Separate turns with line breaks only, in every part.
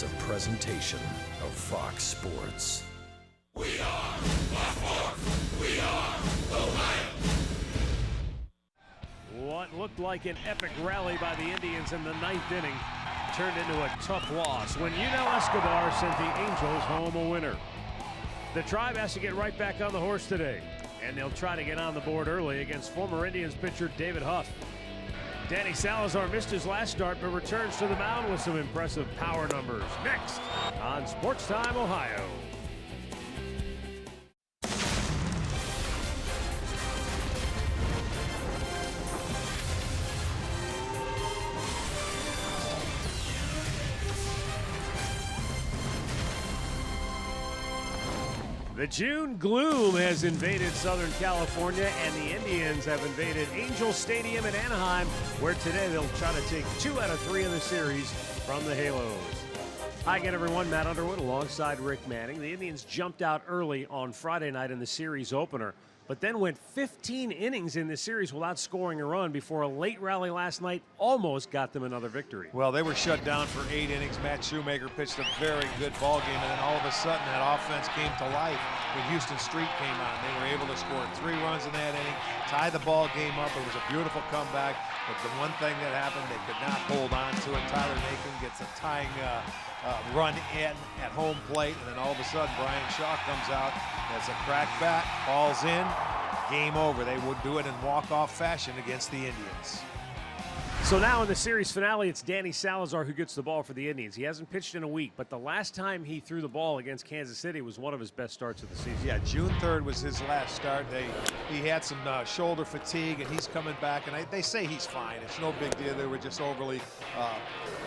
is a presentation of Fox Sports.
We are Baltimore. We are Ohio.
What looked like an epic rally by the Indians in the ninth inning turned into a tough loss when Escobar sent the Angels home a winner. The Tribe has to get right back on the horse today, and they'll try to get on the board early against former Indians pitcher David Huff. Danny Salazar missed his last start but returns to the mound with some impressive power numbers. Next on Sports Time Ohio. The June gloom has invaded Southern California, and the Indians have invaded Angel Stadium in Anaheim, where today they'll try to take 2 out of 3 in the series from the Halos. Hi again, everyone. Matt Underwood alongside Rick Manning. The Indians jumped out early on Friday night in the series opener, but then went 15 innings in the series without scoring a run before a late rally last night almost got them another victory.
Well, they were shut down for 8 innings. Matt Shoemaker pitched a very good ball game, and then all of a sudden that offense came to life when Houston Street came on. They were able to score 3 runs in that inning, tie the ball game up. It was a beautiful comeback, but the one thing that happened, they could not hold on to it. Tyler Naquin gets a tying run in at home plate, and then all of a sudden Brian Shaw comes out. That's a cracked bat, falls in, game over. They would do it in walk-off fashion against the Indians.
So now in the series finale, it's Danny Salazar who gets the ball for the Indians. He hasn't pitched in a week, but the last time he threw the ball against Kansas City was one of his best starts of the season.
Yeah, June 3rd was his last start. He had some shoulder fatigue, and he's coming back, and they say he's fine. It's no big deal. They were just overly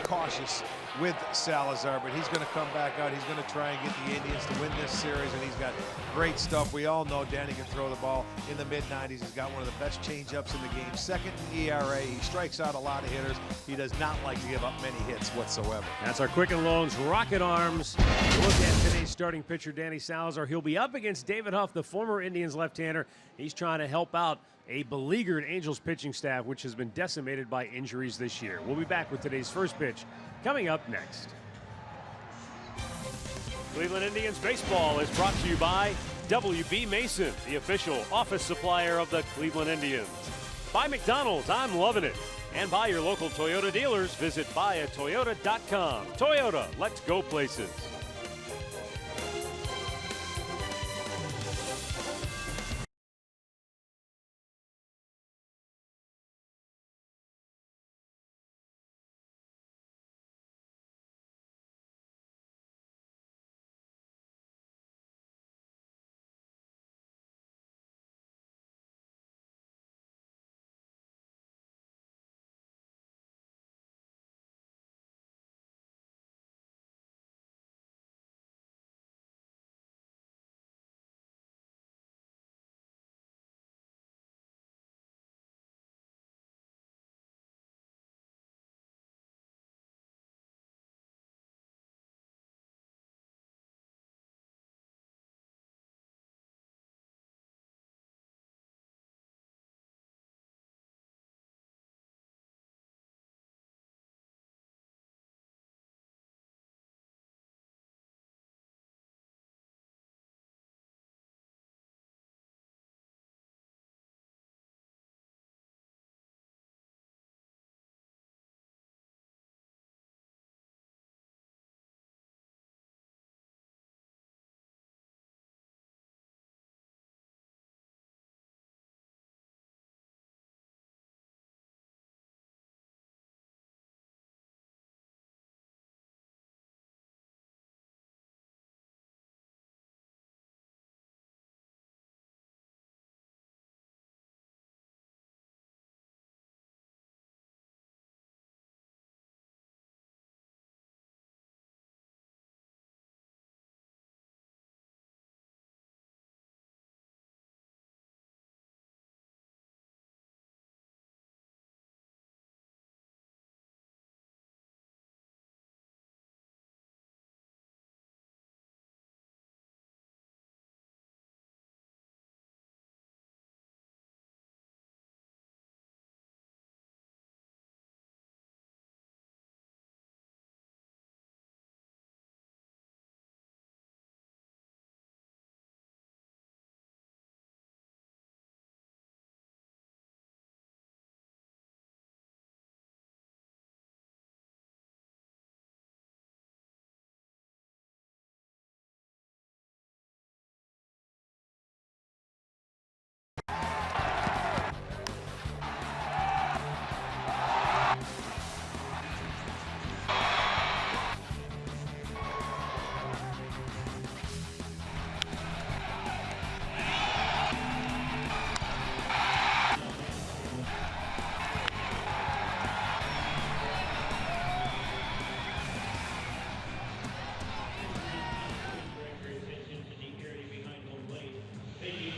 cautious with Salazar, but he's going to come back out. He's going to try and get the Indians to win this series, and he's got great stuff. We all know Danny can throw the ball in the mid-90s. He's got one of the best changeups in the game. Second in ERA. He strikes out a lot of hitters. He does not like to give up many hits whatsoever.
That's our Quicken Loans Rocket Arms. Look at today's starting pitcher, Danny Salazar. He'll be up against David Huff, the former Indians left-hander. He's trying to help out a beleaguered Angels pitching staff, which has been decimated by injuries this year. We'll be back with today's first pitch coming up next. Cleveland Indians baseball is brought to you by WB Mason, the official office supplier of the Cleveland Indians. By McDonald's, I'm loving it. And by your local Toyota dealers, visit buyatoyota.com. Toyota, let's go places.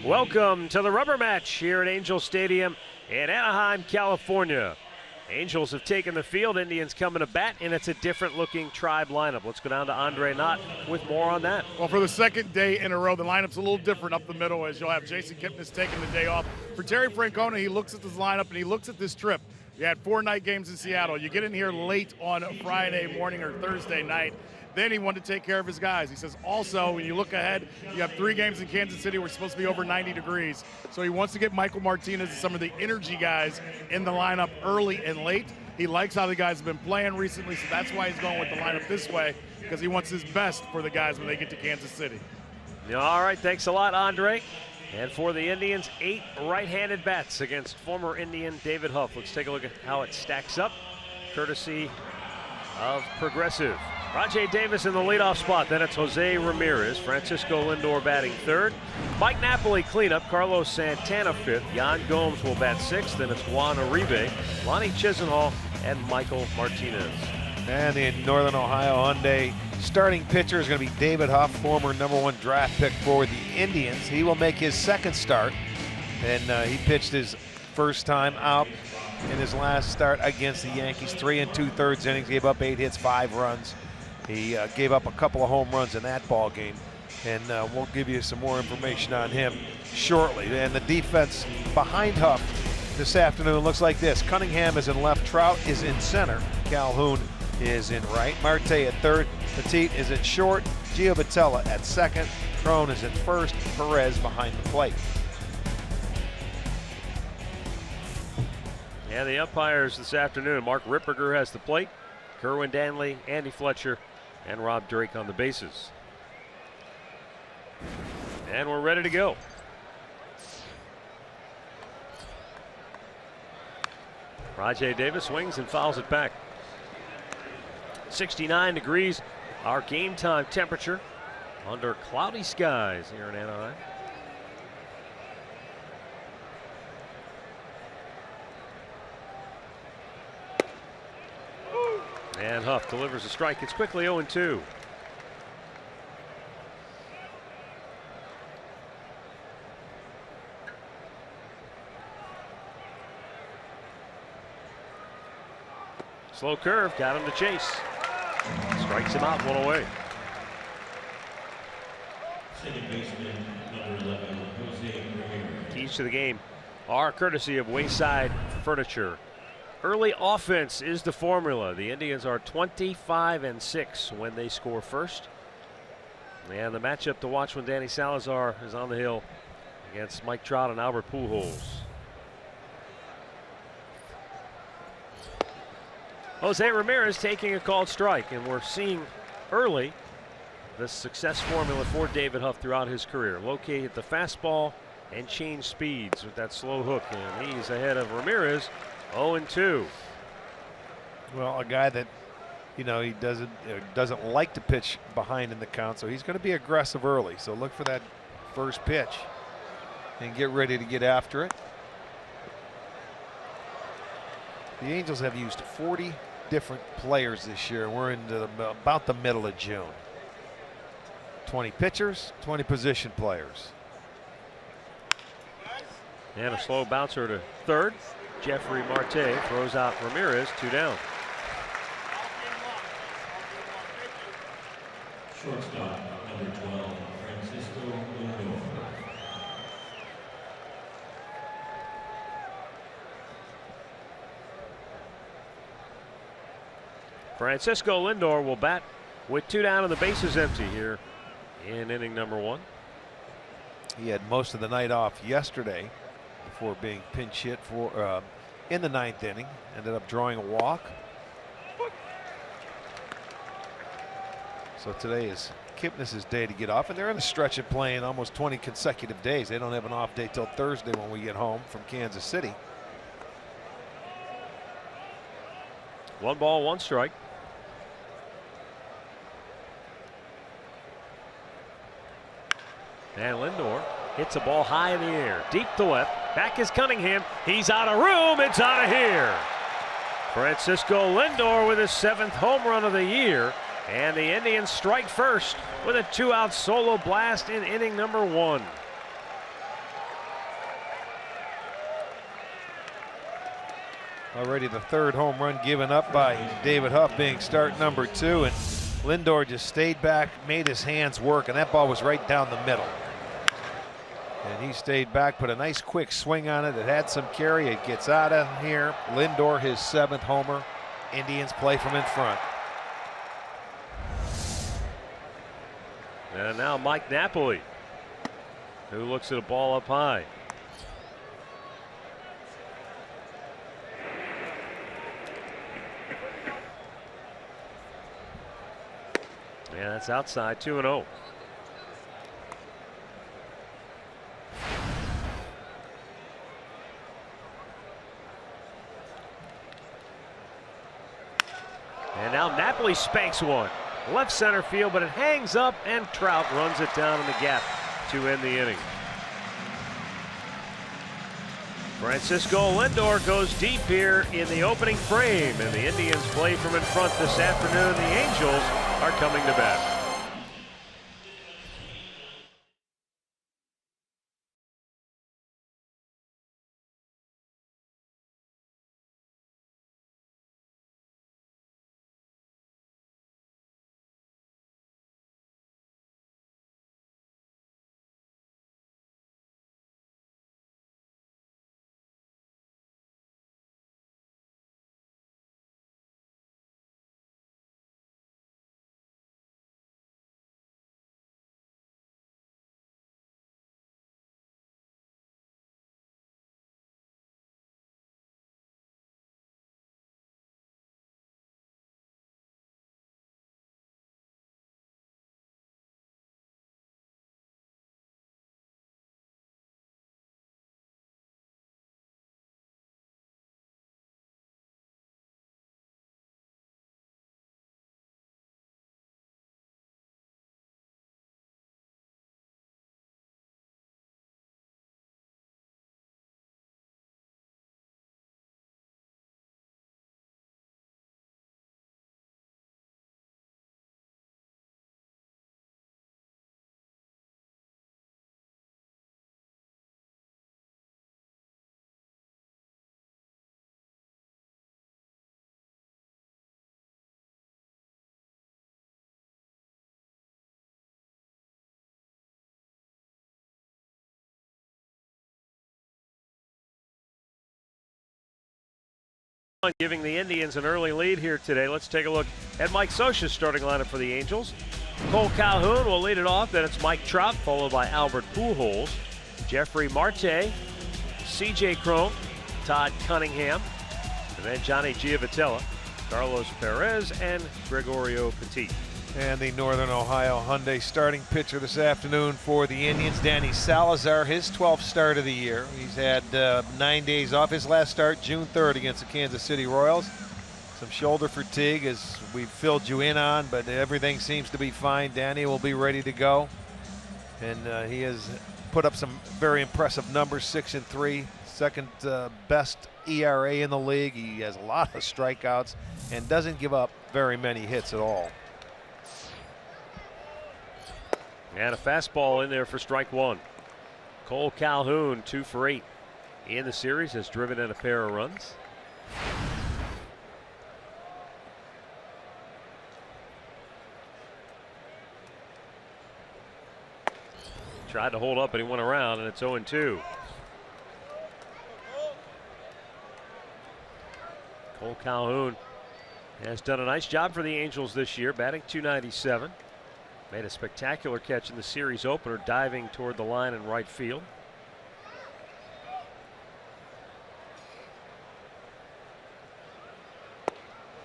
Welcome to the rubber match here at Angel Stadium in Anaheim, California. Angels have taken the field, Indians coming to bat, and it's a different-looking Tribe lineup. Let's go down to Andre Knott with more on that.
Well, for the second day in a row, the lineup's a little different up the middle, as you'll have Jason Kipnis taking the day off. For Terry Francona, he looks at this lineup and he looks at this trip. You had 4 night games in Seattle. You get in here late on Friday morning or Thursday night. Then he wanted to take care of his guys. He says also, when you look ahead, you have 3 games in Kansas City where it's supposed to be over 90 degrees. So he wants to get Michael Martinez and some of the energy guys in the lineup early and late. He likes how the guys have been playing recently, so that's why he's going with the lineup this way, because he wants his best for the guys when they get to Kansas City.
All right, thanks a lot, Andre. And for the Indians, 8 right-handed bats against former Indian David Huff. Let's take a look at how it stacks up, courtesy of Progressive. Rajai Davis in the leadoff spot. Then it's Jose Ramirez. Francisco Lindor batting 3rd. Mike Napoli cleanup. Carlos Santana 5th. Yan Gomes will bat 6th. Then it's Juan Uribe, Lonnie Chisenhall, and Michael Martinez.
And in Northern Ohio Hyundai, starting pitcher is going to be David Huff, former #1 draft pick for the Indians. He will make his 2nd start, and he pitched his first time out in his last start against the Yankees. 3 2/3 innings, gave up 8 hits, 5 runs. He gave up a couple of home runs in that ball game, and we'll give you some more information on him shortly. And the defense behind Huff this afternoon looks like this. Cunningham is in left, Trout is in center, Calhoun is in right, Marte at 3rd, Petit is at short, Giovatella at 2nd, Crone is at 1st, Perez behind the plate.
And the umpires this afternoon, Mark Ripperger has the plate, Kerwin Danley, Andy Fletcher, and Rob Drake on the bases. And we're ready to go. Rajai Davis swings and fouls it back. 69 degrees, our game time temperature under cloudy skies here in Anaheim. And Huff delivers a strike. It's quickly 0-2. Slow curve, got him to chase. Strikes him out, 1 away.
Second baseman, number 11, Jose Ramirez.
Keys to the game are courtesy of Wayside Furniture. Early offense is the formula. The Indians are 25-6 when they score first. And the matchup to watch when Danny Salazar is on the hill against Mike Trout and Albert Pujols. Jose Ramirez taking a called strike, and we're seeing early the success formula for David Huff throughout his career. Locate the fastball and change speeds with that slow hook, and he's ahead of Ramirez. 0-2.
Well, a guy that, you know, he doesn't like to pitch behind in the count, so he's going to be aggressive early. So look for that first pitch and get ready to get after it. The Angels have used 40 different players this year. We're into about the middle of June. 20 pitchers, 20 position players.
And a slow bouncer to 3rd. Jeffrey Marte throws out Ramirez, 2 down.
Shortstop, number 12, Francisco Lindor.
Francisco Lindor will bat with 2 down and the bases empty here in inning number 1.
He had most of the night off yesterday before being pinch hit for in the 9th inning. Ended up drawing a walk. So today is Kipnis' day to get off, and they're in a stretch of playing almost 20 consecutive days. They don't have an off day till Thursday when we get home from Kansas City.
1 ball, 1 strike. And Lindor hits a ball high in the air, deep to left. Back is Cunningham. He's out of room. It's out of here. Francisco Lindor with his 7th home run of the year. And the Indians strike first with a 2-out solo blast in inning number 1.
Already the third home run given up by David Huff, being start number 2, and Lindor just stayed back, made his hands work, and that ball was right down the middle. And he stayed back, put a nice quick swing on it. It had some carry. It gets out of here. Lindor, his 7th homer. Indians play from in front.
And now Mike Napoli, who looks at a ball up high. Yeah, that's outside, 2-0. And now Napoli spanks one. Left center field, but it hangs up, and Trout runs it down in the gap to end the inning. Francisco Lindor goes deep here in the opening frame, and the Indians play from in front this afternoon. The Angels are coming to bat. Giving the Indians an early lead here today. Let's take a look at Mike Scioscia's starting lineup for the Angels. Cole Calhoun will lead it off. Then it's Mike Trout, followed by Albert Pujols, Jeffrey Marte, C.J. Cron, Todd Cunningham, and then Johnny Giavotella, Carlos Perez, and Gregorio Petit.
And the Northern Ohio Hyundai starting pitcher this afternoon for the Indians, Danny Salazar, his 12th start of the year. He's had 9 days off. His last start, June 3rd, against the Kansas City Royals. Some shoulder fatigue, as we've filled you in on, but everything seems to be fine. Danny will be ready to go. And he has put up some very impressive numbers, 6-3, second best ERA in the league. He has a lot of strikeouts and doesn't give up very many hits at all.
And a fastball in there for strike one. Cole Calhoun, 2 for 8 in the series, has driven in a pair of runs. Tried to hold up, but he went around, and it's 0-2. Cole Calhoun has done a nice job for the Angels this year, batting .297. Made a spectacular catch in the series opener, diving toward the line in right field.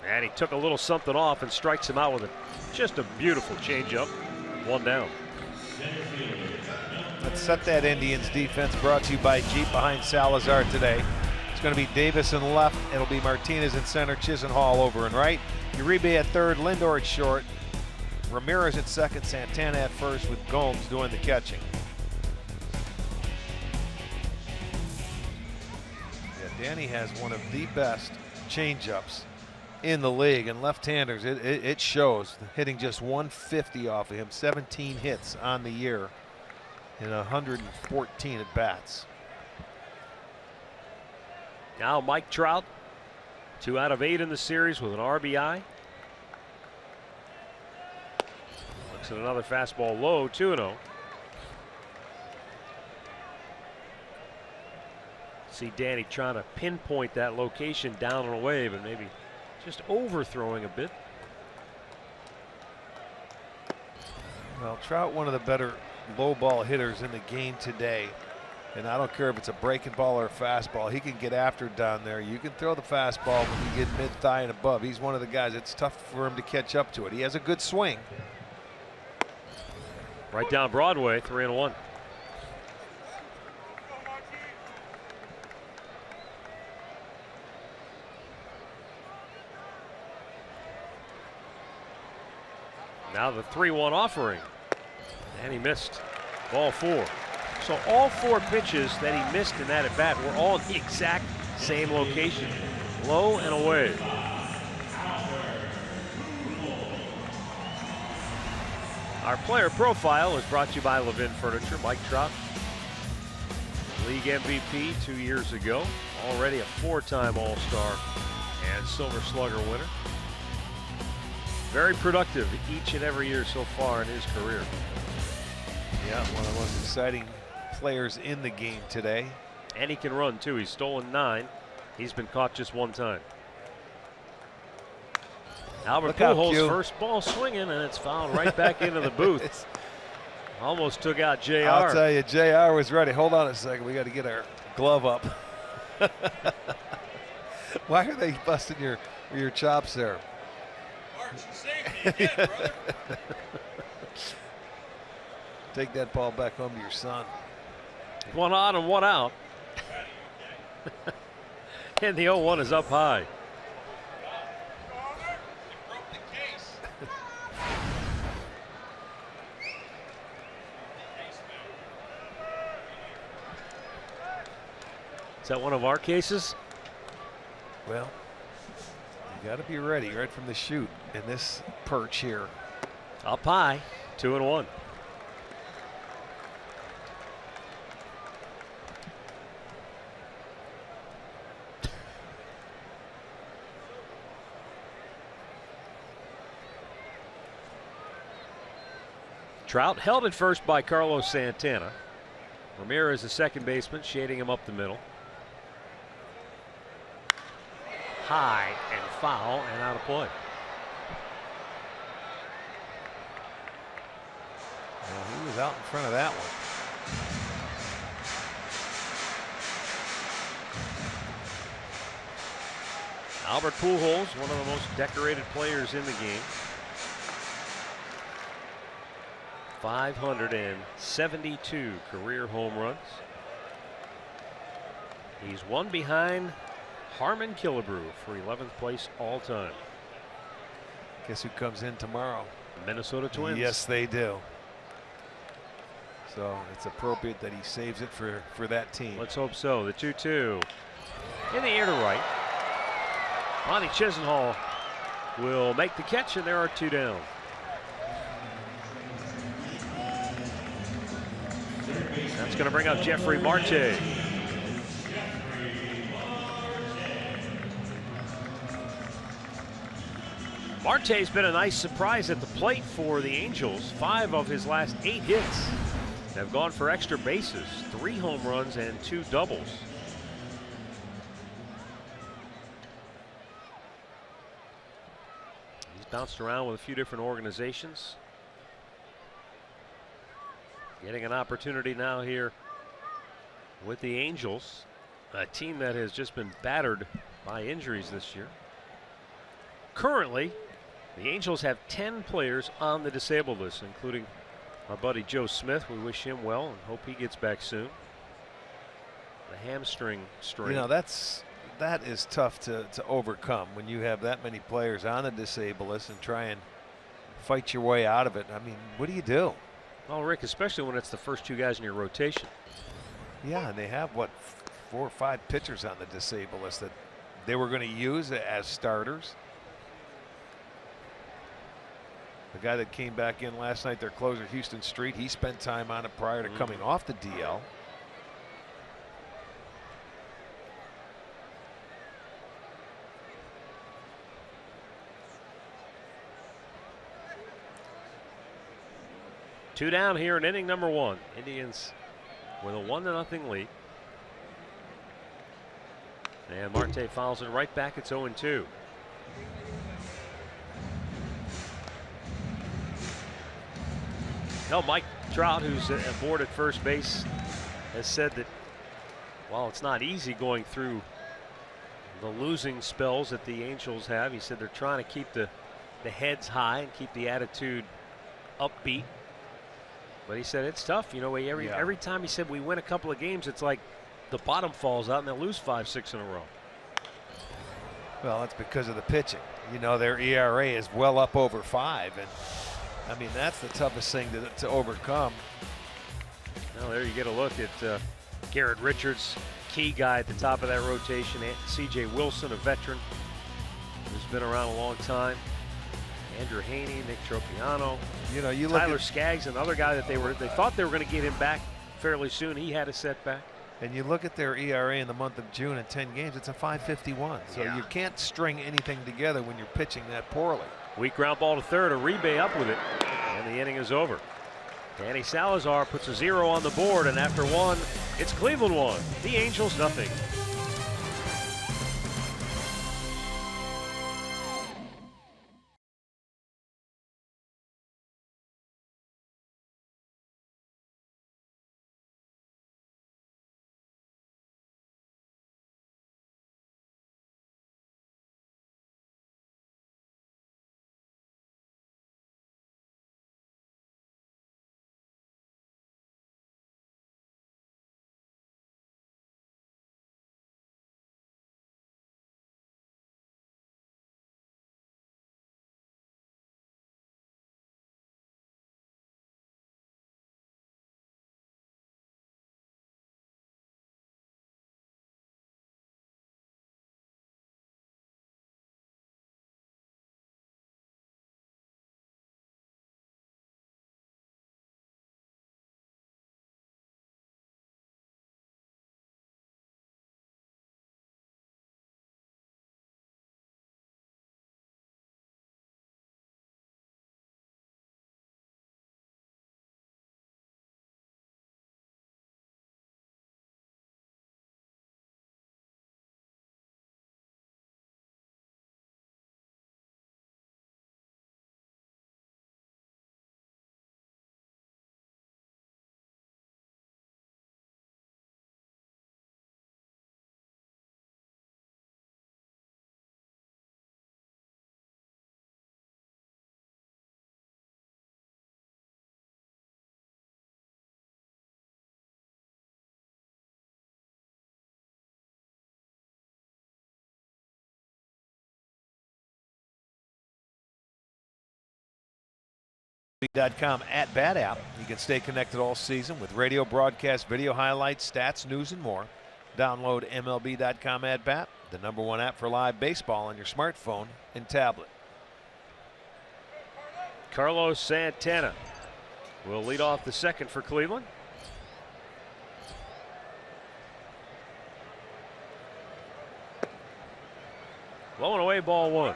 And he took a little something off and strikes him out with just a beautiful changeup. 1 down.
Let's set that Indians defense, brought to you by Jeep behind Salazar today. It's going to be Davis in left. It'll be Martinez in center, Chisenhall over and right. Uribe at third, Lindor at short. Ramirez at second, Santana at first, with Gomes doing the catching. Yeah, Danny has one of the best changeups in the league, and left-handers, it shows. Hitting just 150 off of him, 17 hits on the year and 114 at bats.
Now Mike Trout 2 out of 8 in the series with an RBI. Looks at another fastball low, 2-0. See Danny trying to pinpoint that location down and away, but maybe just overthrowing a bit.
Well, Trout, one of the better low ball hitters in the game today. And I don't care if it's a breaking ball or a fastball. He can get after it down there. You can throw the fastball when you get mid-thigh and above. He's one of the guys. It's tough for him to catch up to it. He has a good swing.
Right down Broadway, 3-1. Now the 3-1 offering. And he missed. Ball 4. So all 4 pitches that he missed in that at bat were all in the exact same location. Low and away. Our player profile is brought to you by Levin Furniture. Mike Trout, league MVP 2 years ago. Already a 4-time All-Star and Silver Slugger winner. Very productive each and every year so far in his career.
Yeah, one of the most exciting players in the game today.
And he can run too. He's stolen 9. He's been caught just 1 time. Albert Pujols' first ball swinging, and it's fouled right back into the booth. Almost took out JR.
I'll tell you, JR was ready. Hold on a second. We got to get our glove up. Why are they busting your chops there?
Safety again, brother.
Take that ball back home to your son.
1 on and 1 out. And the 0-1 is up high. Is that one of our cases?
Well, you got to be ready right from the chute in this perch here.
Up high, 2-1. Trout held at first by Carlos Santana. Ramirez, the second baseman, shading him up the middle. High and foul and out of play.
Well, he was out in front of that one.
Albert Pujols, one of the most decorated players in the game. 572 career home runs. He's 1 behind Harmon Killebrew for 11th place all time.
Guess who comes in tomorrow?
Minnesota Twins.
Yes, they do. So it's appropriate that he saves it for that team.
Let's hope so. The 2-2 in the air to right. Lonnie Chisenhall will make the catch, and there are 2 down. That's going to bring up Jeffrey Marte. Marte's been a nice surprise at the plate for the Angels. 5 of his last 8 hits have gone for extra bases, 3 home runs and 2 doubles. He's bounced around with a few different organizations. Getting an opportunity now here with the Angels, a team that has just been battered by injuries this year. Currently, the Angels have 10 players on the disabled list, including our buddy Joe Smith. We wish him well and hope he gets back soon. The hamstring strain.
You know, that is tough to overcome when you have that many players on the disabled list and try and fight your way out of it. I mean, what do you do?
Well, Rick, especially when it's the first 2 guys in your rotation.
Yeah, and they have, what, 4 or 5 pitchers on the disabled list that they were going to use as starters. The guy that came back in last night, their closer, Houston Street, he spent time on it prior to coming off the DL.
2 down here in inning number 1. Indians with a 1-0 lead. And Marte fouls it right back. It's 0-2. No, Mike Trout, who's aboard at first base, has said that while it's not easy going through the losing spells that the Angels have, he said they're trying to keep the heads high and keep the attitude upbeat. But he said it's tough. You know, every time he said we win a couple of games, it's like the bottom falls out and they'll lose 5-6 in a row.
Well, that's because of the pitching. You know, their ERA is well up over 5, and I mean that's the toughest thing to overcome.
Well, there you get a look at Garrett Richards, key guy at the top of that rotation. C.J. Wilson, a veteran who's been around a long time. Andrew Haney, Nick Tropiano.
You know, you look
Tyler
at
Skaggs, another guy that they thought they were going to get him back fairly soon. He had a setback.
And you look at their ERA in the month of June in 10 games, it's a 5.51. So you can't string anything together when you're pitching that poorly.
Weak ground ball to third, Uribe up with it, and the inning is over. Danny Salazar puts a 0 on the board, and after 1, it's Cleveland 1, the Angels nothing.
MLB.com at bat app. You can stay connected all season with radio broadcast, video highlights, stats, news, and more. Download MLB.com at bat, the #1 app for live baseball on your smartphone and tablet.
Carlos Santana will lead off the second for Cleveland. Blowing away ball 1.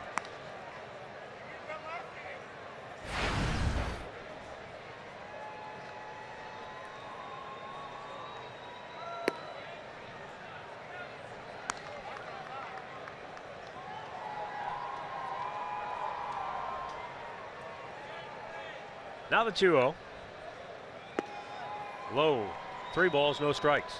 Now the 2-0. Low. 3 balls, no strikes.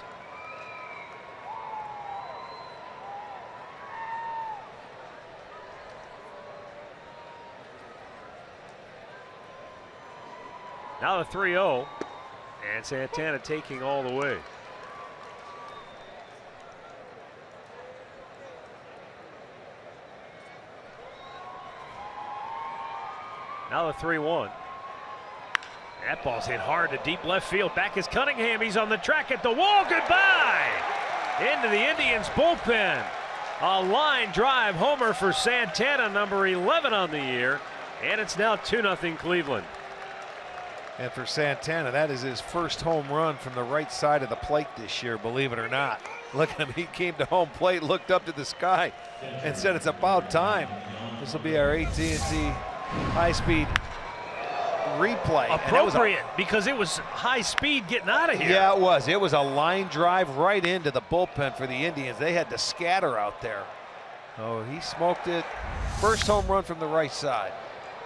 Now the 3-0. And Santana taking all the way. Now the 3-1. That ball's hit hard to deep left field. Back is Cunningham. He's on the track at the wall. Goodbye! Into the Indians bullpen. A line drive homer for Santana, number 11 on the year. And it's now 2-0 Cleveland.
And for Santana, that is his first home run from the right side of the plate this year, believe it or not. Look at him. He came to home plate, looked up to the sky, and said it's about time. This will be our AT&T high-speed replay.
Appropriate, because it was high speed getting out of here.
Yeah, it was. It was a line drive right into the bullpen for the Indians. They had to scatter out there. Oh, he smoked it. First home run from the right side.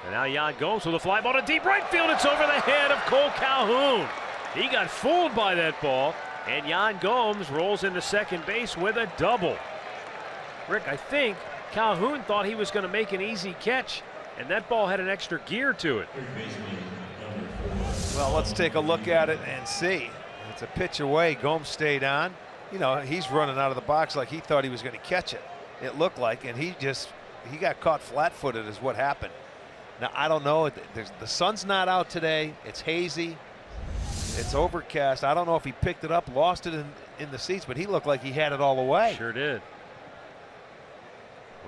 And now Yan Gomes with a fly ball to deep right field. It's over the head of Cole Calhoun. He got fooled by that ball, and Yan Gomes rolls into second base with a double. Rick, I think Calhoun thought he was going to make an easy catch, and that ball had an extra gear to it.
Well, let's take a look at it and see. It's a pitch away. Gomes stayed on. You know, he's running out of the box like he thought he was going to catch it. It looked like, and he got caught flat-footed is what happened. Now, I don't know. The sun's not out today. It's hazy. It's overcast. I don't know if he picked it up, lost it in the seats, but he looked like he had it all the way.
Sure did.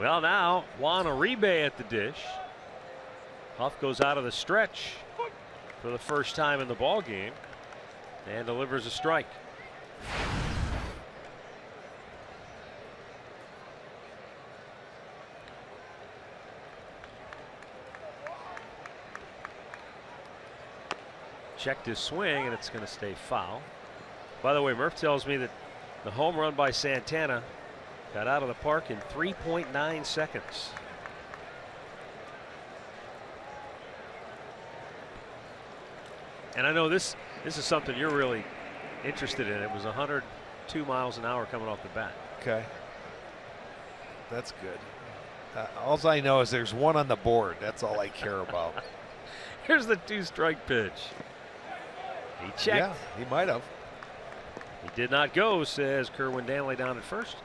Well, now Juan Uribe at the dish. Huff goes out of the stretch for the first time in the ball game and delivers a strike. Checked his swing, and it's going to stay foul. By the way, Murph tells me that the home run by Santana got out of the park in 3.9 seconds. And I know this is something you're really interested in. It was 102 miles an hour coming off the bat.
Okay. That's good. All I know is there's one on the board. That's all I care about.
Here's the 2-strike pitch. He checked.
Yeah, he might have.
He did not go, says Kerwin Danley down at first.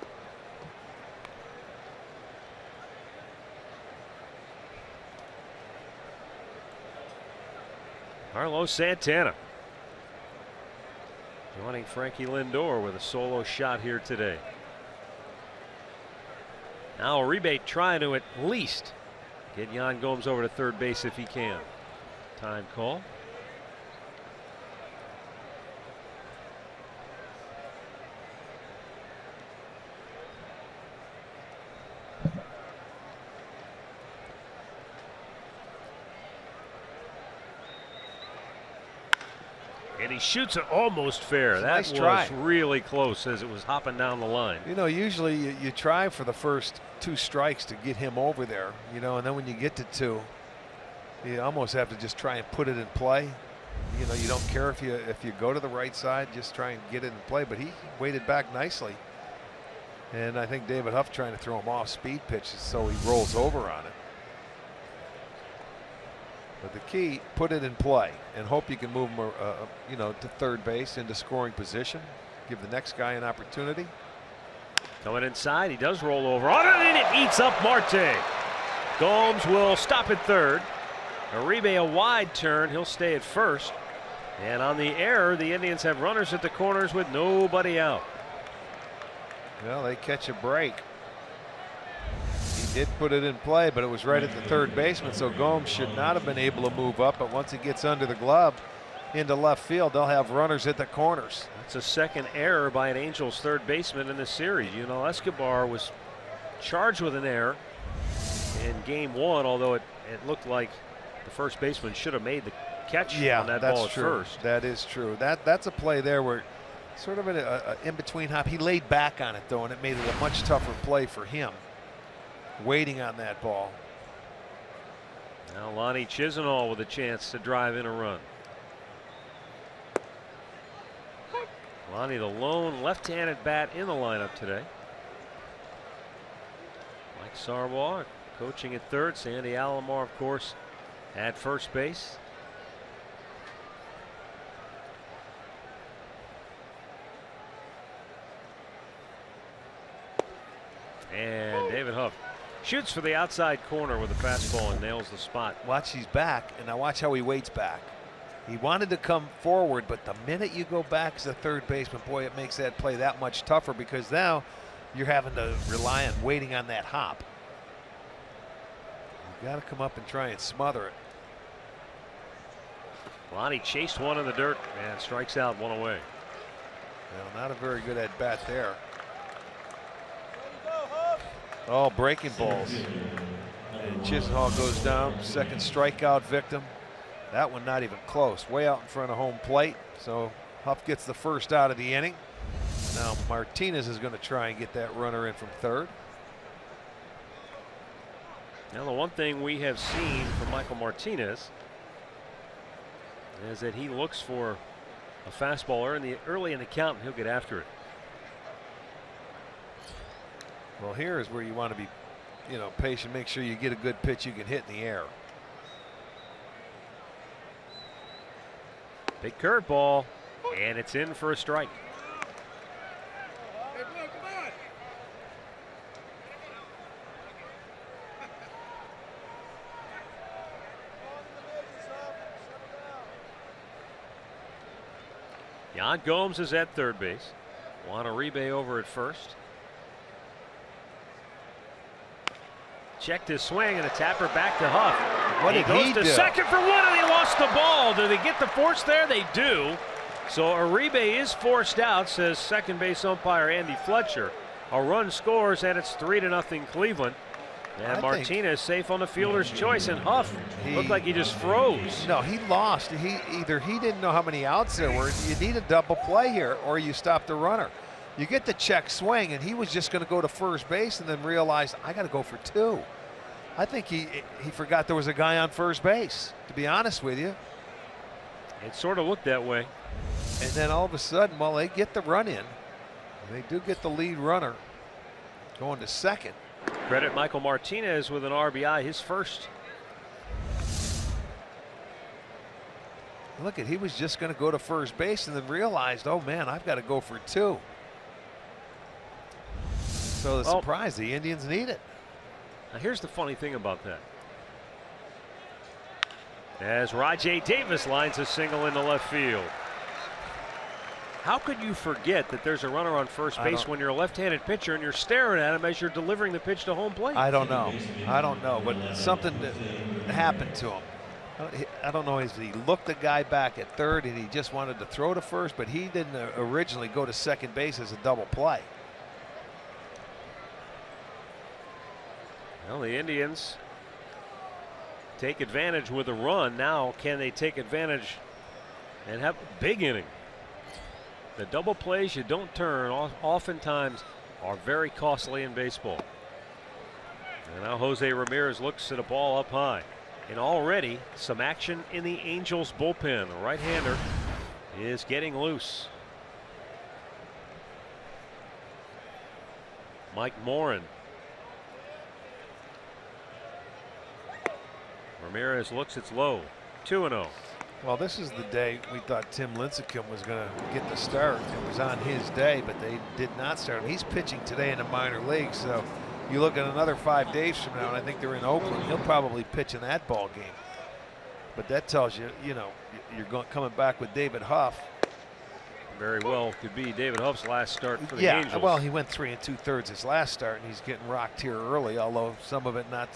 Carlos Santana joining Frankie Lindor with a solo shot here today. Now Uribe trying to at least get Yan Gomes over to third base if he can. Time call. And he shoots it almost fair. That
nice
was
try.
really close as it was hopping down the line.
You know, usually you try for the first 2 strikes to get him over there, you know, and then when you get to 2, you almost have to just try and put it in play. You know, you don't care if you go to the right side, just try and get it in play. But he waited back nicely. And I think David Huff trying to throw him off speed pitches so he rolls over on it. But the key, put it in play and hope you can move him, you know, to third base into scoring position. Give the next guy an opportunity.
Coming inside, he does roll over on it, and it eats up Marte. Gomes will stop at third. Uribe a wide turn. He'll stay at first. And on the error, the Indians have runners at the corners with nobody out.
Well, they catch a break. He did put it in play, but it was right at the third baseman, so Gomes should not have been able to move up. But once he gets under the glove into left field, they'll have runners at the corners.
That's a second error by an Angels third baseman in this series. You know, Escobar was charged with an error in game 1, although it looked like the first baseman should have made the catch on that ball at first.
That is true. That's a play there where sort of an in-between hop. He laid back on it, though, and it made it a much tougher play for him, waiting on that ball.
Now Lonnie Chisenhall with a chance to drive in a run. Lonnie, the lone left-handed bat in the lineup today. Mike Sarwaw coaching at third. Sandy Alomar, of course, at first base. And David Huff shoots for the outside corner with a fastball and nails the spot.
Watch, he's back, and now watch how he waits back. He wanted to come forward, but the minute you go back as a third baseman, boy, it makes that play that much tougher because now you're having to rely on waiting on that hop. You got to come up and try and smother it.
Lonnie chased one in the dirt and strikes out one away.
Well, not a very good at bat there. Oh, breaking balls. And Chisenhall goes down, second strikeout victim. That one not even close, way out in front of home plate. So Huff gets the first out of the inning. Now Martinez is going to try and get that runner in from third.
Now the one thing we have seen from Michael Martinez is that he looks for a fastball early in the count, and he'll get after it.
Well, here is where you want to be, patient. Make sure you get a good pitch you can hit in the air.
Big curveball, and it's in for a strike. Yan Gomes is at third base. Juan Uribe over at first. Checked his swing and a tapper back to Huff.
What
he
did
goes
he
to
do?
second for one, and they lost the ball. Do they get the force there? They do. So Uribe is forced out, says second base umpire Andy Fletcher. A run scores, and it's 3-0 Cleveland. And Martinez safe on the fielder's choice, and Huff looked like he just froze.
No, he lost. Either he didn't know how many outs there were. You need a double play here, or you stop the runner. You get the check swing, and he was just going to go to first base and then realized, I got to go for two. I think he forgot there was a guy on first base, to be honest with you.
It sort of looked that way.
And then all of a sudden, well, they get the run in. They do get the lead runner going to second.
Credit Michael Martinez with an RBI, his first.
Look, he was just going to go to first base and then realized, oh man, I've got to go for two. So the surprise, the Indians need it.
Now here's the funny thing about that. As Rajai Davis lines a single into left field. How could you forget that there's a runner on first base when you're a left-handed pitcher and you're staring at him as you're delivering the pitch to home plate?
I don't know. But something that happened to him. I don't know if he looked the guy back at third and he just wanted to throw to first, but he didn't originally go to second base as a double play.
Well, the Indians take advantage with a run. Now, can they take advantage and have a big inning? The double plays you don't turn oftentimes are very costly in baseball. And now Jose Ramirez looks at a ball up high. And already some action in the Angels bullpen. The right-hander is getting loose. Mike Morin. Ramirez looks, it's low. 2-0.
Well, this is the day we thought Tim Lincecum was going to get the start. It was on his day, but they did not start him. He's pitching today in the minor leagues, so you look at another 5 days from now, and I think they're in Oakland. He'll probably pitch in that ball game. But that tells you, you're coming back with David Huff.
Very well could be David Huff's last start for the Angels.
Yeah, well, he went 3 2/3 his last start, and he's getting rocked here early, although some of it not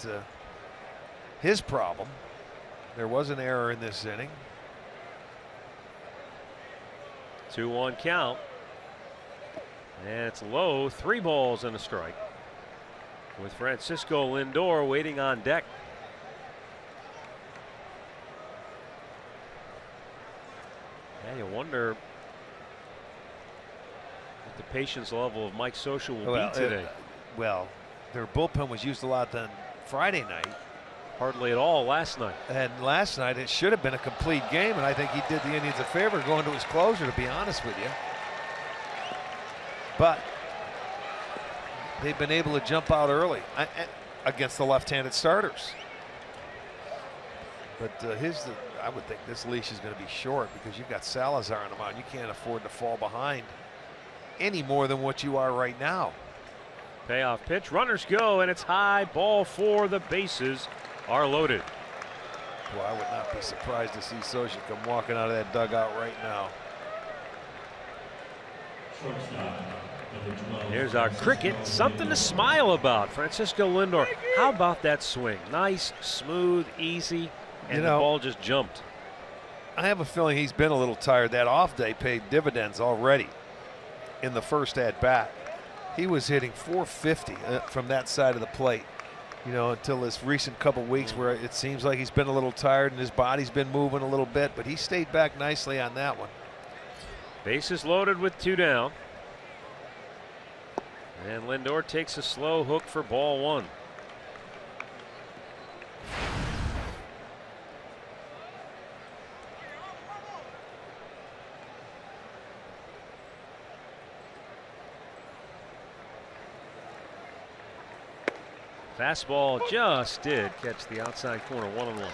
his problem. There was an error in this inning.
2-1 count. And it's low. 3 balls and a strike. With Francisco Lindor waiting on deck. Yeah, you wonder what the patience level of Mike Scioscia will be today.
Well, their bullpen was used a lot on Friday night.
Hardly at all last night.
And last night it should have been a complete game, and I think he did the Indians a favor going to his closer, to be honest with you. But they've been able to jump out early against the left-handed starters. But I would think this leash is going to be short because you've got Salazar on the mound. You can't afford to fall behind any more than what you are right now.
Payoff pitch, runners go, and it's high, ball for the bases are loaded.
Well, I would not be surprised to see Scioscia come walking out of that dugout right now.
Here's our cricket, something to smile about. Francisco Lindor. How about that swing? Nice, smooth, easy, and the ball just jumped.
I have a feeling he's been a little tired. That off day paid dividends already in the first at bat. He was hitting .450 from that side of the plate. you know, until this recent couple weeks where it seems like he's been a little tired and his body's been moving a little bit, but he stayed back nicely on that one.
Bases loaded with 2 down. And Lindor takes a slow hook for ball 1. Fastball just did catch the outside corner, 1-1.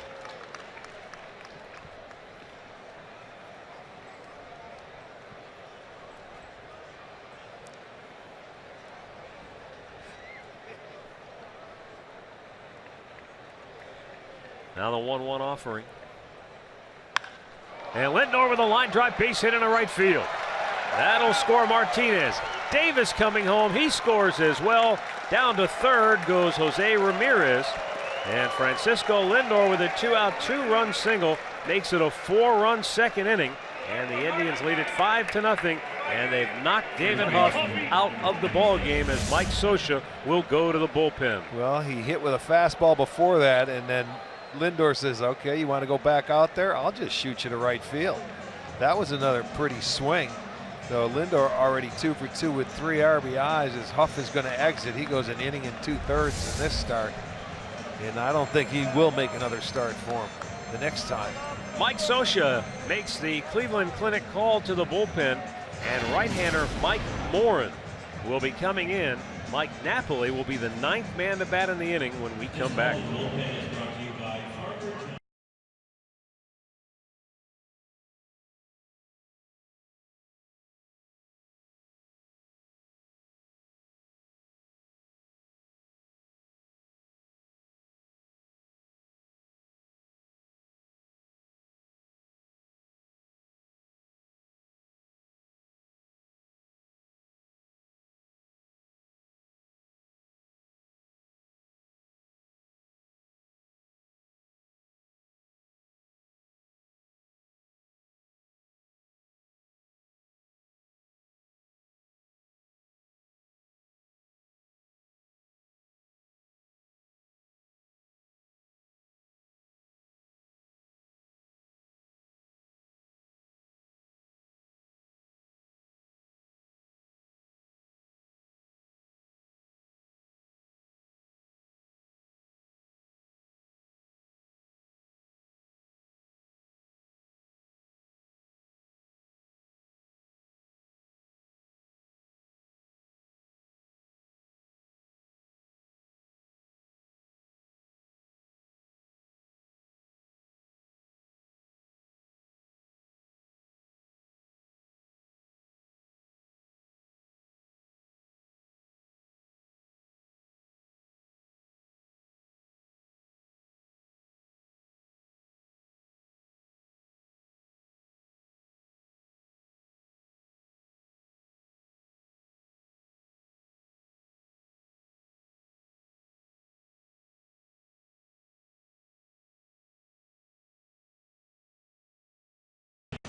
Now the 1-1 offering. And Lindor with a line drive base hit into right field. That'll score Martinez. Davis coming home. He scores as well. Down to third goes Jose Ramirez. And Francisco Lindor with a 2-out, 2-run single makes it a 4-run second inning. And the Indians lead it 5-0. And they've knocked David Huff out of the ball game as Mike Scioscia will go to the bullpen.
Well, he hit with a fastball before that, and then Lindor says, okay, you want to go back out there? I'll just shoot you to right field. That was another pretty swing. So Lindor already 2 for 2 with 3 RBIs. As Huff is going to exit, he goes an inning and 2/3 in this start. And I don't think he will make another start for him the next time.
Mike Scioscia makes the Cleveland Clinic call to the bullpen, and right-hander Mike Morin will be coming in. Mike Napoli will be the 9th man to bat in the inning when we come back.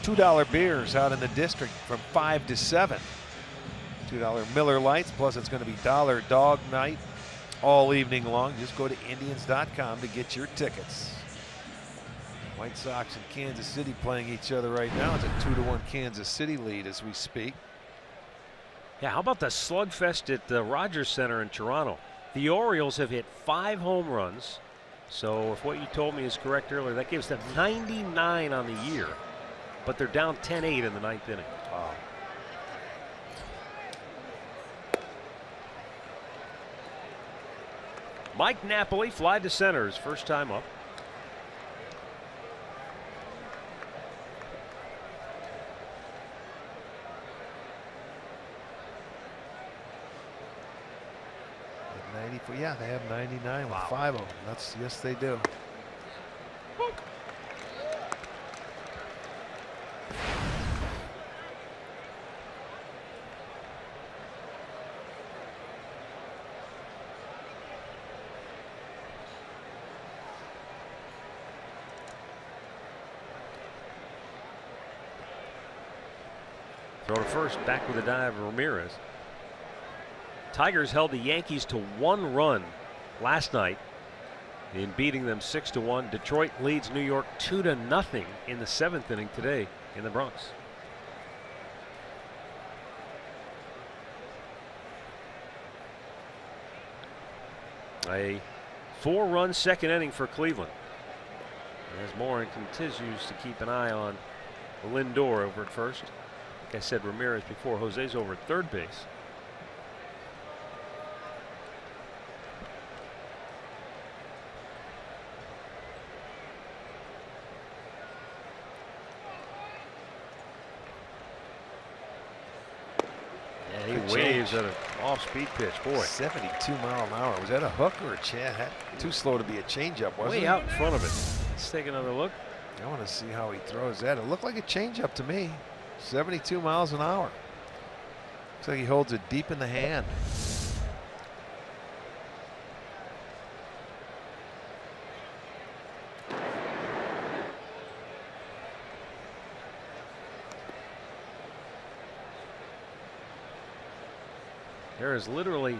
$2 beers out in the district from 5 to 7. $2 Miller Lights, plus it's going to be $1 Dog Night all evening long. Just go to Indians.com to get your tickets. White Sox and Kansas City playing each other right now. It's a 2-1 Kansas City lead as we speak.
Yeah, how about the slugfest at the Rogers Center in Toronto? The Orioles have hit 5 home runs. So if what you told me is correct earlier, that gives them 99 on the year. But they're down 10-8 in the 9th inning.
Wow.
Mike Napoli fly to center his first time up.
Yeah, they have 99 with 5 of them. That's, yes, they do.
Throw to first, back with a dive, Ramirez. Tigers held the Yankees to 1 run last night in beating them 6-1. Detroit leads New York 2-0 in the 7th inning today in the Bronx. A 4-run second inning for Cleveland, as Morin continues to keep an eye on Lindor over at first. Like I said, Ramirez before. Jose's over at third base. He waves at an off-speed pitch. Boy,
72 mile an hour. Was that a hook or a changeup? Too slow to be a changeup, wasn't it?
Way out in front of it. Let's take another look.
I want to see how he throws that. It looked like a changeup to me. 72 miles an hour. Looks like he holds it deep in the hand.
There is literally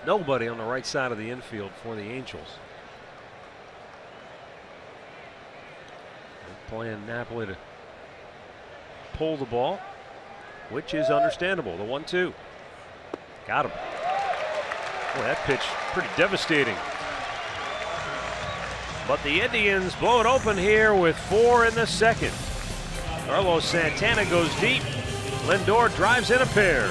nobody on the right side of the infield for the Angels. They're playing Napoli to pull the ball, which is understandable. The 1-2. Got him. Boy, that pitch pretty devastating. But the Indians blow it open here with 4 in the 2nd. Carlos Santana goes deep. Lindor drives in a pair.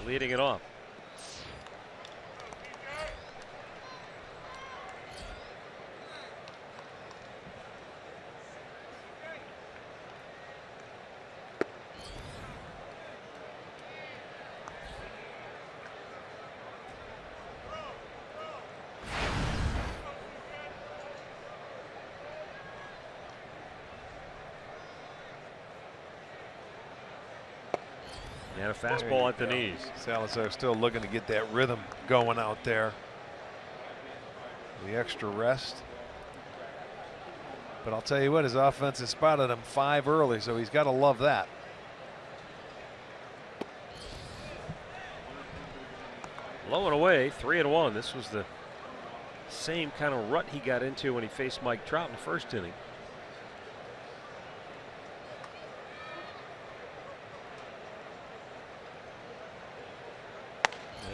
Leading it off. And a fastball at the knees.
Salazar still looking to get that rhythm going out there. The extra rest. But I'll tell you what, his offense has spotted him 5 early, so he's got to love that.
Low and away, 3-1. This was the same kind of rut he got into when he faced Mike Trout in the first inning.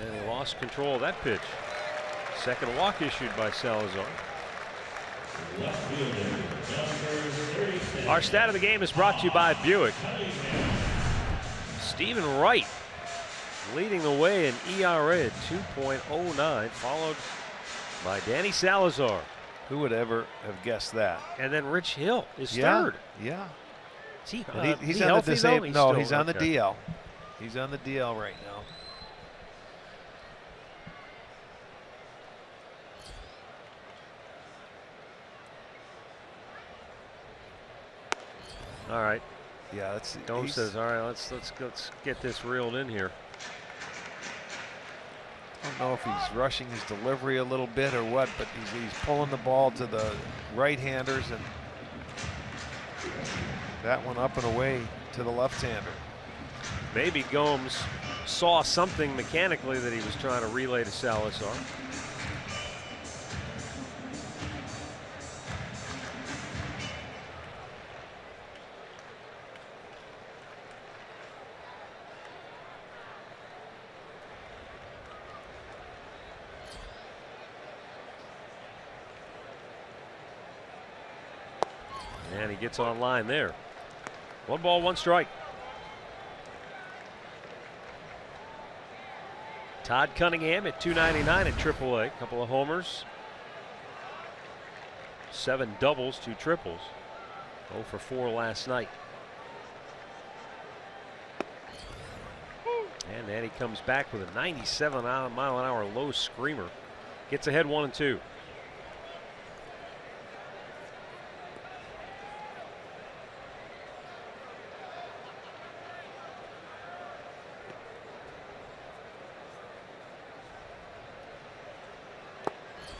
And he lost control of that pitch. Second walk issued by Salazar. Our stat of the game is brought to you by Buick. Stephen Wright leading the way in ERA at 2.09, followed by Danny Salazar
Who would ever have guessed that?
And then Rich Hill is
Yeah,
third.
yeah.
Is he,
He's
he
on
healthy,
the disabled.
though?
No,
still-
he's on the
okay.
DL. He's on the DL right now.
All right.
Yeah, that's.
Dome says, all right, let's get this reeled in here.
I don't know if he's rushing his delivery a little bit or what, but he's pulling the ball to the right-handers, and that one up and away to the left-hander.
Maybe Gomes saw something mechanically that he was trying to relay to Salazar. And he gets online there. 1 ball, 1 strike. Todd Cunningham at .299 at AAA. Couple of homers. 7 doubles, 2 triples. 0 for 4 last night. And then he comes back with a 97-mile-an-hour low screamer. Gets ahead 1-2.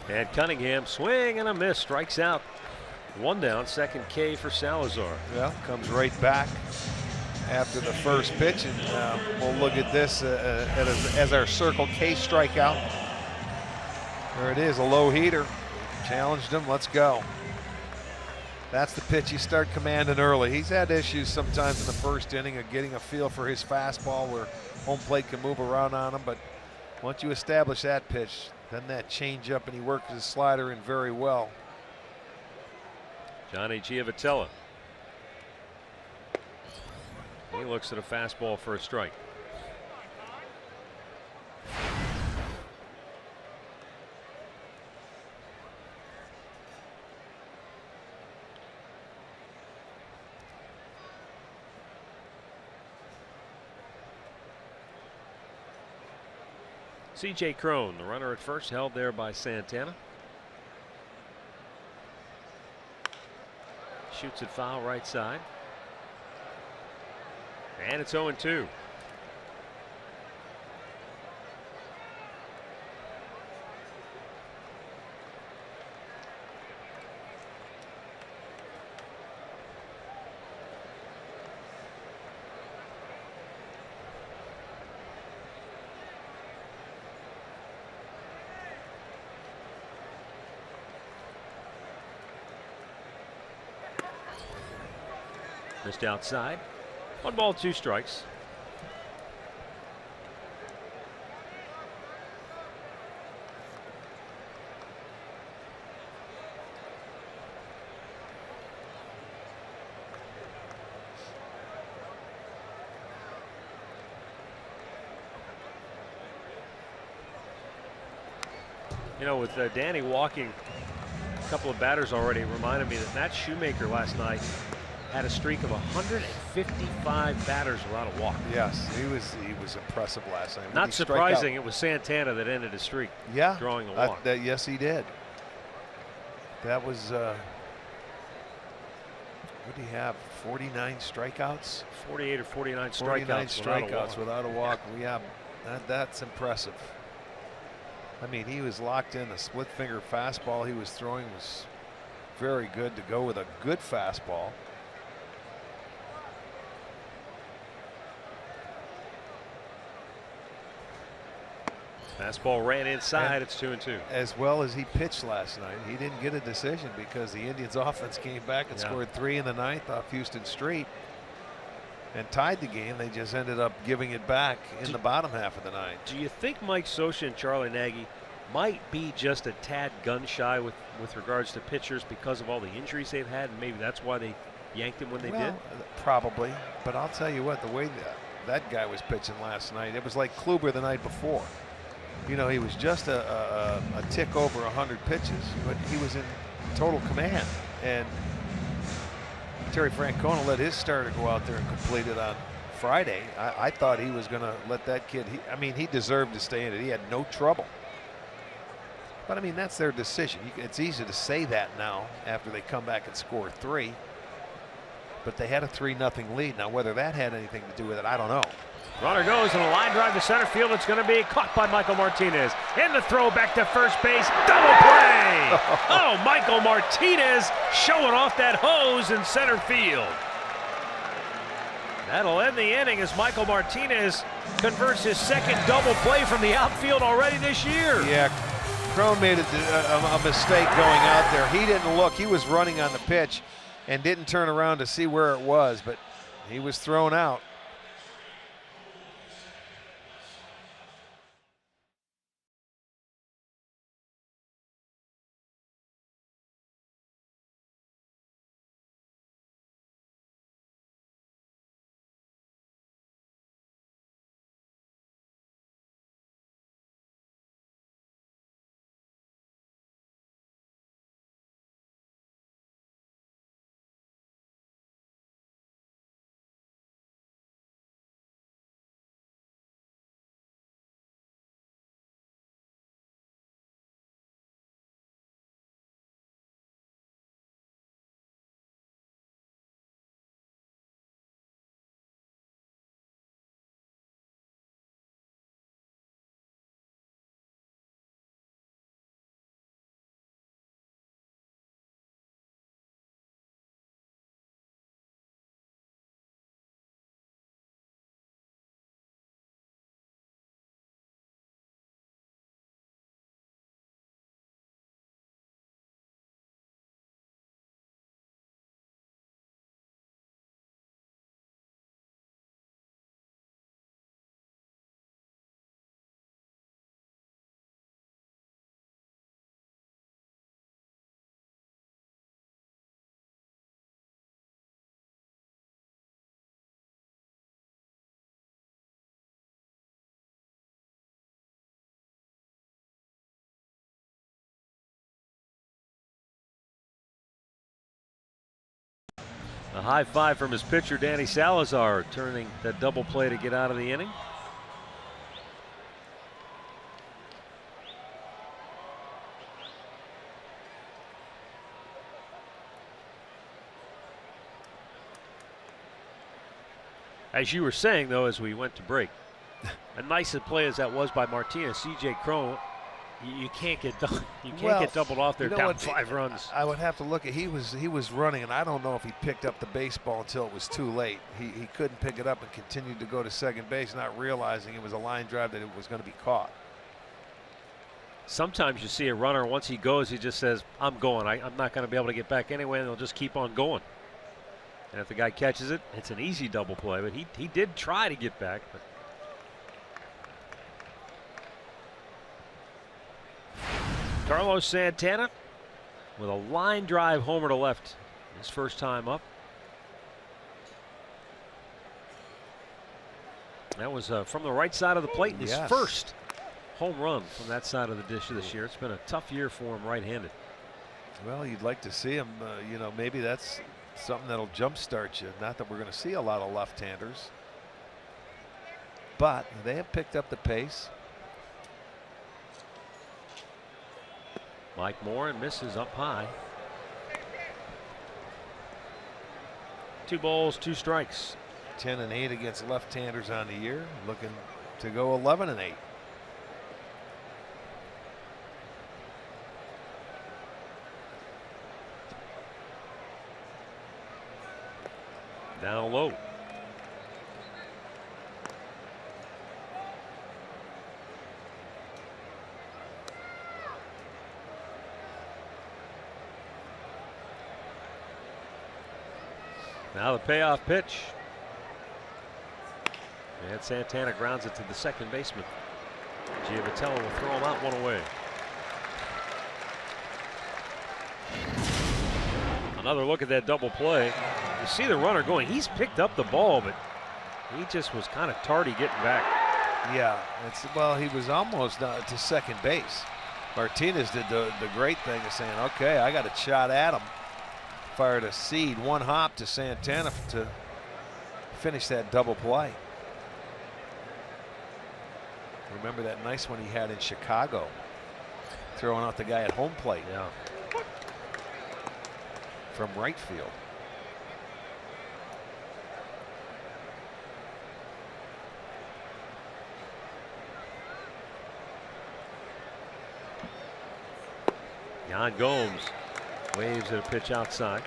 And Cunningham, swing and a miss, strikes out. 1 down, second K for Salazar.
Well, comes right back after the first pitch, and we'll look at this as our Circle K strikeout. There it is, a low heater. Challenged him, let's go. That's the pitch you start commanding early. He's had issues sometimes in the first inning of getting a feel for his fastball where home plate can move around on him, but once you establish that pitch, then that change up, and he works his slider in very well.
Johnny Giavotella. He looks at a fastball for a strike. C.J. Cron, the runner at first, held there by Santana. Shoots it foul right side. And it's 0-2. Missed outside. 1 ball, 2 strikes. You know, with Danny walking a couple of batters already, it reminded me that Matt Shoemaker last night had a streak of 155 batters without a walk.
Yes, he was impressive last night.
Not surprising, it was Santana that ended his streak.
Yeah,
drawing a walk.
Yes, he did. That was what did he have? 49 strikeouts.
48 or 49 strikeouts.
49 strikeouts without a walk. Yeah, that's impressive. I mean, he was locked in. The split finger fastball he was throwing was very good to go with a good fastball.
Fastball ran inside. It's 2-2.
As well as he pitched last night, he didn't get a decision because the Indians offense came back and scored 3 in the 9th off Houston Street and tied the game. They just ended up giving it back in the bottom half of the 9th.
Do you think Mike Scioscia and Charlie Nagy might be just a tad gun shy with regards to pitchers because of all the injuries they've had, and maybe that's why they yanked him when they did?
Probably, but I'll tell you what, the way that guy was pitching last night, it was like Kluber the night before. You know, he was just a tick over 100 pitches, but he was in total command. And Terry Francona let his starter go out there and complete it on Friday. I thought he was going to let that kid, I mean, he deserved to stay in it. He had no trouble. But I mean, that's their decision. It's easy to say that now after they come back and score 3. But they had a 3-0 lead. Now, whether that had anything to do with it, I don't know.
Runner goes and a line drive to center field. It's going to be caught by Michael Martinez. And the throw back to first base. Double play! Oh, Michael Martinez showing off that hose in center field. That'll end the inning as Michael Martinez converts his second double play from the outfield already this year.
Yeah, Crone made a mistake going out there. He didn't look. He was running on the pitch and didn't turn around to see where it was, but he was thrown out.
A high five from his pitcher, Danny Salazar, turning that double play to get out of the inning. As you were saying, though, as we went to break, a nice a play as that was by Martinez, C.J. Cron, you can't get get doubled off there, down 5 runs.
I would have to look at, he was running, and I don't know if he picked up the baseball until it was too late. He couldn't pick it up and continued to go to second base, not realizing it was a line drive that it was going to be caught.
Sometimes you see a runner, once he goes, he just says, I'm going. I'm not going to be able to get back anyway, and they'll just keep on going. And if the guy catches it, it's an easy double play, but he did try to get back. But Carlos Santana with a line drive homer to left his first time up. That was from the right side of the plate, his first home run from that side of the dish this year. It's been a tough year for him right-handed.
Well, you'd like to see him, you know, maybe that's something that'll jumpstart you. Not that we're going to see a lot of left-handers, but they have picked up the pace.
Mike Moore and misses up high. 2 balls, 2 strikes.
10-8 against left-handers on the year, looking to go 11-8.
Down low. Now the payoff pitch. And Santana grounds it to the second baseman. Giavitello will throw him out, 1 away. Another look at that double play. You see the runner going. He's picked up the ball, but he just was kind of tardy getting back.
Yeah, well, he was almost to second base. Martinez did the great thing of saying, okay, I got a shot at him. Fired a seed, one hop to Santana to finish that double play. Remember that nice one he had in Chicago, throwing out the guy at home plate.
Yeah.
From right field.
Yan Gomes waves at a pitch outside.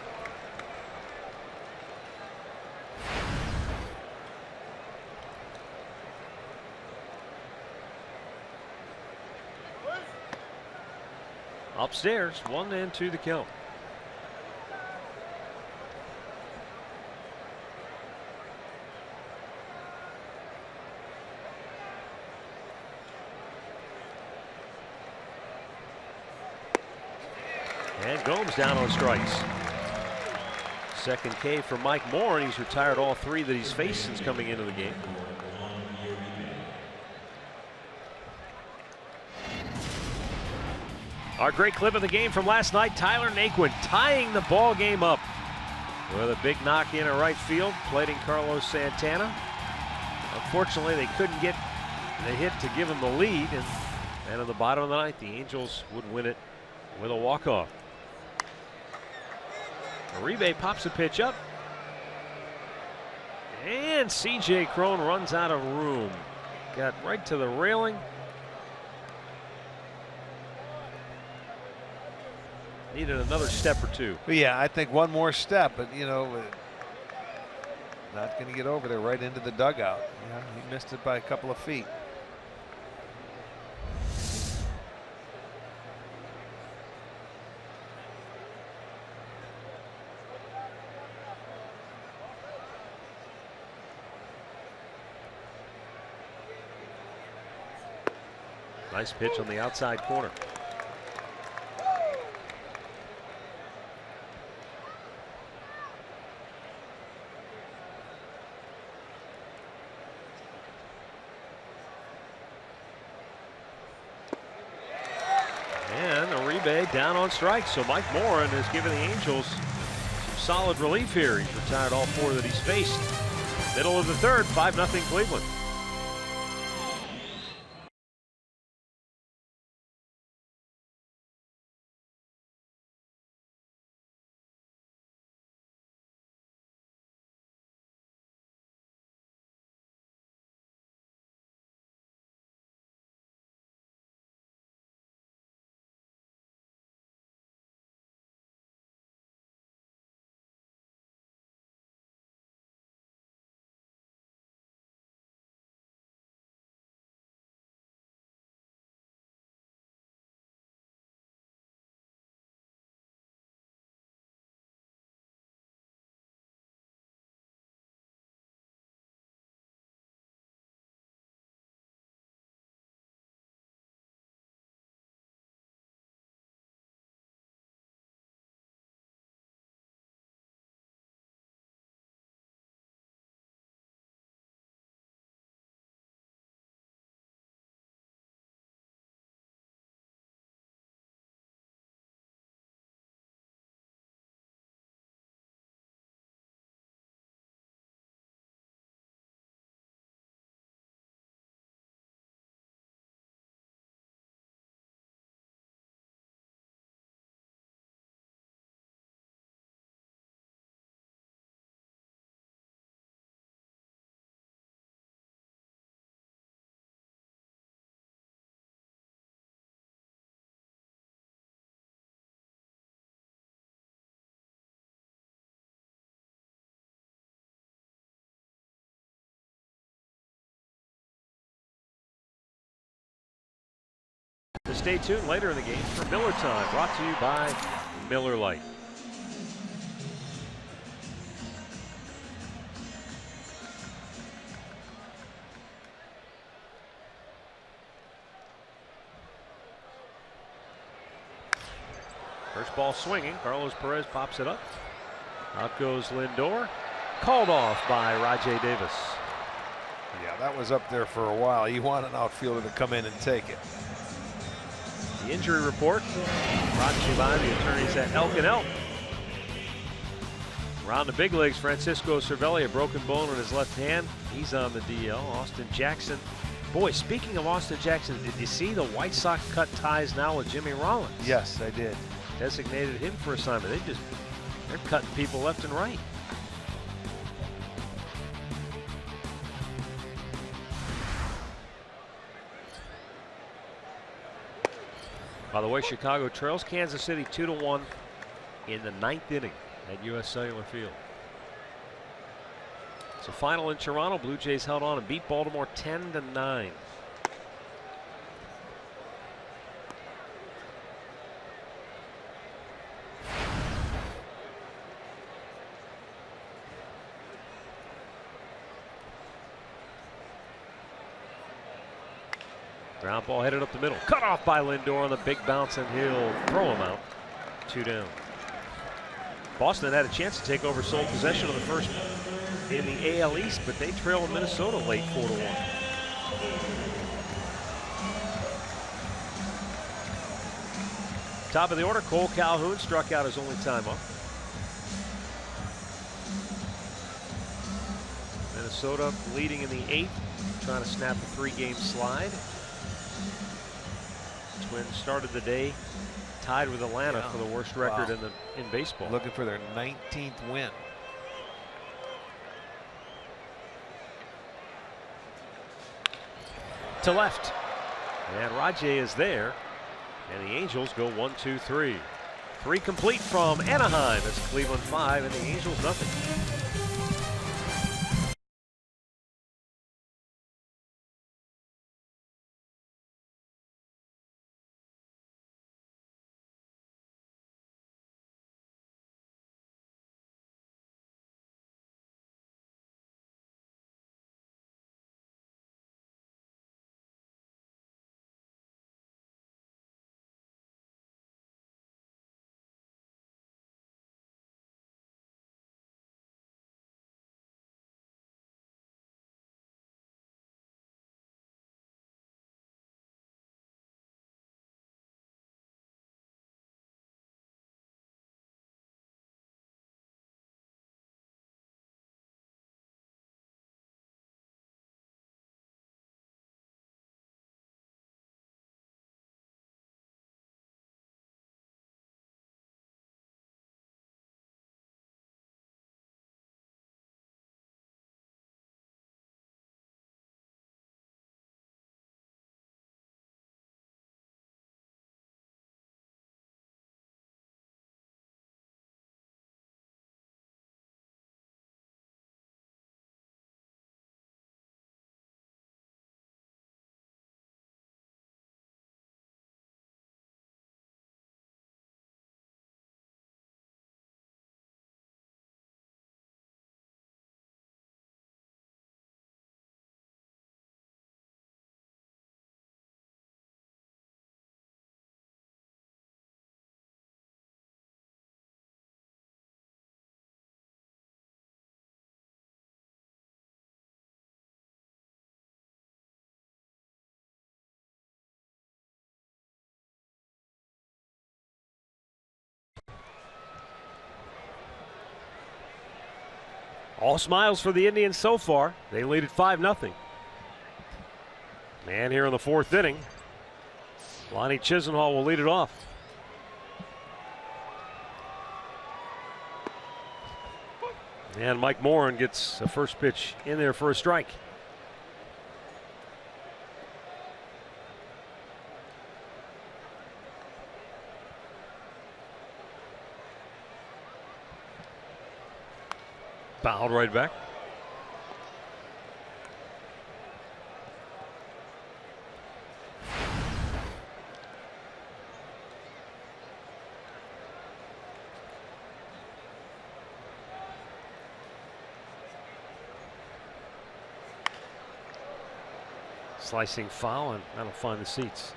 Upstairs, 1-2 the count. And Gomes down on strikes. Second K for Mike Moore, and he's retired all 3 that he's faced since coming into the game. Our great clip of the game from last night, Tyler Naquin tying the ball game up with a big knock in at right field, plating Carlos Santana. Unfortunately, they couldn't get the hit to give him the lead, and in the bottom of the ninth, the Angels would win it with a walk-off. Uribe pops a pitch up, and C.J. Cron runs out of room. Got right to the railing. Needed another step or two.
Yeah, I think one more step, but you know, not going to get over there, right into the dugout. Yeah, he missed it by a couple of feet.
Nice pitch on the outside corner. And Uribe down on strikes. So Mike Morin has given the Angels some solid relief here. He's retired all 4 that he's faced. Middle of the third, 5-0 Cleveland. Stay tuned later in the game for Miller Time, brought to you by Miller Lite. First ball swinging. Carlos Perez pops it up. Out goes Lindor. Called off by Rajai Davis.
Yeah, that was up there for a while. You want an outfielder to come in and take it.
The injury report brought to you by the attorneys at Elk & Elk. Around the big leagues, Francisco Cervelli, a broken bone in his left hand. He's on the DL. Austin Jackson. Boy, speaking of Austin Jackson, did you see the White Sox cut ties now with Jimmy Rollins?
Yes, I did.
Designated him for assignment. They're cutting people left and right. By the way, Chicago trails Kansas City 2-1 in the 9th inning at U.S. Cellular Field. So final in Toronto, Blue Jays held on and beat Baltimore 10-9. Ground ball headed up the middle. Cut off by Lindor on the big bounce, and he'll throw him out. 2 down. Boston had a chance to take over sole possession of the first in the AL East, but they trailed Minnesota late 4-1. Top of the order, Cole Calhoun struck out his only time up. Minnesota leading in the 8th, trying to snap a 3-game slide. Twins started the day tied with Atlanta for the worst record in baseball.
Looking for their 19th win.
To left, and Rajay is there, and the Angels go 1-2-3. 3 complete from Anaheim. It's Cleveland 5 and the Angels nothing. All smiles for the Indians so far. They lead at 5-0. And here in the 4th inning, Lonnie Chisenhall will lead it off. And Mike Moran gets a first pitch in there for a strike. Fouled right back. Slicing foul, and that'll find the seats.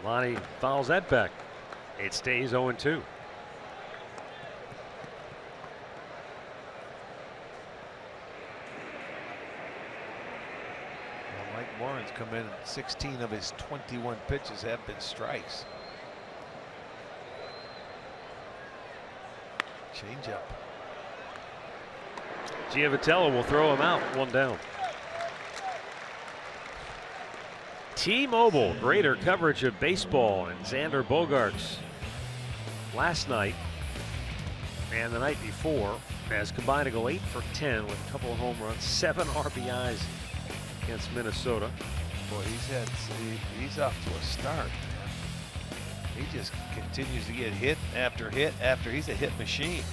Lonnie fouls that back. It stays 0-2.
Mike Moran's come in and 16 of his 21 pitches have been strikes. Change up.
Giavitello will throw him out, 1 down. T-Mobile, greater coverage of baseball, and Xander Bogaerts last night and the night before has combined to go 8 for 10 with a couple of home runs, 7 RBIs against Minnesota.
Boy, he's off to a start. He just continues to get hit after hit after. He's a hit machine.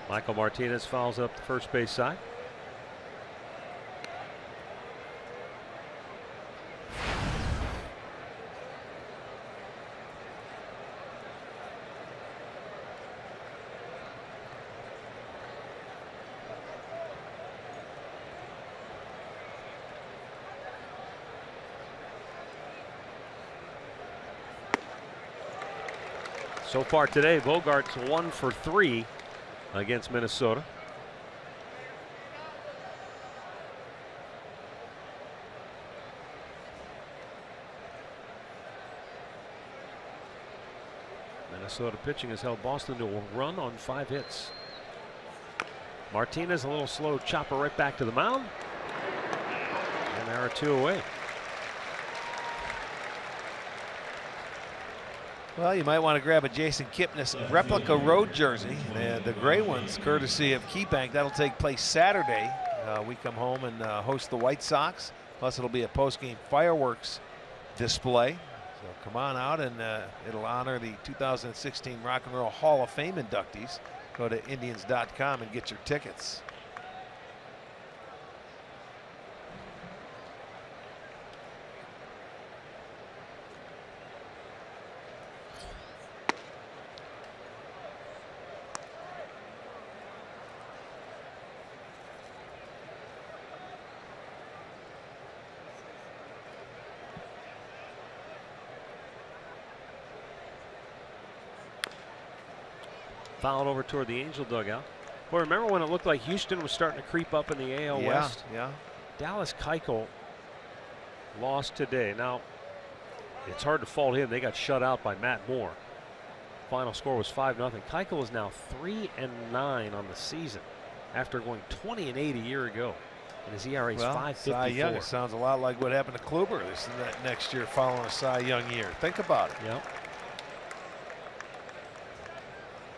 Michael Martinez fouls up the first base side. So far today, Bogaerts 1 for 3 against Minnesota. Minnesota pitching has held Boston to a run on 5 hits. Martinez, a little slow chopper right back to the mound. And there are 2 away.
Well, you might want to grab a Jason Kipnis replica road jersey. The gray ones, courtesy of KeyBank. That'll take place Saturday. We come home and host the White Sox. Plus, it'll be a post-game fireworks display. So come on out, and it'll honor the 2016 Rock and Roll Hall of Fame inductees. Go to Indians.com and get your tickets.
Fouled over toward the Angel dugout. Boy, remember when it looked like Houston was starting to creep up in the AL West?
Yeah.
Dallas Keuchel lost today. Now, it's hard to fault him. They got shut out by Matt Moore. Final score was 5-0. Keuchel is now 3-9 on the season after going 20-8 a year ago. And his ERA is 5.54.
Cy Young, it sounds a lot like what happened to Kluber this next year following a Cy Young year. Think about it.
Yep.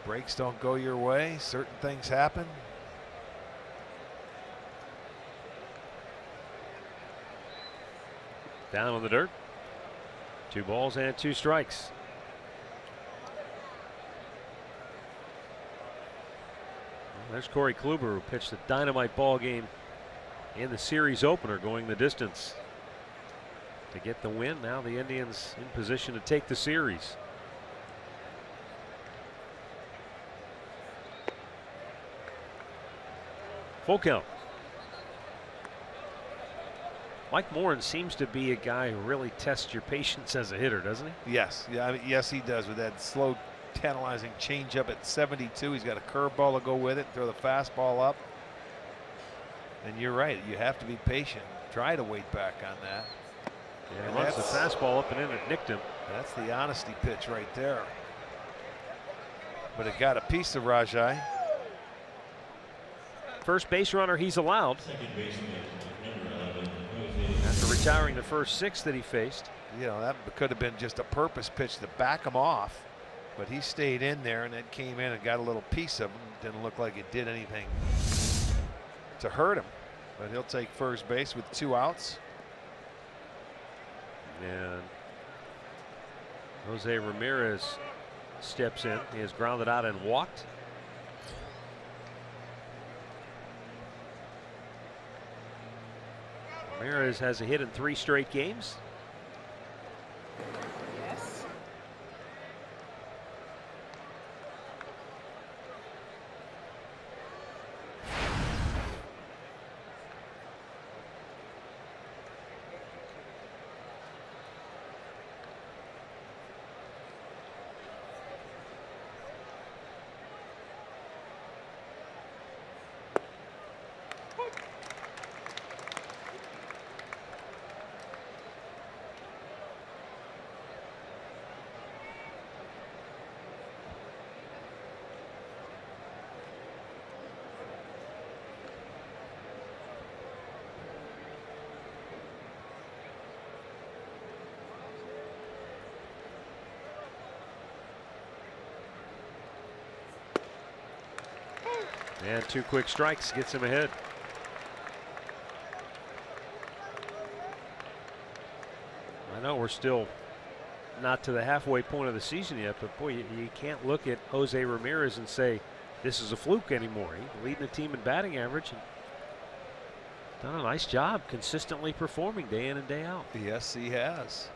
Breaks don't go your way. Certain things happen.
Down on the dirt. 2 balls and 2 strikes. Well, there's Corey Kluber, who pitched a dynamite ball game in the series opener, going the distance to get the win. Now the Indians in position to take the series. Full count. Mike Moran seems to be a guy who really tests your patience as a hitter, doesn't he?
Yes. Yeah, I mean, yes, he does, with that slow, tantalizing changeup at 72. He's got a curveball to go with it, throw the fastball up. And you're right, you have to be patient. Try to wait back on that.
Yeah, he runs the fastball up and in, it nicked him.
That's the honesty pitch right there. But it got a piece of Rajai.
First base runner he's allowed after retiring the first 6 that he faced.
You know, that could have been just a purpose pitch to back him off, but he stayed in there, and it came in and got a little piece of him. Didn't look like it did anything to hurt him, but he'll take first base with 2 outs.
And Jose Ramirez steps in. He has grounded out and walked. Ramirez has a hit in 3 straight games.
Yes.
And 2 quick strikes gets him ahead. I know we're still not to the halfway point of the season yet, but boy, you can't look at Jose Ramirez and say this is a fluke anymore. He's leading the team in batting average and done a nice job consistently performing day in and day out.
Yes, he has.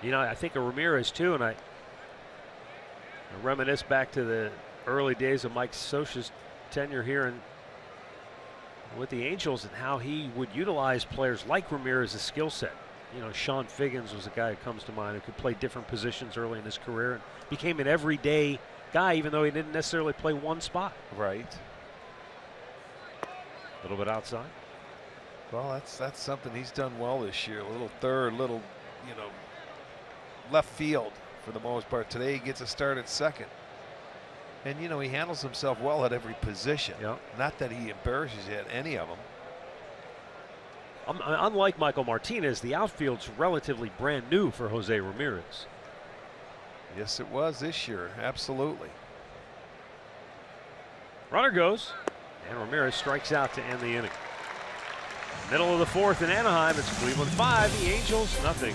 You know, I think of Ramirez too, and I reminisce back to the early days of Mike Scioscia's tenure here with the Angels and how he would utilize players like Ramirez's skill set. You know, Sean Figgins was a guy that comes to mind who could play different positions early in his career and became an everyday guy, even though he didn't necessarily play one spot.
Right.
A little bit outside.
Well, that's something he's done well this year. A little third, little, you know, left field for the most part. Today he gets a start at second. And, you know, he handles himself well at every position.
Yep.
Not that he embarrasses you at any of them.
Unlike Michael Martinez, the outfield's relatively brand new for Jose Ramirez.
Yes, it was this year. Absolutely.
Runner goes, and Ramirez strikes out to end the inning. Middle of the 4th in Anaheim. It's Cleveland 5, the Angels nothing.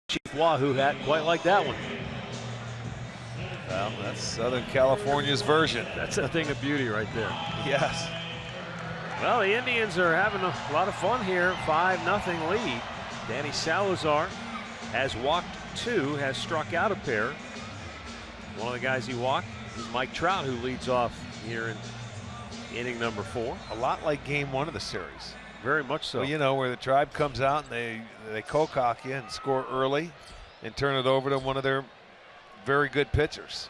Chief Wahoo hat, quite like that one.
Well, that's Southern California's version.
That's a thing of beauty right there.
Yes.
Well, the Indians are having a lot of fun here. 5-0 lead. Danny Salazar has walked 2, has struck out a pair. One of the guys he walked is Mike Trout, who leads off here in inning number 4.
A lot like game 1 of the series.
Very much so.
Well, you know, where the Tribe comes out and they co-cock you and score early and turn it over to one of their very good pitchers.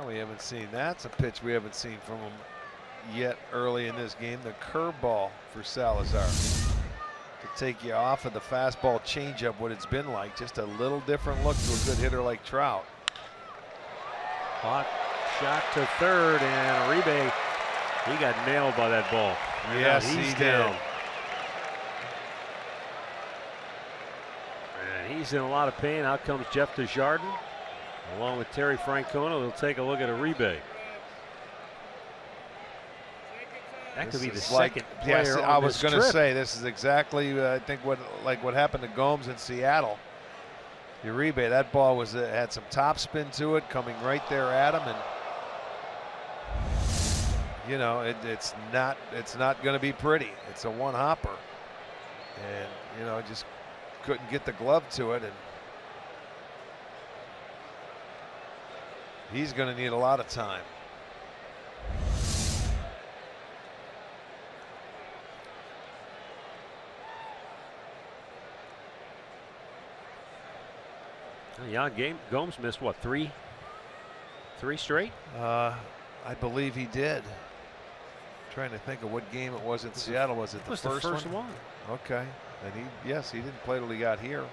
We haven't seen. That's a pitch we haven't seen from him yet early in this game. The curveball for Salazar to take you off of the fastball changeup. What it's been like, just a little different look to a good hitter like Trout.
Hot shot to third, and Uribe, he got nailed by that ball.
Yes,
he's
he
down.
did.
He's in a lot of pain. Out comes Jeff Desjardins, along with Terry Francona. They'll take a look at Uribe. That could be the second player
yes,
on
I was
this
going to
trip.
say this is exactly I think what happened to Gomes in Seattle. Uribe, that ball was had some top spin to it, coming right there at him, and you know it's not going to be pretty. It's a one hopper, and you know just couldn't get the glove to it, and he's going to need a lot of time.
Yan Gomes missed what, three straight?
I believe he did. Trying to think of what game it was in Seattle. Was it the first one? Okay, and he didn't play till he got here.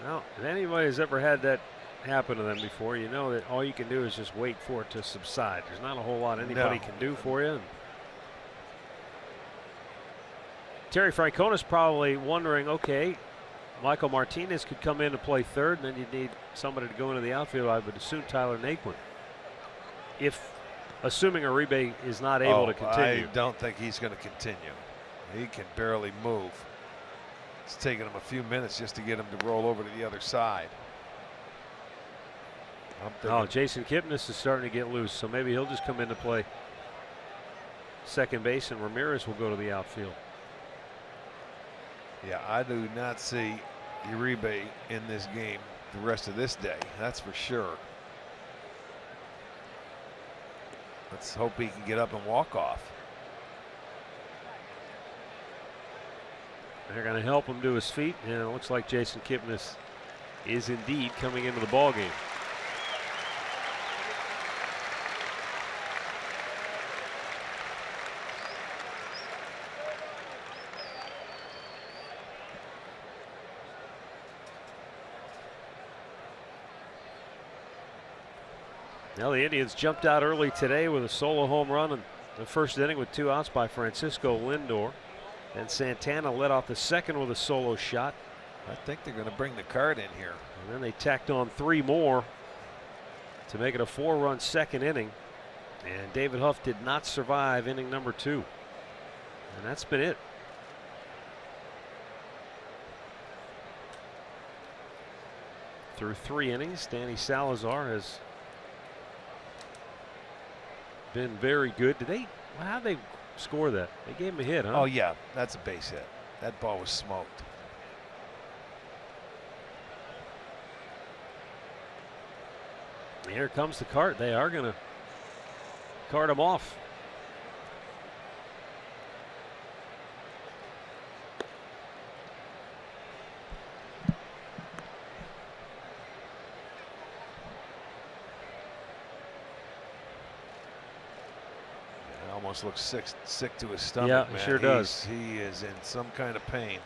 Well, if anybody's ever had that happen to them before, you know that all you can do is just wait for it to subside. There's not a whole lot anybody can do for you. Terry Francona's probably wondering, okay, Michael Martinez could come in and play third, and then you'd need somebody to go into the outfield. I would assume Tyler Naquin. Assuming Uribe is not able to continue.
I don't think he's going to continue. He can barely move. It's taken him a few minutes just to get him to roll over to the other side.
Jason Kipnis is starting to get loose, so maybe he'll just come in to play second base, and Ramirez will go to the outfield.
Yeah, I do not see Uribe in this game the rest of this day. That's for sure. Let's hope he can get up and walk off.
They're going to help him to his feet, and it looks like Jason Kipnis is indeed coming into the ball game. Now the Indians jumped out early today with a solo home run in the first inning with 2 outs by Francisco Lindor. And Santana led off the second with a solo shot.
I think they're going to bring the card in here.
And then they tacked on 3 more to make it a 4-run second inning. And David Huff did not survive inning number 2. And that's been it. Through 3 innings, Danny Salazar has been very good. How'd they score that? They gave him a hit, huh?
Oh, yeah, that's a base hit. That ball was smoked.
Here comes the cart. They are going to cart him off.
Almost looks sick to his stomach.
Yeah,
man.
he sure does.
He is in some kind of pain.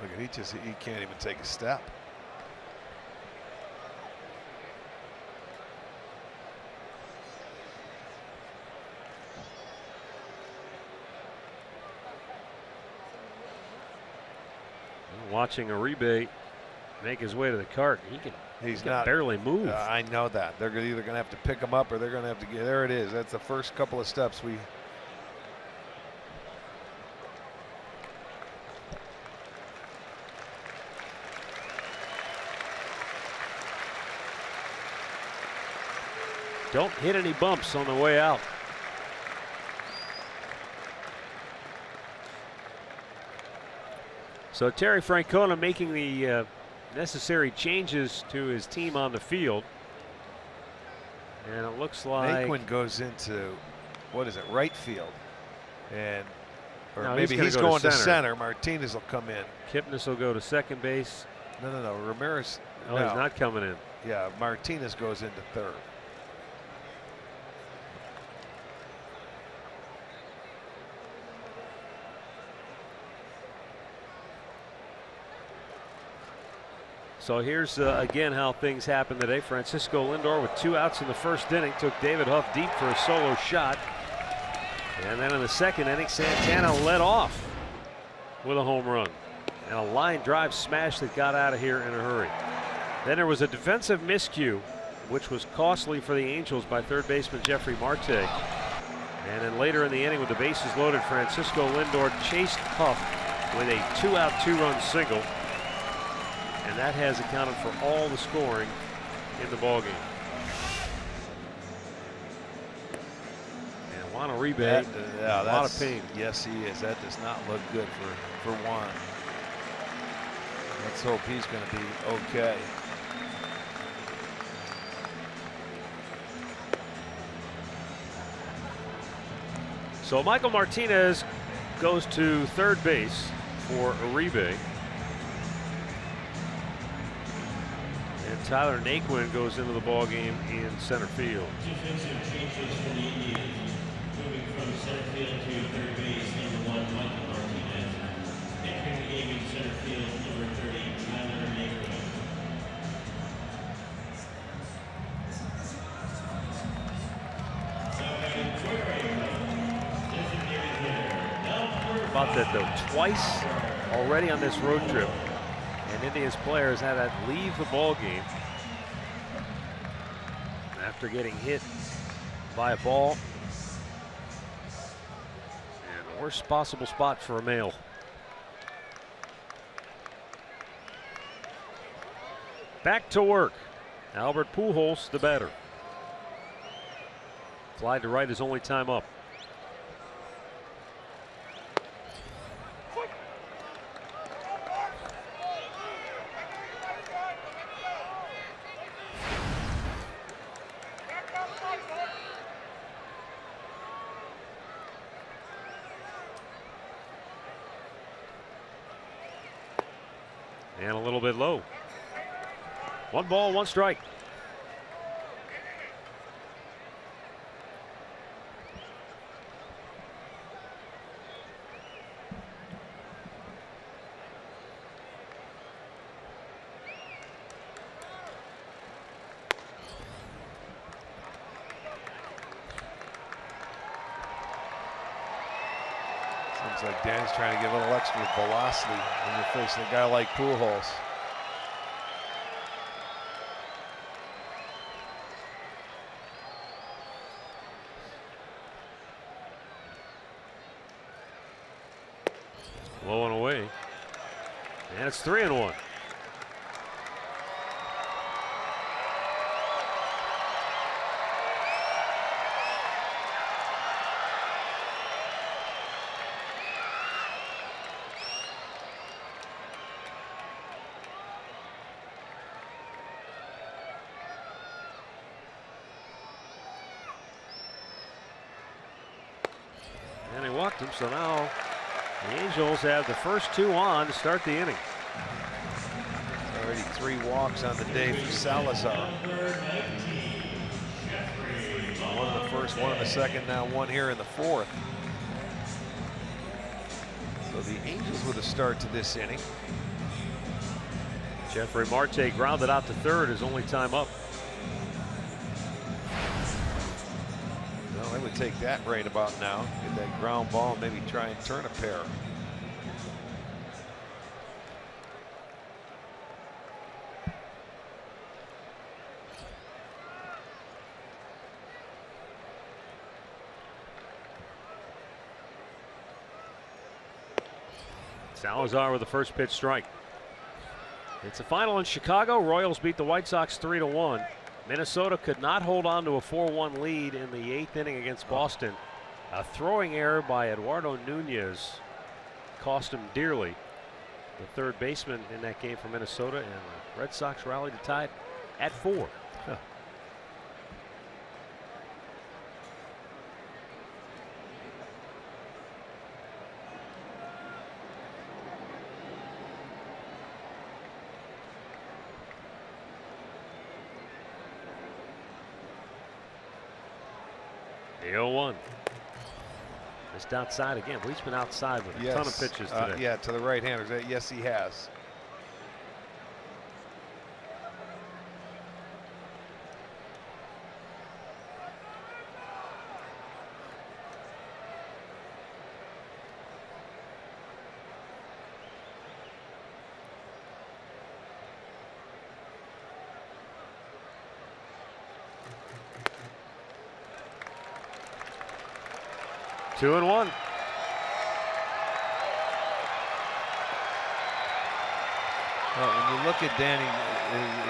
Look, he can't even take a step.
Watching Uribe make his way to the cart, he can barely move.
I know that. They're either going to have to pick him up or they're going to have to get. There it is. That's the first couple of steps we.
Don't hit any bumps on the way out. So Terry Francona making the necessary changes to his team on the field. And it looks like
Naquin goes into, what is it, right field. Or
no,
maybe he's going to center. Martinez will come in.
Kipnis will go to second base.
No. Ramirez.
No, he's not coming in.
Yeah, Martinez goes into third.
So here's again how things happened today. Francisco Lindor with 2 outs in the first inning took David Huff deep for a solo shot. And then in the second inning, Santana led off with a home run and a line drive smash that got out of here in a hurry. Then there was a defensive miscue, which was costly for the Angels by third baseman Jeffrey Marte. And then later in the inning, with the bases loaded, Francisco Lindor chased Huff with a 2-out, 2-run single. And that has accounted for all the scoring in the ballgame. And Juan Uribe, a lot of pain.
Yes, he is. That does not look good for Juan. Let's hope he's going to be okay.
So Michael Martinez goes to third base for Uribe. And Tyler Naquin goes into the ballgame in center field.
Defensive changes for the Indians. Moving from center field to third base, number 1, Michael Martinez. Entering the game in center field, number 30, Tyler Naquin.
About that though, twice already on this road trip, and Indians players had to leave the ball game after getting hit by a ball. And the worst possible spot for a male. Back to work. Albert Pujols, the batter. Fly to right his only time up. And a little bit low. 1 ball, 1 strike.
Seems like Dan's trying to get a little extra velocity when you're facing a guy like Pujols.
Low and away. And it's 3-1. And he walked him, so now the Angels have the first 2 on to start the inning.
Already 3 walks on the day for Salazar. 1 in the first, 1 in the second, now 1 here in the 4th. So the Angels with a start to this inning.
Jeffrey Marte grounded out to third, his only time up.
Well, they would take that right about now. Get that ground ball and maybe try and turn a pair.
Salazar with the first pitch strike. It's a final in Chicago. Royals beat the White Sox 3-1. Minnesota could not hold on to a 4-1 lead in the 8th inning against Boston. A throwing error by Eduardo Nunez cost him dearly. The third baseman in that game for Minnesota, and the Red Sox rallied to tie it at 4. Huh. The 0-1. Just outside again. He's been outside with a ton of pitches today.
Yeah, to the right-handers. Yes, he has.
2-1.
Well, when you look at Danny,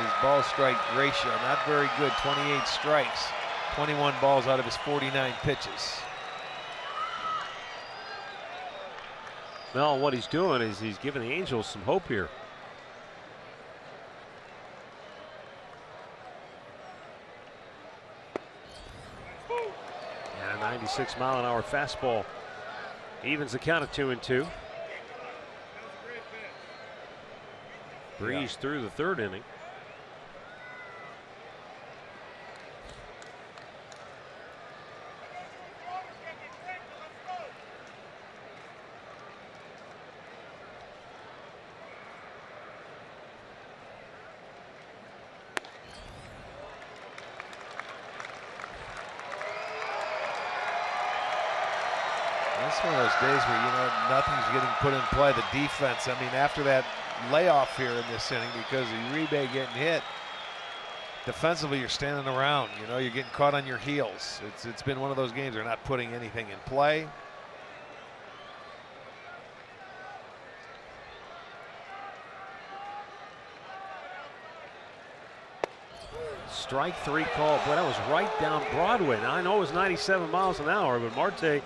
his ball strike ratio, not very good. 28 strikes, 21 balls out of his 49 pitches.
Well, what he's doing is he's giving the Angels some hope here. And a 96-mile-an-hour fastball evens the count of 2-2. Breeze through the third inning.
That's one of those days where, you know, nothing's getting put in play. The defense, I mean, after that layoff here in this inning because of Uribe getting hit, defensively you're standing around. You know, you're getting caught on your heels. It's been one of those games they're not putting anything in play.
Strike three call. Boy, that was right down Broadway. Now, I know it was 97 miles an hour, but Marte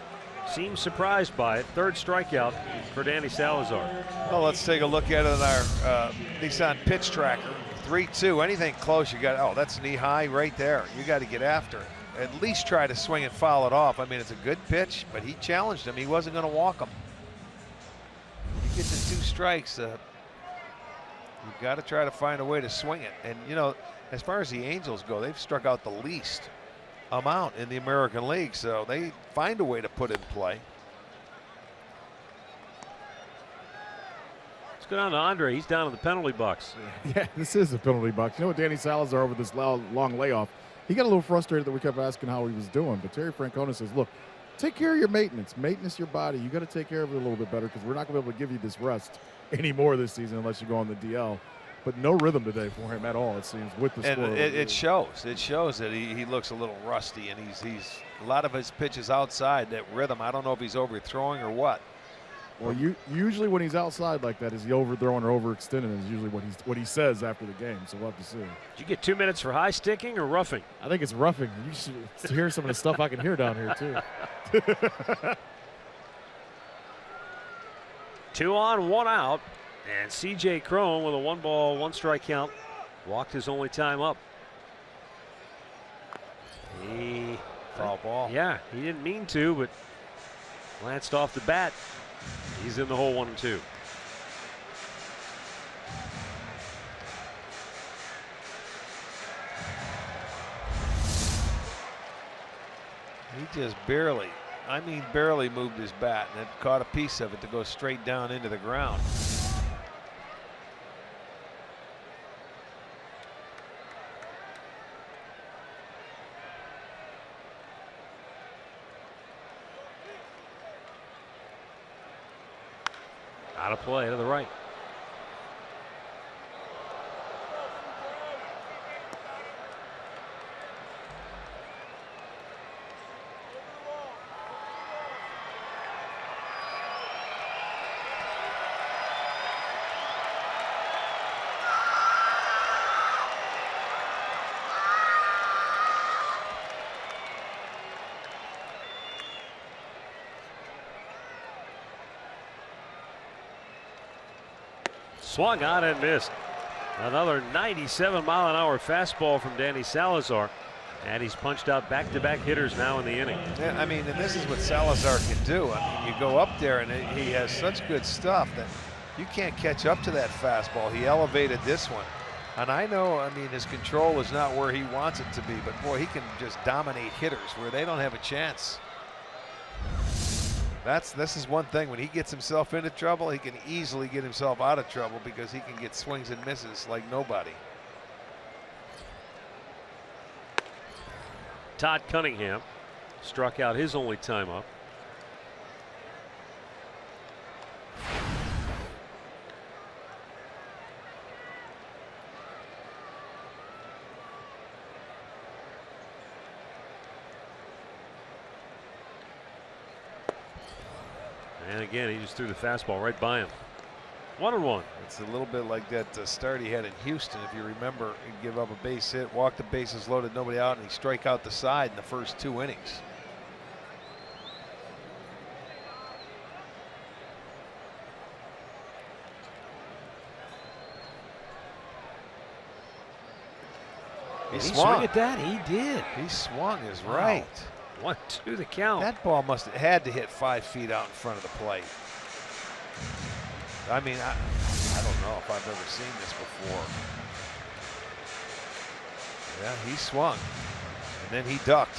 seems surprised by it. Third strikeout for Danny Salazar.
Well, let's take a look at it on our Nissan pitch tracker. 3-2, anything close, you got, oh, that's knee high right there. You got to get after it. At least try to swing and foul it off. I mean, it's a good pitch, but he challenged him. He wasn't going to walk him. You get to 2 strikes, you've got to try to find a way to swing it. And, you know, as far as the Angels go, they've struck out the least amount in the American League, so they find a way to put it in play.
Let's go down to Andre. He's down in the penalty box.
Yeah, this is a penalty box. You know what, Danny Salazar over this long layoff, he got a little frustrated that we kept asking how he was doing, but Terry Francona says, look, take care of your maintenance your body. You got to take care of it a little bit better because we're not going to be able to give you this rest anymore this season unless you go on the DL. But no rhythm today for him at all, it seems, with the score.
And it shows. It shows that he looks a little rusty, and he's a lot of his pitches outside that rhythm. I don't know if he's overthrowing or what.
Well, usually when he's outside like that, is he overthrowing or overextending is usually what he says after the game. So we'll have to see.
Did you get 2 minutes for high sticking or roughing?
I think it's roughing. You should hear some of the stuff I can hear down here too.
2 on, 1 out. And C.J. Cron with a 1-ball, 1-strike count walked his only time up.
Foul ball.
Yeah, he didn't mean to, but glanced off the bat. He's in the hole 1-2.
He just barely, I mean barely moved his bat, and it caught a piece of it to go straight down into the ground.
Out of play to the right. Swung on and missed. Another 97-mile-an-hour fastball from Danny Salazar. And he's punched out back-to-back hitters now in the inning.
Yeah, I mean, and this is what Salazar can do. I mean, you go up there, and he has such good stuff that you can't catch up to that fastball. He elevated this one. And I know, I mean, his control is not where he wants it to be, but boy, he can just dominate hitters where they don't have a chance. This is one thing. When he gets himself into trouble, he can easily get himself out of trouble because he can get swings and misses like nobody.
Todd Cunningham struck out his only time up. And again, he just threw the fastball right by him. 1-1.
It's a little bit like that start he had in Houston. If you remember, he'd give up a base hit, walk the bases loaded, nobody out, and he'd strike out the side in the first 2 innings.
He swung at that. He did.
He swung is right.
1-2 the count.
That ball must have had to hit 5 feet out in front of the plate. I mean, I don't know if I've ever seen this before. Yeah, he swung, and then he ducked,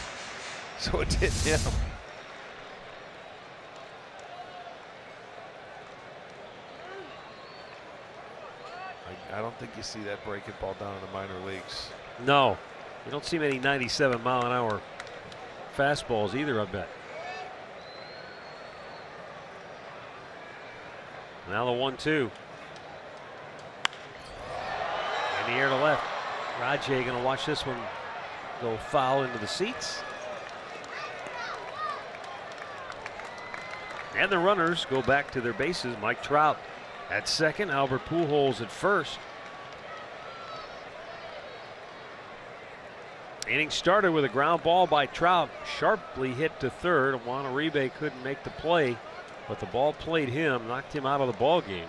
so it didn't hit him. I don't think you see that breaking ball down in the minor leagues.
No, you don't see many 97-mile-an-hour fastballs either, I bet. Now the 1-2. In the air to left. Rajay going to watch this one go foul into the seats. And the runners go back to their bases. Mike Trout at second, Albert Pujols at first. Inning started with a ground ball by Trout, sharply hit to third. Juan Uribe couldn't make the play, but the ball played him, knocked him out of the ball game.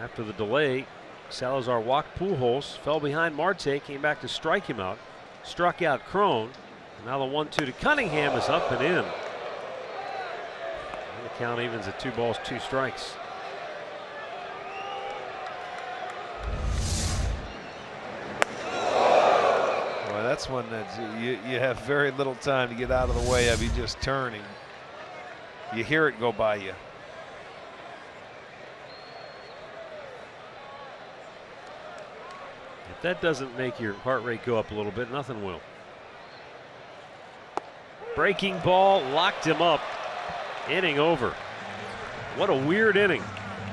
After the delay, Salazar walked Pujols, fell behind Marte, came back to strike him out, struck out Crone. And now the 1-2 to Cunningham is up and in. And the count evens at 2 balls, 2 strikes.
That's one that you have very little time to get out of the way of. You just turning. You hear it go by you.
If that doesn't make your heart rate go up a little bit, nothing will. Breaking ball locked him up. Inning over. What a weird inning.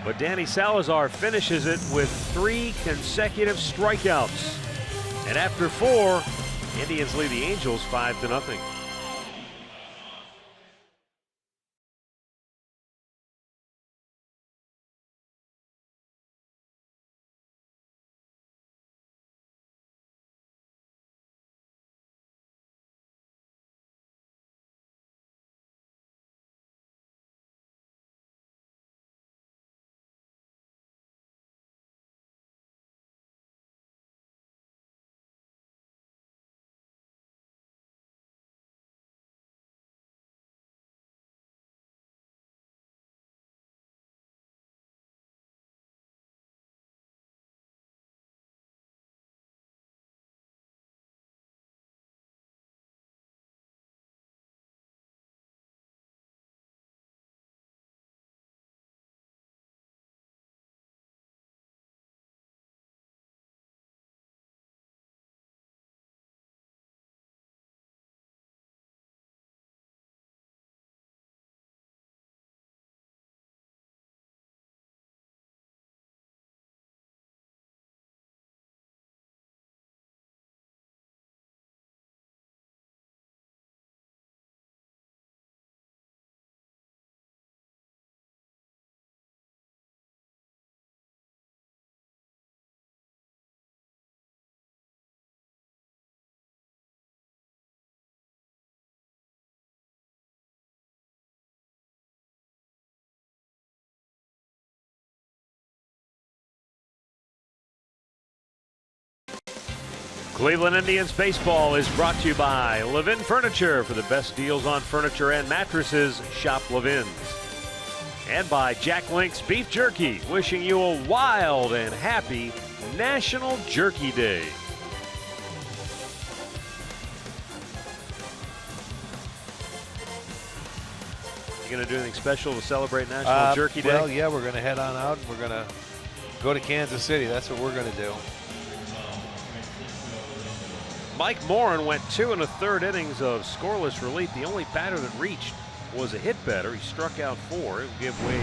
But Danny Salazar finishes it with 3 consecutive strikeouts. And after 4, Indians lead the Angels 5-0. Cleveland Indians baseball is brought to you by Levin Furniture. For the best deals on furniture and mattresses, shop Levin's. And by Jack Link's Beef Jerky, wishing you a wild and happy National Jerky Day. You going to do anything special to celebrate National Jerky Day?
Well, yeah, we're going to head on out. We're going to go to Kansas City. That's what we're going to do.
Mike Morin went 2 1/3 innings of scoreless relief. The only batter that reached was a hit batter. He struck out 4. It would give way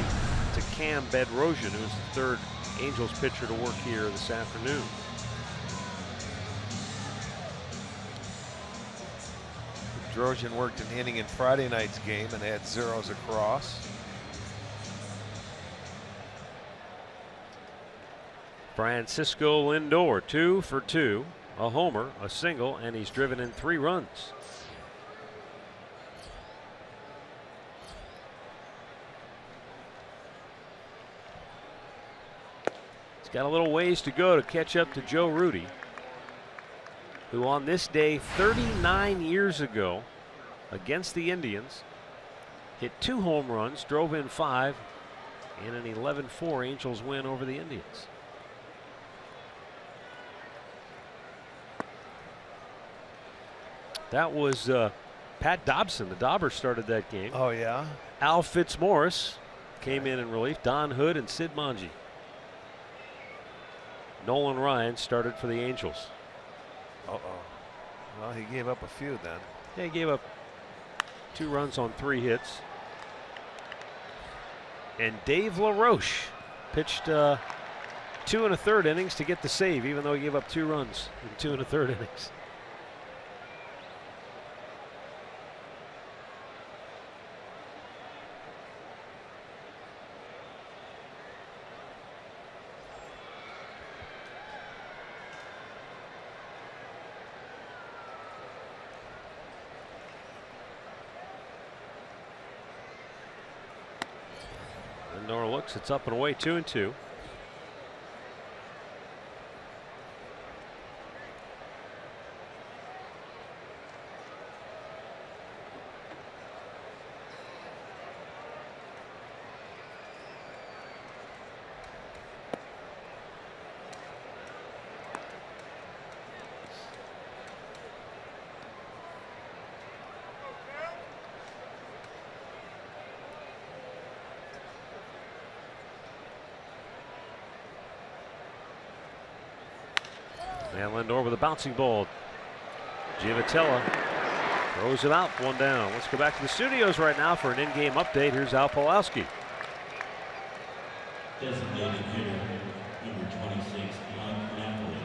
to Cam Bedrosian, who's the 3rd Angels pitcher to work here this afternoon.
Drojan worked an inning in Friday night's game and had zeros across.
Francisco Lindor, 2 for 2, a homer, a single, and he's driven in 3 runs. He's got a little ways to go to catch up to Joe Rudy, who on this day 39 years ago against the Indians hit 2 home runs, drove in 5 in an 11-4 Angels win over the Indians. That was Pat Dobson. The Daubers started that game.
Oh, yeah?
Al Fitzmaurice came in relief. Don Hood and Sid Monge. Nolan Ryan started for the Angels.
Uh-oh. Well, he gave up a few then.
Yeah, he gave up 2 runs on 3 hits. And Dave LaRoche pitched 2 1/3 innings to get the save, even though he gave up 2 runs in 2 1/3 innings. Lindor looks, it's up and away, 2-2. And Lindor with a bouncing ball. Giavotella throws it out, 1 down. Let's go back to the studios right now for an in-game update. Here's Al Pawlowski.
Designated hitter, number 26, Napoli.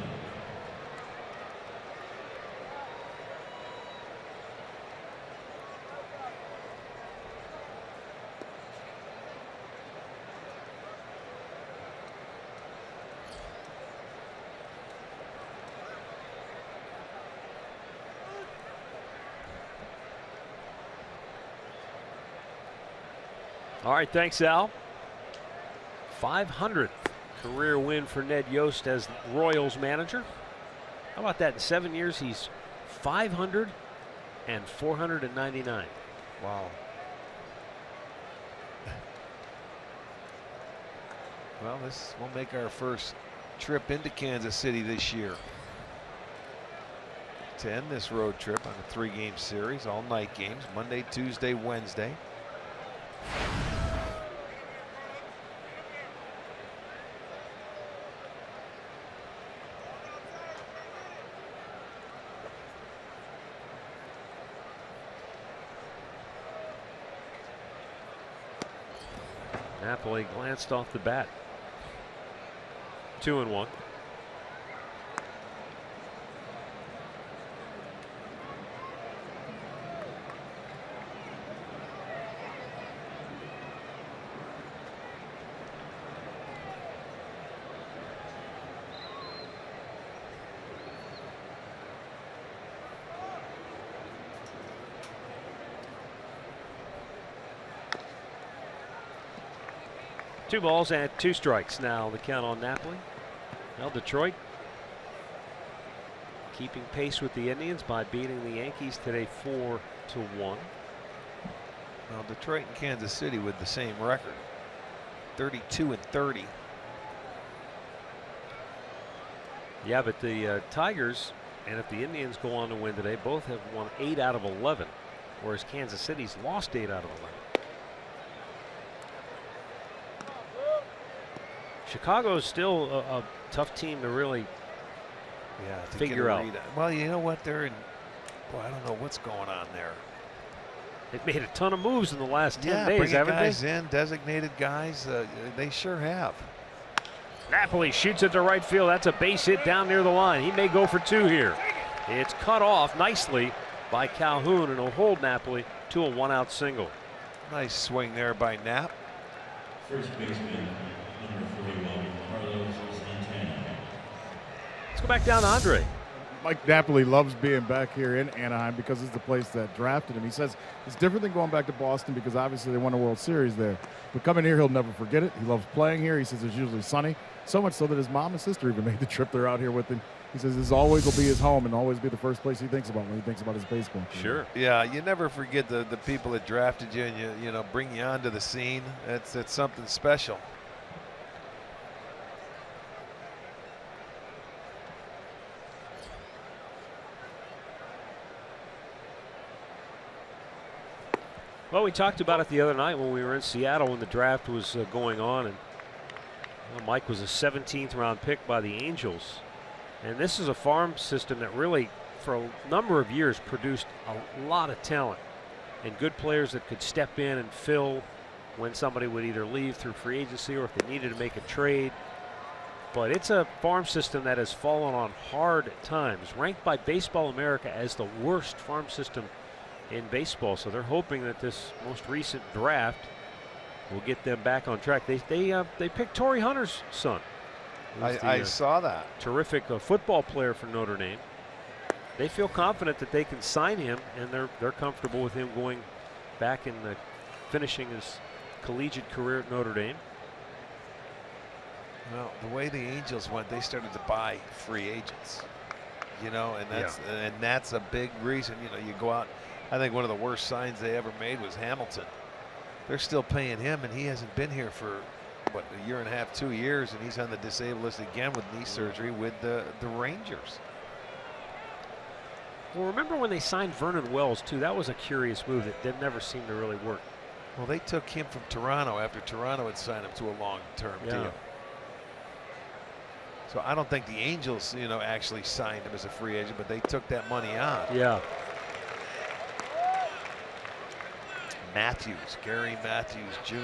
All right, thanks, Al. 500th career win for Ned Yost as Royals manager. How about that? In 7 years, he's 500 and 499.
Wow. Well, this will make our first trip into Kansas City this year. To end this road trip on a 3-game series, all night games, Monday, Tuesday, Wednesday.
Napoli glanced off the bat. 2-1. Two balls and 2 strikes now. The count on Napoli. Now Detroit keeping pace with the Indians by beating the Yankees today 4-1.
Well, Detroit and Kansas City with the same record, 32-30.
Yeah, but the Tigers, and if the Indians go on to win today, both have won 8 out of 11, whereas Kansas City's lost 8 out of 11. Chicago's still a tough team to really figure out.
Well, you know what? They're in. Boy, I don't know what's going on there.
They've made a ton of moves in the last 10 days,
bringing
haven't
guys
they?
in, designated guys. They sure have.
Napoli shoots it to right field. That's a base hit down near the line. He may go for 2 here. It's cut off nicely by Calhoun, and will hold Napoli to a 1-out single.
Nice swing there by Knapp.
First baseman, number 41, Carlos Santana.
Let's go back down to Andre.
Mike Napoli loves being back here in Anaheim because it's the place that drafted him. He says it's different than going back to Boston because obviously they won a World Series there. But coming here, he'll never forget it. He loves playing here. He says it's usually sunny, so much so that his mom and sister even made the trip. They're out here with him. He says this always will be his home and always be the first place he thinks about when he thinks about his baseball career.
Sure.
Yeah, you never forget the people that drafted you and you know bring you onto the scene. It's something special.
Well, we talked about it the other night when we were in Seattle when the draft was going on, and Mike was a 17th round pick by the Angels. And this is a farm system that really, for a number of years, produced a lot of talent and good players that could step in and fill when somebody would either leave through free agency or if they needed to make a trade. But it's a farm system that has fallen on hard times, ranked by Baseball America as the worst farm system in baseball. So they're hoping that this most recent draft will get them back on track. They picked Torrey Hunter's son.
I saw that.
Terrific football player for Notre Dame. They feel confident that they can sign him, and they're comfortable with him going back and finishing his collegiate career at Notre Dame.
Well, the way the Angels went, they started to buy free agents. You know, and that's a big reason. You know, you go out. I think one of the worst signs they ever made was Hamilton. They're still paying him, and he hasn't been here for what, a year and a half, 2 years, and he's on the disabled list again with knee surgery with the Rangers.
Well, remember when they signed Vernon Wells too? That was a curious move that never seemed to really work.
Well, they took him from Toronto after Toronto had signed him to a long-term deal. So I don't think the Angels, you know, actually signed him as a free agent, but they took that money on.
Yeah.
Matthews, Gary Matthews Jr.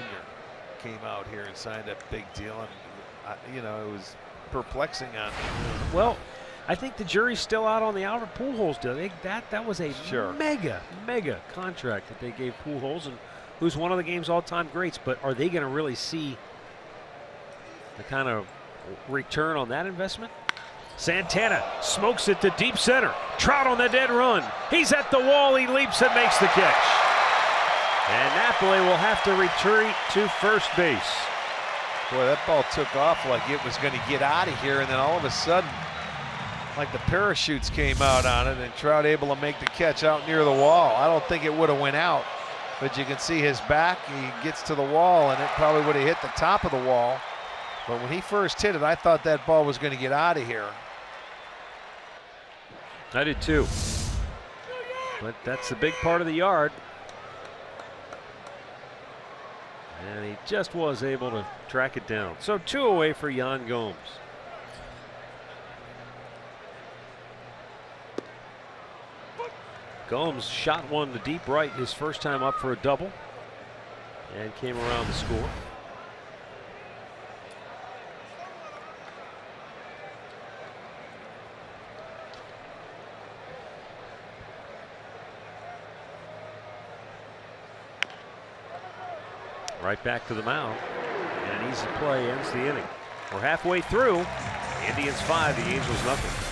came out here and signed a big deal, and you know, it was perplexing on him.
Well, I think the jury's still out on the Albert Pujols deal. That was a mega contract that they gave Pujols, and who's one of the game's all-time greats. But are they going to really see the kind of return on that investment? Santana smokes it to deep center. Trout on the dead run. He's at the wall. He leaps and makes the catch. And Napoli will have to retreat to first base.
Boy, that ball took off like it was going to get out of here, and then all of a sudden, like the parachutes came out on it, and Trout able to make the catch out near the wall. I don't think it would have went out, but you can see his back. He gets to the wall, and it probably would have hit the top of the wall. But when he first hit it, I thought that ball was going to get out of here.
I did too. But that's the big part of the yard. And he just was able to track it down. So 2 away for Yan Gomes. Gomes shot one to deep right his first time up for a double and came around to score. Right back to the mound. An easy play ends the inning. We're halfway through. Indians 5, the Angels nothing.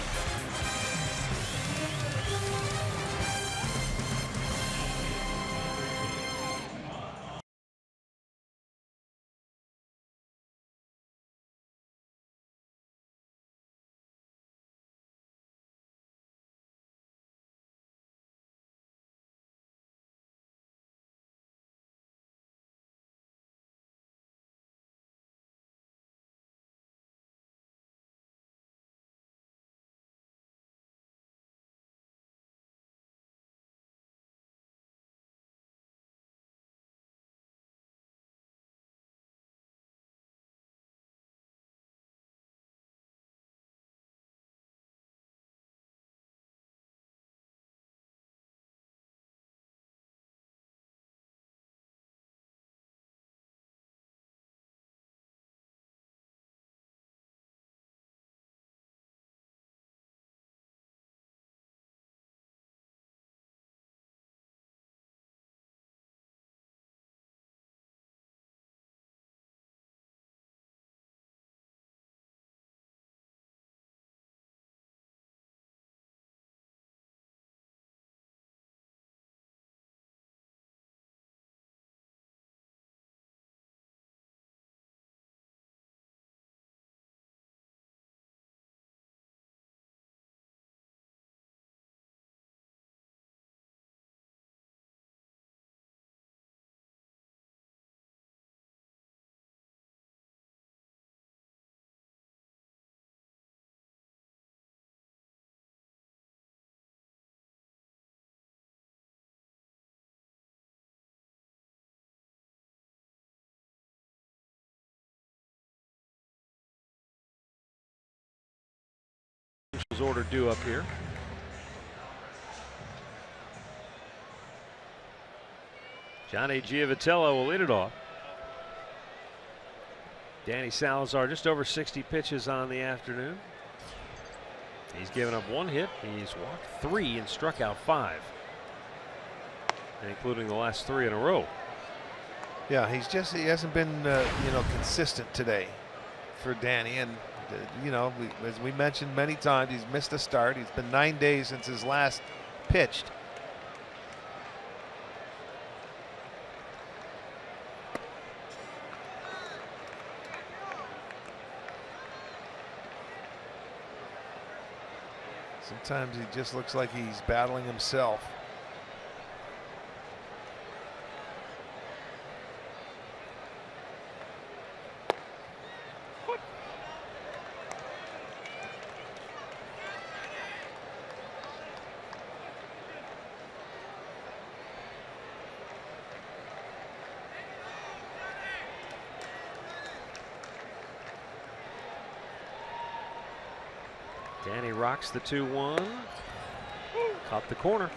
order due up here. Johnny Giavitello will lead it off. Danny Salazar just over 60 pitches on the afternoon. He's given up 1 hit. He's walked 3 and struck out 5, including the last 3 in a row.
Yeah, he hasn't been consistent today for Danny, and as we mentioned many times, he's missed a start. He's been 9 days since his last pitched. Sometimes he just looks like he's battling himself.
Danny rocks the 2-1. Caught the corner.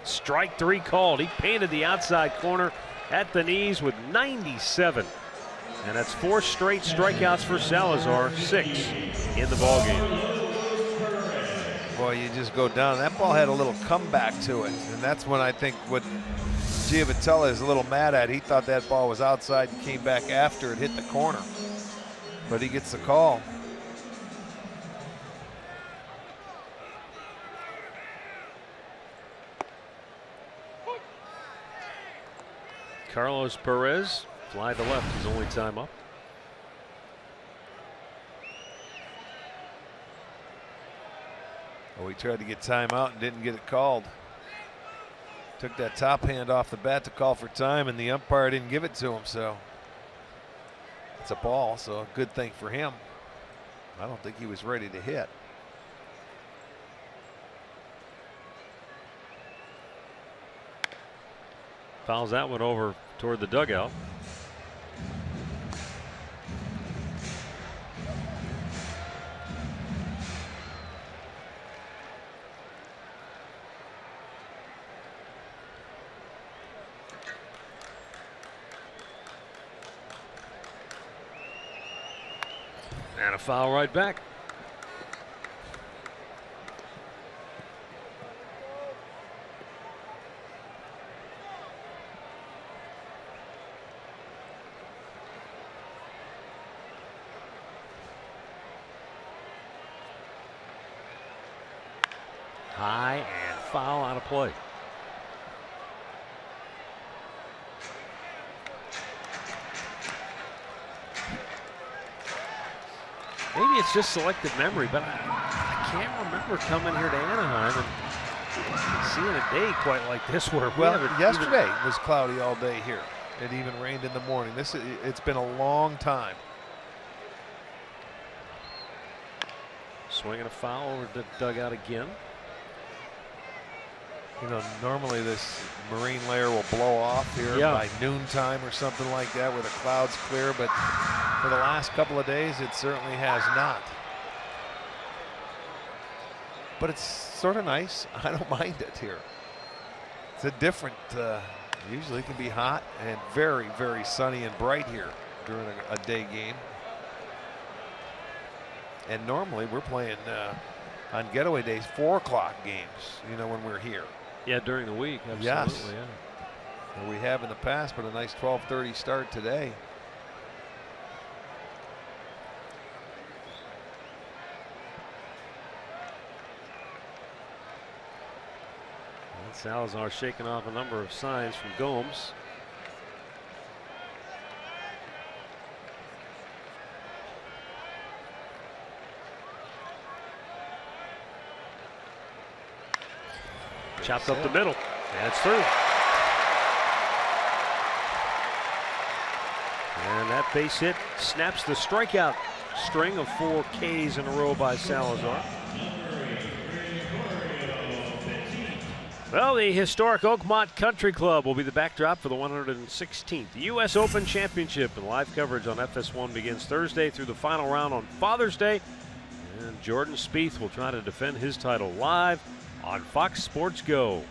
Strike 3 called. He painted the outside corner at the knees with 97. And that's 4 straight strikeouts for Salazar, 6 in the ballgame.
Boy, you just go down. That ball had a little comeback to it, and that's when I think what Giavitello is a little mad at. He thought that ball was outside and came back after it hit the corner, but he gets the call.
Carlos Perez, fly to left, his only time up.
Oh, he tried to get time out and didn't get it called. Took that top hand off the bat to call for time, and the umpire didn't give it to him, so it's a ball, so a good thing for him. I don't think he was ready to hit.
Fouls that one over toward the dugout. And a foul right back. High and foul out of play. Maybe it's just selective memory, but I can't remember coming here to Anaheim and seeing a day quite like this. Where
yesterday was cloudy all day here. It even rained in the morning. It's been a long time.
Swinging a foul over the dugout again.
You know, normally this marine layer will blow off here by noontime or something like that where the clouds clear, but for the last couple of days it certainly has not. But it's sort of nice. I don't mind it here. It's a different, usually it can be hot and very, very sunny and bright here during a day game. And normally we're playing on getaway days 4 o'clock games, you know, when we're here.
Yeah, during the week, absolutely.
Yes.
Yeah.
And we have in the past, but a nice 12:30 start today.
And Salazar shaking off a number of signs from Gomes. Chopped up the middle, and it's through. And that base hit snaps the strikeout string of 4 Ks in a row by Salazar. Well, the historic Oakmont Country Club will be the backdrop for the 116th U.S. Open Championship, and live coverage on FS1 begins Thursday through the final round on Father's Day. And Jordan Spieth will try to defend his title live on Fox Sports Go.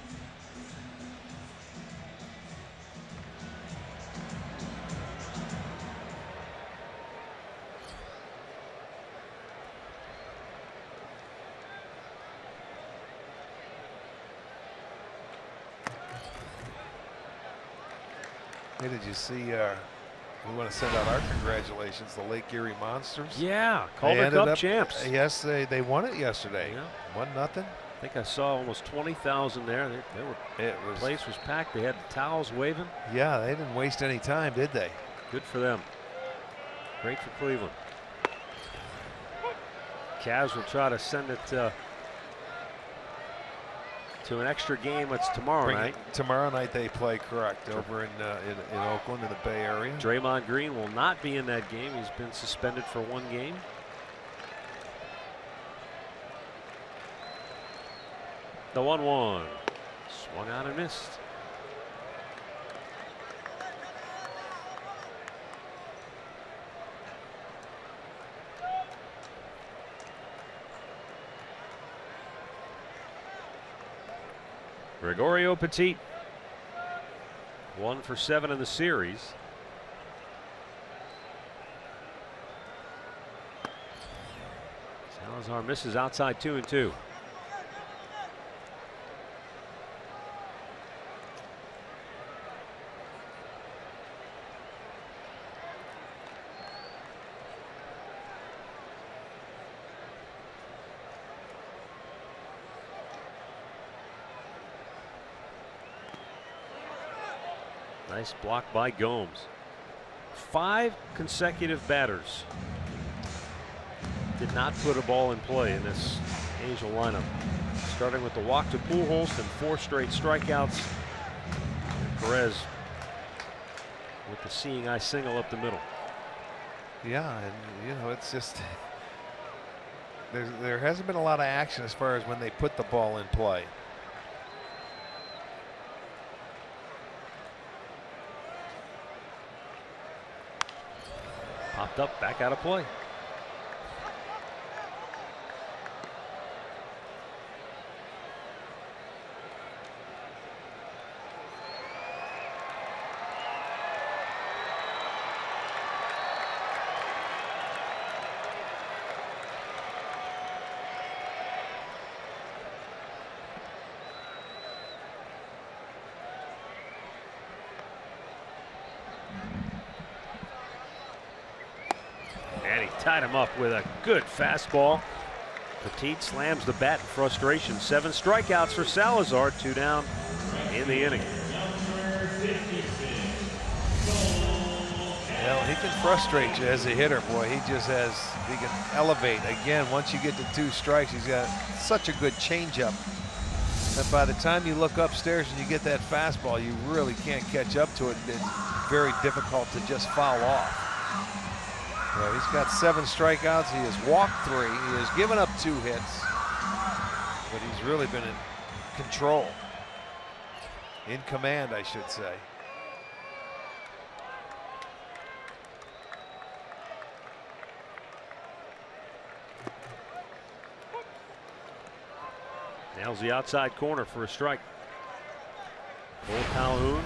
Hey, did you see, we want to send out our congratulations, the Lake Erie Monsters.
Yeah, Calder Cup champs.
Yes, they won it yesterday.
Yeah.
1-0.
I think I saw almost 20,000 there. The place was packed. They had the towels waving.
Yeah, they didn't waste any time, did they?
Good for them. Great for Cleveland. Cavs will try to send it to an extra game. It's tomorrow night.
Tomorrow night they play, correct, over in Oakland in the Bay Area.
Draymond Green will not be in that game. He's been suspended for 1 game. The 1-1. Swung out and missed. Gregorio Petit, 1 for 7 in the series. Salazar misses outside 2-2. Nice block by Gomes. 5 consecutive batters did not put a ball in play in this Angel lineup. Starting with the walk to Pujols and 4 straight strikeouts. And Perez with the seeing eye single up the middle.
Yeah, and you know, it's just there hasn't been a lot of action as far as when they put the ball in play.
Popped up, back out of play. Tied him up with a good fastball. Petit slams the bat in frustration. 7 strikeouts for Salazar, 2 down in the inning.
Well, he can frustrate you as a hitter, boy. He can elevate. Again, once you get to 2 strikes, he's got such a good changeup that by the time you look upstairs and you get that fastball, you really can't catch up to it. It's very difficult to just foul off. Well, he's got 7 strikeouts. He has walked 3. He has given up 2 hits, but he's really been in control, in command, I should say.
Nails the outside corner for a strike. Cole Calhoun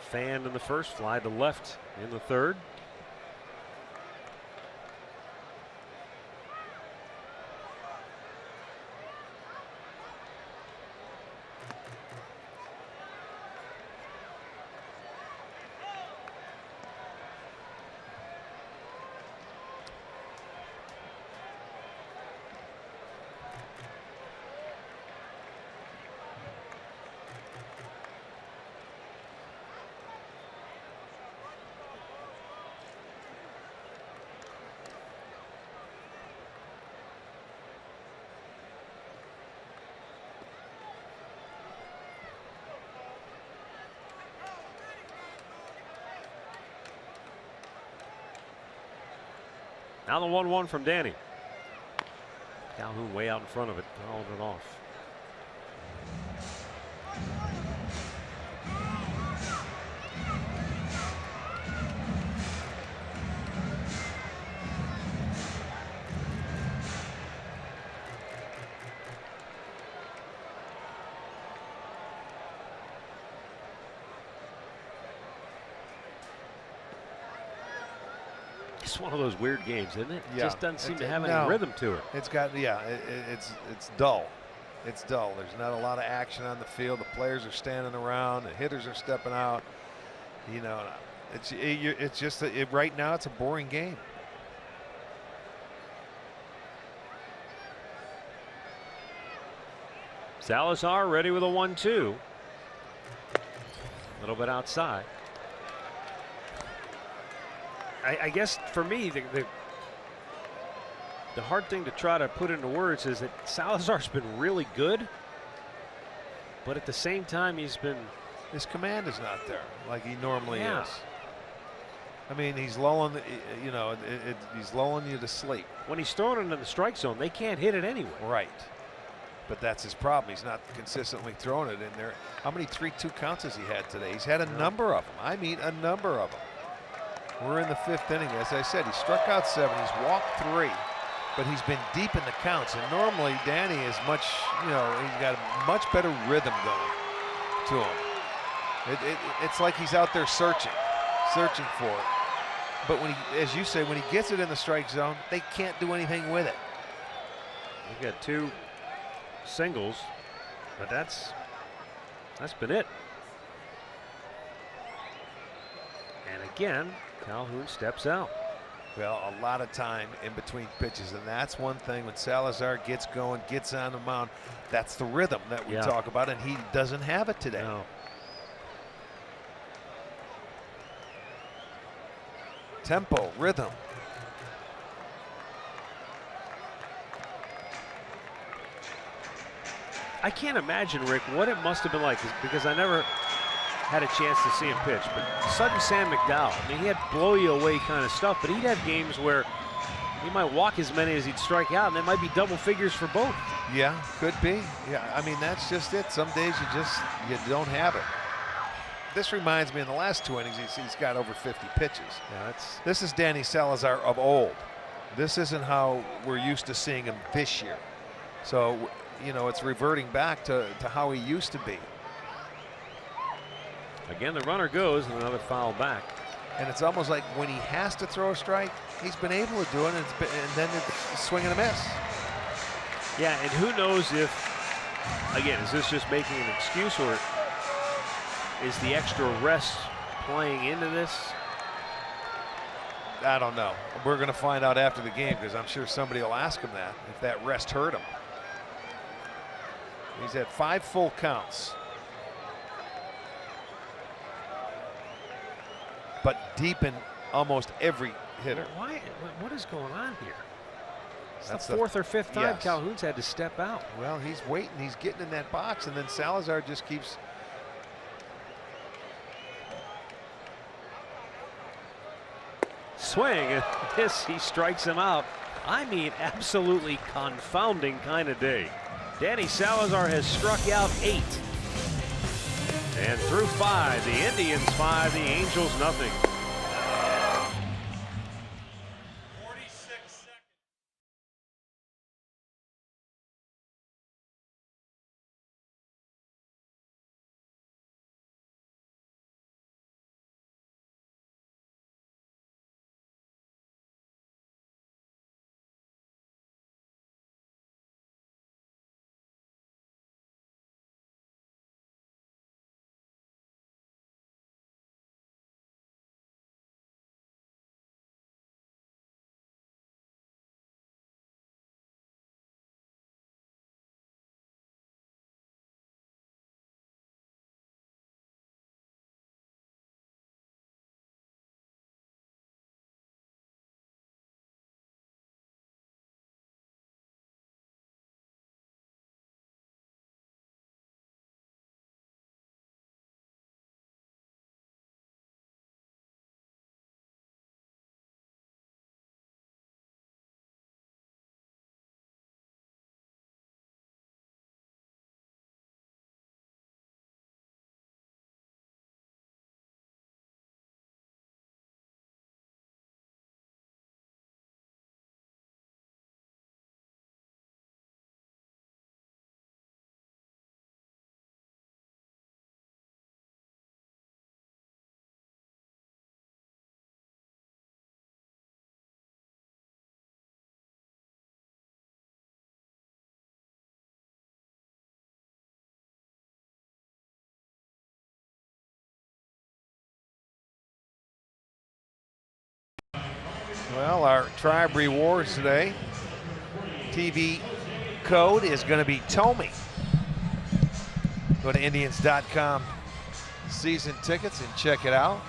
fanned in the first, fly to left in the third. Now the 1-1 from Danny. Calhoun way out in front of it, fouled it off. It's one of those weird games, isn't it?
Yeah.
Just doesn't seem to have any rhythm to it.
It's got, it's dull. It's dull. There's not a lot of action on the field. The players are standing around. The hitters are stepping out. You know, it's just right now it's a boring game.
Salazar ready with a 1-2. A little bit outside. I guess for me, the hard thing to try to put into words is that Salazar's been really good, but at the same time, his
command is not there like he normally
Yeah.
is. I mean, he's lulling, he's lulling you to sleep.
When he's throwing it into the strike zone, they can't hit it anyway.
Right. But that's his problem. He's not consistently throwing it in there. How many 3-2 counts has he had today? He's had a number of them. I mean, a number of them. We're in the 5th inning. As I said, he struck out 7. He's walked 3, but he's been deep in the counts. And normally, Danny is much, he's got a much better rhythm going to him. It's like he's out there searching for it. But when he, as you say, when he gets it in the strike zone, they can't do anything with it.
We've got 2 singles, but that's been it. And again, Calhoun steps out.
Well, a lot of time in between pitches, and that's one thing when Salazar gets going, gets on the mound, that's the rhythm that we talk about, and he doesn't have it today.
No.
Tempo, rhythm.
I can't imagine, Rick, what it must have been like, because I never had a chance to see him pitch, but sudden Sam McDowell, I mean, he had blow you away kind of stuff, but he'd have games where he might walk as many as he'd strike out, and there might be double figures for both.
Yeah, could be. Yeah, I mean, that's just it. Some days you don't have it. This reminds me, in the last 2 innings, he's got over 50 pitches.
Yeah,
this is Danny Salazar of old. This isn't how we're used to seeing him this year. So, it's reverting back to how he used to be.
Again, the runner goes, and another foul back.
And it's almost like when he has to throw a strike, he's been able to do it, and then it's a swing and a miss.
Yeah, and who knows if, again, is this just making an excuse, or is the extra rest playing into this?
I don't know. We're going to find out after the game, because I'm sure somebody will ask him that, if that rest hurt him. He's had 5 full counts. But deep in almost every hitter.
Why? What is going on here?
That's
the 4th or 5th time
yes.
Calhoun's had to step out.
Well, he's waiting. He's getting in that box, and then Salazar just keeps.
Swing, and this, he strikes him out. I mean, absolutely confounding kind of day. Danny Salazar has struck out 8. And through 5, the Indians 5, the Angels nothing.
Well, our tribe rewards today, TV code is going to be Tommy. Go to Indians.com season tickets and check it out.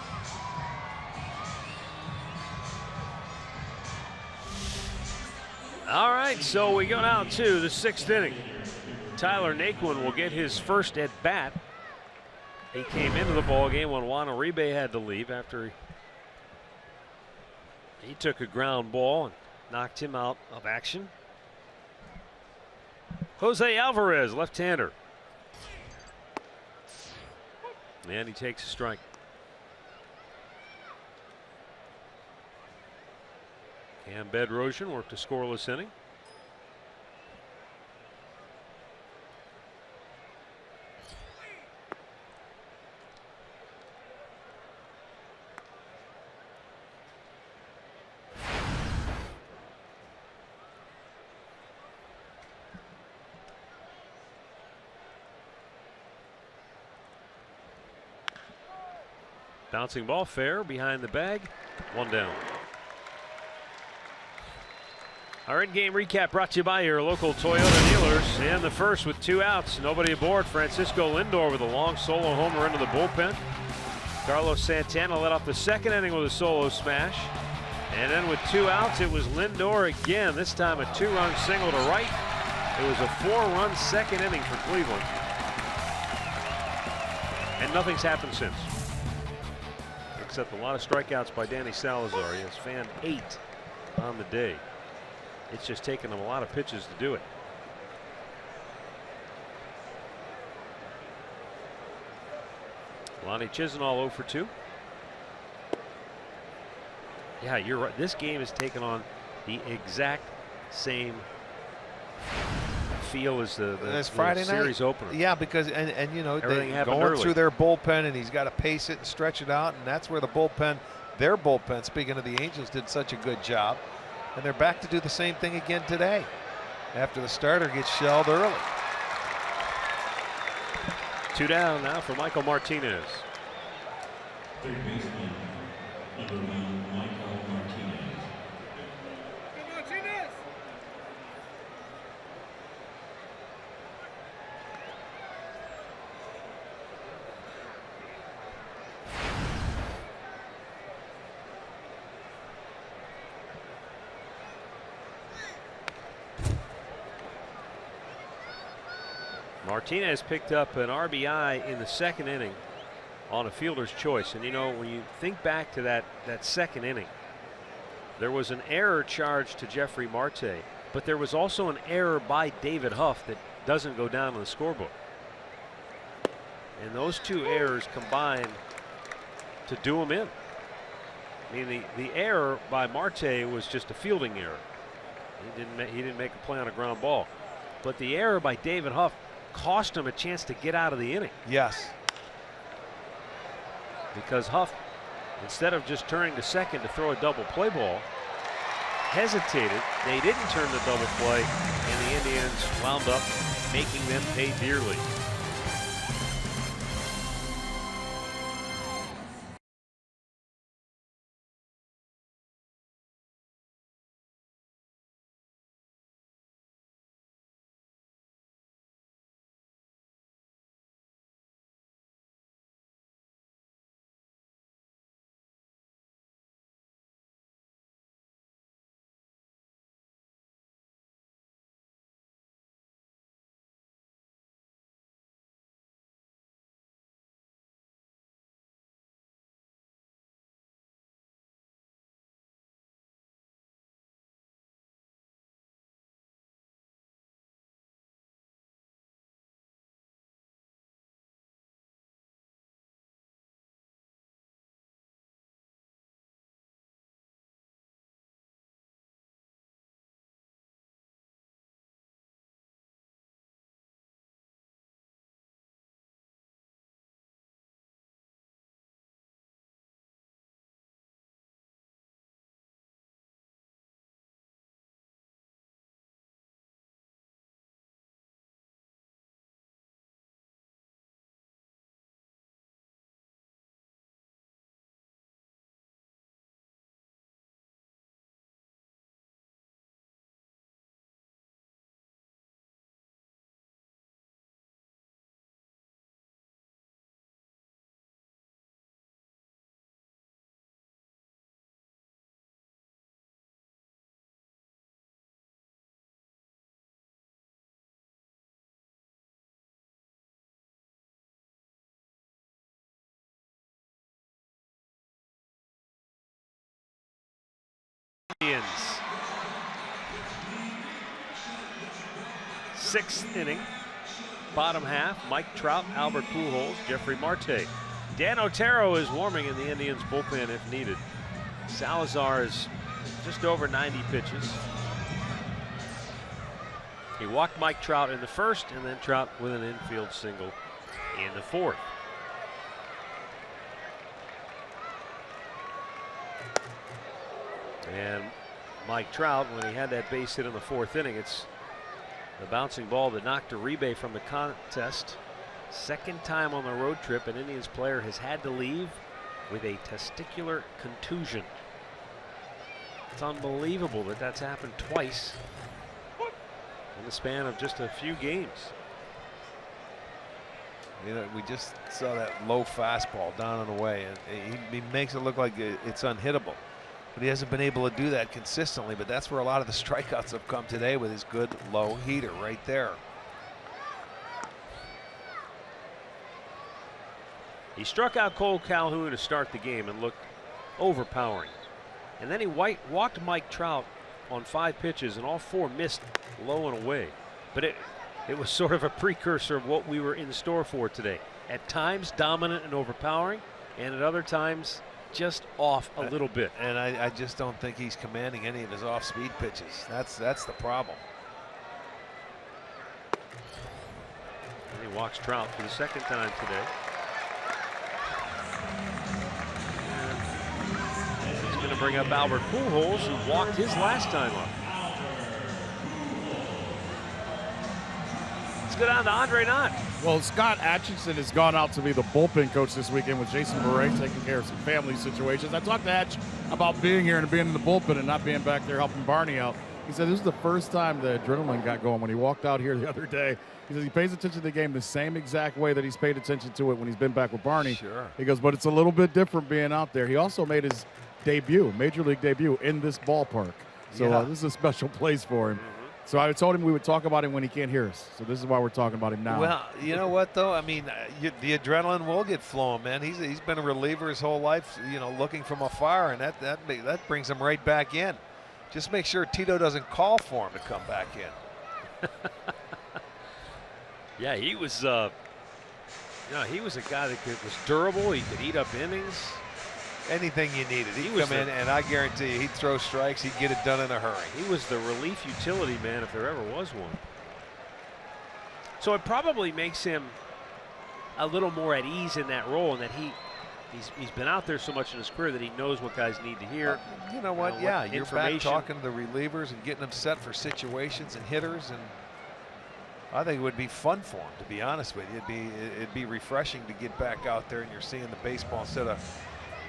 All right, so we go now to the 6th inning. Tyler Naquin will get his first at bat. He came into the ball game when Juan Uribe had to leave after he took a ground ball and knocked him out of action. Jose Alvarez, left-hander. And he takes a strike. Cam Bedrosian worked a scoreless inning. Bouncing ball fair behind the bag. 1 down. Our in-game recap brought to you by your local Toyota dealers. In the first with 2 outs, nobody aboard. Francisco Lindor with a long solo homer into the bullpen. Carlos Santana led off the 2nd inning with a solo smash. And then with 2 outs, it was Lindor again. This time a 2-run single to right. It was a 4-run 2nd inning for Cleveland. And nothing's happened since. Except a lot of strikeouts by Danny Salazar. He has fanned 8 on the day. It's just taken him a lot of pitches to do it. Lonnie Chisenhall 0 for 2. Yeah, you're right. This game has taken on the exact same feel as the
Friday
series
night
opener.
Yeah, because and you know they're going
early
through their bullpen, and he's got to pace it and stretch it out, and that's where the bullpen, their bullpen, speaking of the Angels, did such a good job, and they're back to do the same thing again today after the starter gets shelled early.
2 down now for Michael Martinez.
Third baseman, number 1, Michael Martinez.
Martinez picked up an RBI in the 2nd inning on a fielder's choice. And you know, when you think back to that 2nd inning, there was an error charged to Jeffrey Marte, but there was also an error by David Huff that doesn't go down in the scorebook. And those 2 errors combined to do him in. I mean, the error by Marte was just a fielding error. He didn't make a play on a ground ball. But the error by David Huff cost him a chance to get out of the inning.
Yes.
Because Huff, instead of just turning to 2nd to throw a double play ball, hesitated. They didn't turn the double play, and the Indians wound up making them pay dearly. Indians. 6th inning, bottom half. Mike Trout, Albert Pujols, Jeffrey Marte. Dan Otero is warming in the Indians bullpen if needed. Salazar is just over 90 pitches. He walked Mike Trout in the first, and then Trout with an infield single in the 4th. And Mike Trout, when he had that base hit in the 4th inning, it's the bouncing ball that knocked Uribe from the contest. 2nd time on the road trip an Indians player has had to leave with a testicular contusion. It's unbelievable that that's happened twice in the span of just a few games.
You know, we just saw that low fastball down and away, and he makes it look like it's unhittable. But he hasn't been able to do that consistently, but that's where a lot of the strikeouts have come today, with his good low heater right there.
He struck out Cole Calhoun to start the game and looked overpowering. And then he walked Mike Trout on 5 pitches, and all 4 missed low and away. But it was sort of a precursor of what we were in store for today. At times dominant and overpowering, and at other times just off a little bit.
And I just don't think he's commanding any of his off-speed pitches. That's the problem.
And he walks Trout for the 2nd time today. And he's going to bring up Albert Pujols, who walked his last time up. Let's go down to Andre Knott.
Well, Scott Atchison has gone out to be the bullpen coach this weekend with Jason Murray taking care of some family situations. I talked to Atch about being here and being in the bullpen and not being back there helping Barney out. He said this is the first time the adrenaline got going when he walked out here the other day. He says he pays attention to the game the same exact way that he's paid attention to it when he's been back with Barney.
Sure.
He goes, but it's a little bit different being out there. He also made his debut, major league debut, in this ballpark. So this is a special place for him. So I told him we would talk about him when he can't hear us. So this is why we're talking about him now.
Well, you know what, though? I mean, the adrenaline will get flowing, man. He's been a reliever his whole life, you know, looking from afar, and that brings him right back in. Just make sure Tito doesn't call for him to come back in.
Yeah, he was he was a guy that was durable. He could eat up innings.
Anything you needed. He'd come in, and I guarantee you, he'd throw strikes. He'd get it done in a hurry.
He was the relief utility man if there ever was one. So it probably makes him a little more at ease in that role, and that he's been out there so much in his career that he knows what guys need to hear.
You know what? You're back talking to the relievers and getting them set for situations and hitters, and I think it would be fun for him, to be honest with you. It'd be refreshing to get back out there and you're seeing the baseball instead of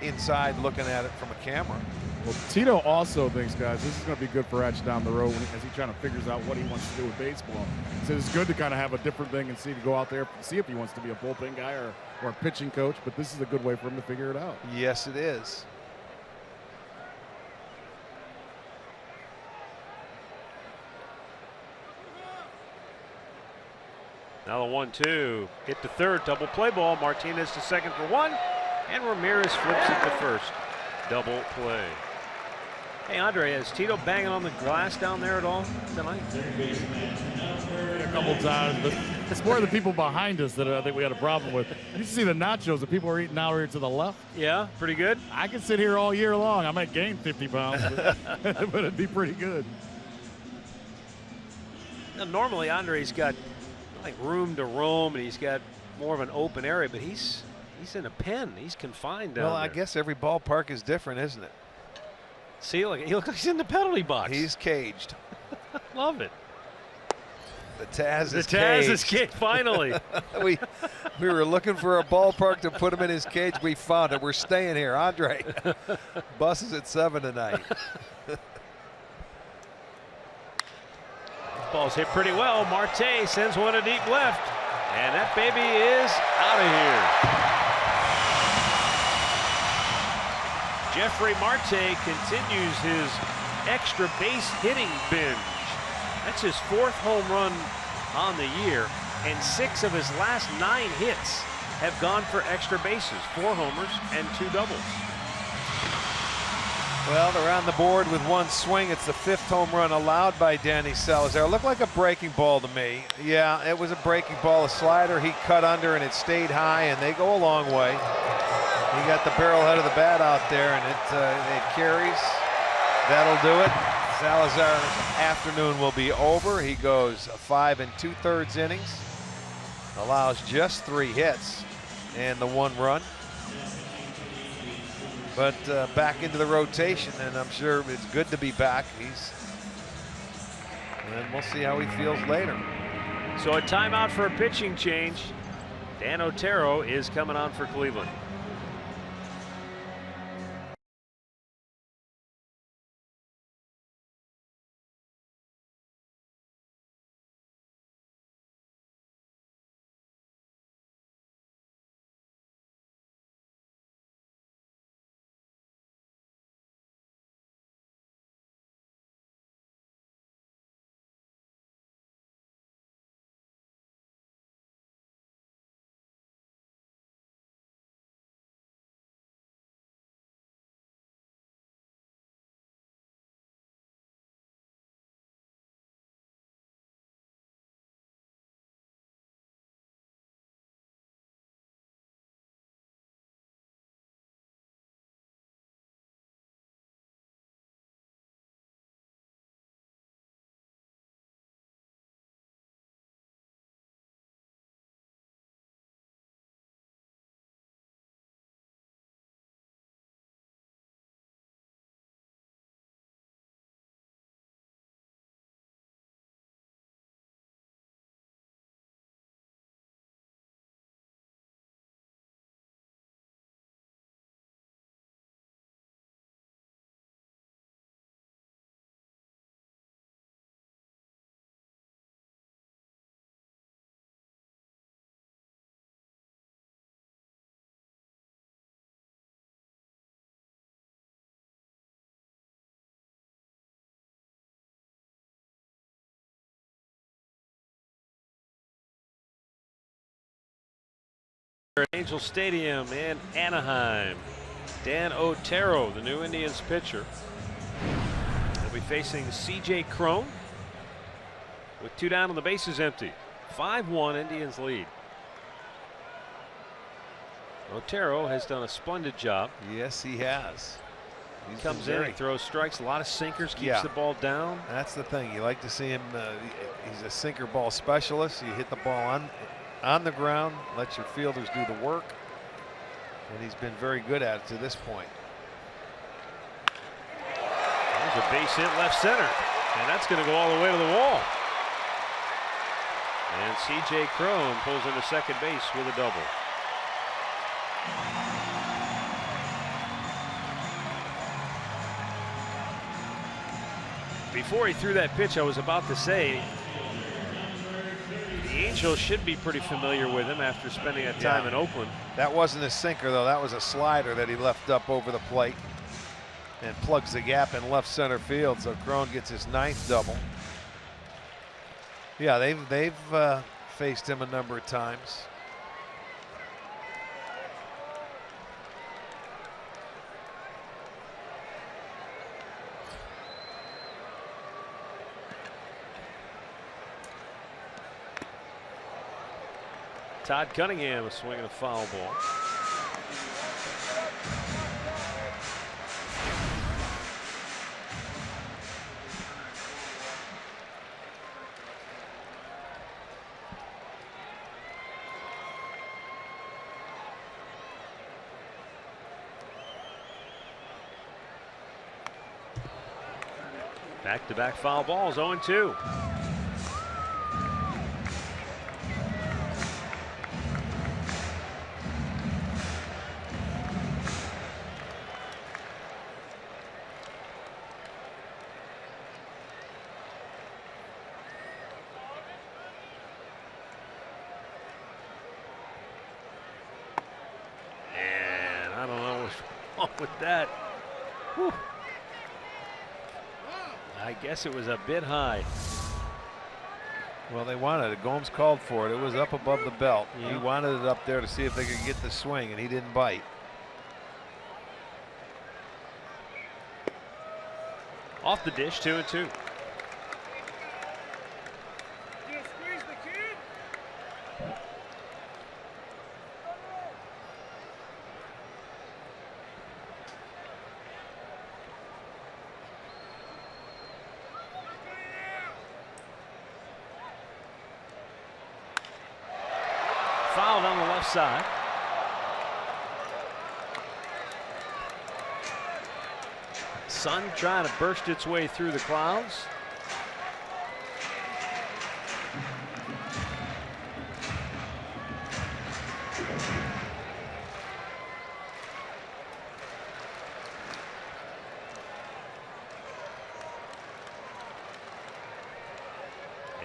inside looking at it from a camera.
Well, Tito also thinks, guys, this is going to be good for Atch down the road as he trying to figures out what he wants to do with baseball. So it's good to kind of have a different thing and see to go out there, see if he wants to be a bullpen guy or a pitching coach. But this is a good way for him to figure it out.
Yes, it is.
Now the 1-2 hit to third, double play ball. Martinez to second for 1. And Ramirez flips it to first. Double play. Hey, Andre, is Tito banging on the glass down there at all tonight?
A couple times, but it's more the people behind us that I think we had a problem with. You see the nachos that people are eating now here to the left.
Yeah, pretty good.
I could sit here all year long. I might gain 50 pounds, but it'd be pretty good.
Now, normally, Andre's got like room to roam, and he's got more of an open area, but he's in a pen. He's confined down there.
Well, I guess every ballpark is different, isn't it?
See, he looks like he's in the penalty box.
He's caged.
Love it.
The Taz is caged.
The Taz is caged, finally.
we were looking for a ballpark to put him in his cage. We found it. We're staying here. Andre, bus is at 7 tonight.
Ball's hit pretty well. Marte sends one to deep left. And that baby is out of here. Jeffrey Marte continues his extra base hitting binge. That's his 4th home run on the year, and 6 of his last 9 hits have gone for extra bases, 4 homers and 2 doubles.
Well, they're on the board with one swing. It's the 5th home run allowed by Danny Salazar. Looked like a breaking ball to me. Yeah, it was a breaking ball, a slider. He cut under and it stayed high, and they go a long way. He got the barrel head of the bat out there, and it carries. That'll do it. Salazar's afternoon will be over. He goes 5 2/3 innings, allows just 3 hits and the 1 run. But back into the rotation, and I'm sure it's good to be back. And we'll see how he feels later.
So a timeout for a pitching change. Dan Otero is coming on for Cleveland. Angel Stadium in Anaheim. Dan Otero, the new Indians pitcher, will be facing C.J. Cron with 2 down and the bases empty. 5-1 Indians lead. Otero has done a splendid job.
Yes, he has.
He comes in, he throws strikes, a lot of sinkers, keeps the ball down.
That's the thing. You like to see him. He's a sinker ball specialist. You hit the ball on the ground, let your fielders do the work, and he's been very good at it to this point.
There's a base hit left center, and that's going to go all the way to the wall. And C.J. Cron pulls into second base with a double. Before he threw that pitch, I was about to say, the Angels should be pretty familiar with him after spending that time in Oakland.
That wasn't a sinker, though. That was a slider that he left up over the plate and plugs the gap in left center field. So Cron gets his 9th double. Yeah, they've faced him a number of times.
Todd Cunningham is swinging a foul ball. Back-to-back foul balls, 0-2. With that, whew. I guess it was a bit high.
Well, they wanted it. Gomes called for it. It was up above the belt.
Yeah.
He wanted it up there to see if they could get the swing, and he didn't bite.
Off the dish, 2-2. Fouled on the left side. Sun trying to burst its way through the clouds.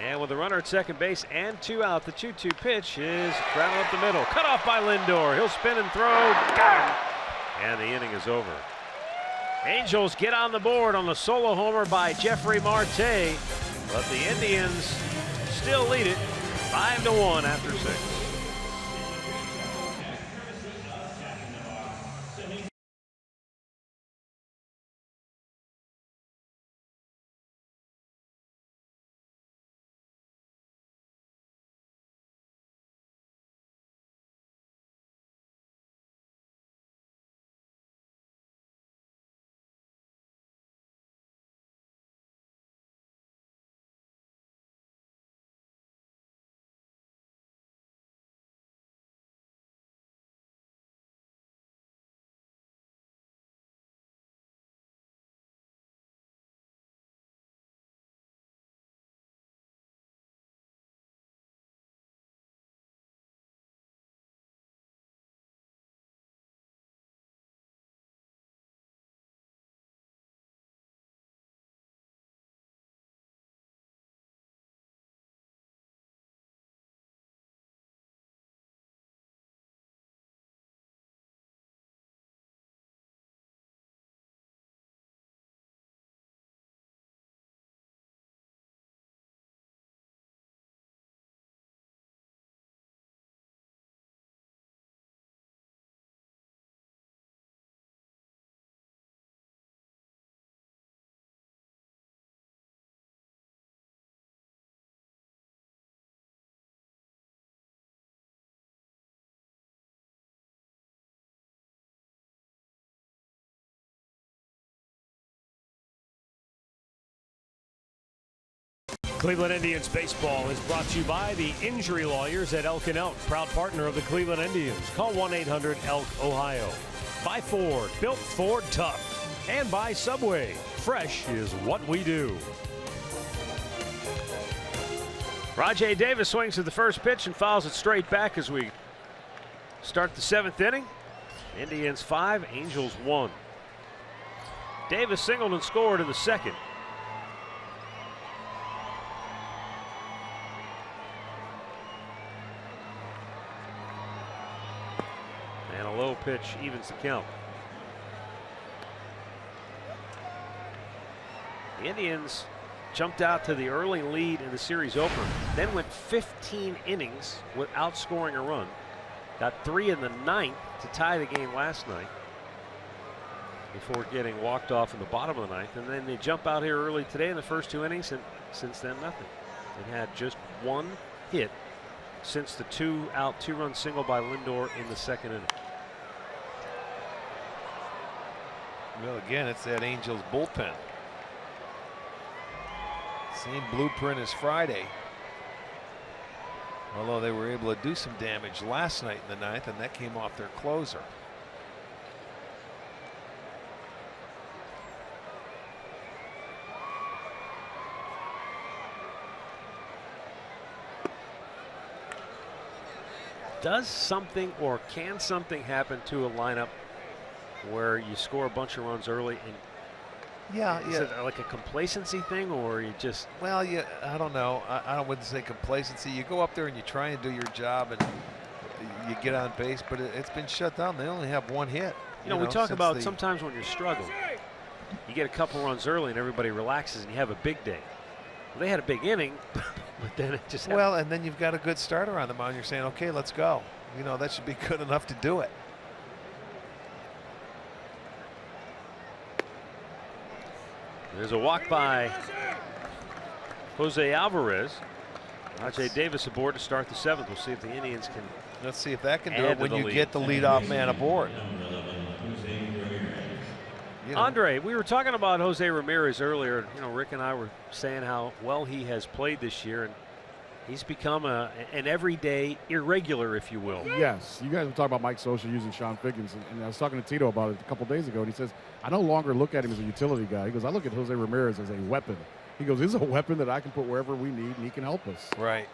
And with a runner at second base and 2 out, the 2-2 pitch is grounded up the middle. Cut off by Lindor. He'll spin and throw. Got him. And the inning is over. Angels get on the board on the solo homer by Jeffrey Marte, but the Indians still lead it 5-1 after 6. Cleveland Indians baseball is brought to you by the Injury Lawyers at Elk & Elk, proud partner of the Cleveland Indians. Call 1-800-ELK, Ohio. By Ford, built Ford tough. And by Subway, fresh is what we do. Rajai Davis swings at the first pitch and fouls it straight back as we start the 7th inning. Indians 5, Angels 1. Davis singled and scored in the 2nd. And a low pitch evens the count. The Indians jumped out to the early lead in the series opener, then went 15 innings without scoring a run. Got 3 in the 9th to tie the game last night before getting walked off in the bottom of the 9th. And then they jump out here early today in the first 2 innings, and since then nothing. They had just 1 hit since the 2-out 2-run single by Lindor in the 2nd inning.
Well, again, it's that Angels bullpen. Same blueprint as Friday. Although they were able to do some damage last night in the 9th, and that came off their closer.
Does something or can something happen to a lineup where you score a bunch of runs early, and is it like a complacency thing, or you just?
Well, I don't know. I wouldn't say complacency. You go up there and you try and do your job, and you get on base, but it's been shut down. They only have 1 hit.
You know, we talk about sometimes when you're struggling, you get a couple runs early and everybody relaxes and you have a big day. Well, they had a big inning, but then it just happened.
Well, and then you've got a good starter on the mound. You're saying, okay, let's go. You know, that should be good enough to do it.
There's a walk by Jose Alvarez. Rajai Davis aboard to start the 7th. We'll see if the Indians can.
Let's see if that can do
add
it when
to the
you
lead.
get the leadoff man aboard. You know,
Andre, we were talking about Jose Ramirez earlier. You know, Rick and I were saying how well he has played this year, and he's become an everyday irregular, if you will.
Yes, you guys were talking about Mike Scioscia using Sean Figgins, and I was talking to Tito about it a couple days ago, and he says, I no longer look at him as a utility guy. He goes, I look at Jose Ramirez as a weapon. He goes, this is a weapon that I can put wherever we need, and he can help us.
Right.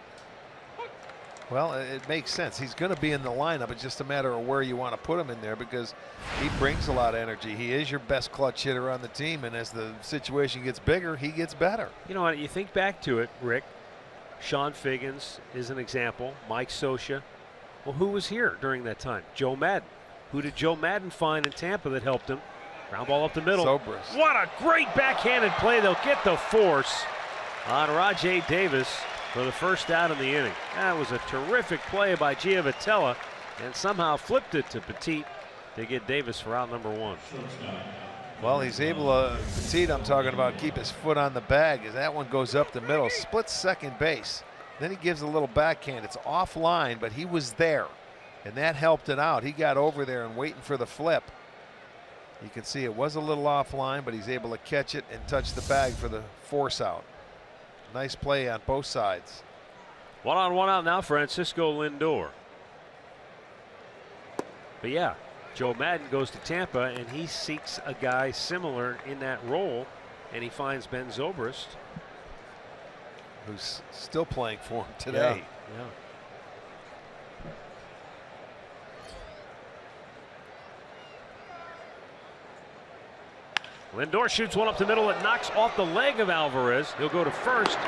Well, it makes sense. He's going to be in the lineup. It's just a matter of where you want to put him in there because he brings a lot of energy. He is your best clutch hitter on the team, and as the situation gets bigger, he gets better.
You know what? You think back to it, Rick. Sean Figgins is an example. Mike Scioscia. Well, who was here during that time? Joe Madden. Who did Joe Madden find in Tampa that helped him? Ground ball up the middle.
Zobrist.
What a great backhanded play. They'll get the force on Rajai Davis for the first out in the inning. That was a terrific play by Giavotella, and somehow flipped it to Petit to get Davis for out number 1.
Well, he's able to, Petit, I'm talking about, keep his foot on the bag as that one goes up the middle, splits second base. Then he gives a little backhand. It's offline, but he was there, and that helped it out. He got over there and waiting for the flip. You can see it was a little offline, but he's able to catch it and touch the bag for the force out. Nice play on both sides.
1 on 1 out now, Francisco Lindor. But yeah, Joe Madden goes to Tampa, and he seeks a guy similar in that role, and he finds Ben Zobrist,
who's still playing for him today.
Yeah. Lindor shoots one up the middle. It knocks off the leg of Alvarez. He'll go to first.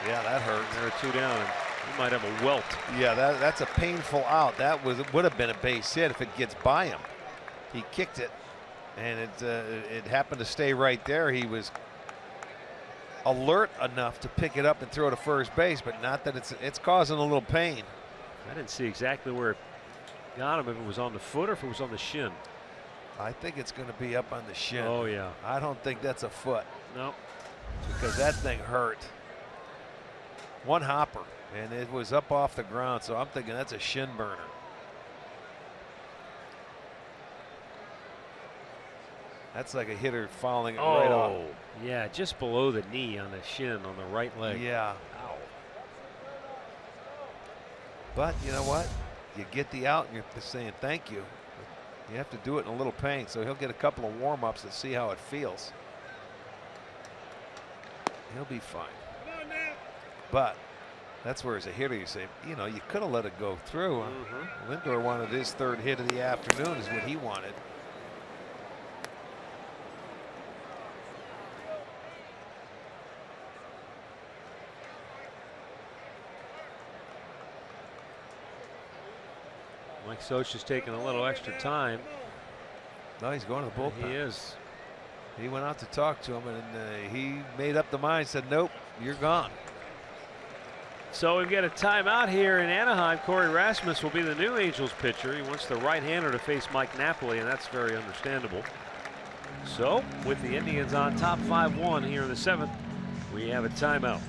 Yeah, that hurt.
There are 2 down, and he might have a welt.
Yeah, that's a painful out. That would have been a base hit if it gets by him. He kicked it, and it happened to stay right there. He was alert enough to pick it up and throw to first base, but not that it's causing a little pain.
I didn't see exactly where it got him, if it was on the foot or if it was on the shin.
I think it's going to be up on the shin.
Oh, yeah.
I don't think that's a foot.
No.
Because that thing hurt. One hopper, and it was up off the ground, so I'm thinking that's a shin burner. That's like a hitter fouling it right off.
Oh, yeah, just below the knee on the shin on the right leg.
Yeah. Ow. But you know what? You get the out, and you're saying thank you. You have to do it in a little pain, so he'll get a couple of warm-ups to see how it feels. He'll be fine. But that's where, as a hitter, you say, you know, you could have let it go through. Lindor wanted his 3rd hit of the afternoon, is what he wanted.
Mike Scioscia's taking a little extra time.
No, he's going to the bullpen.
He is.
He went out to talk to him, and he made up the mind, said, nope, you're gone.
So we get a timeout here in Anaheim. Corey Rasmus will be the new Angels pitcher. He wants the right-hander to face Mike Napoli, and that's very understandable. So with the Indians on top 5-1 here in the 7th, we have a timeout.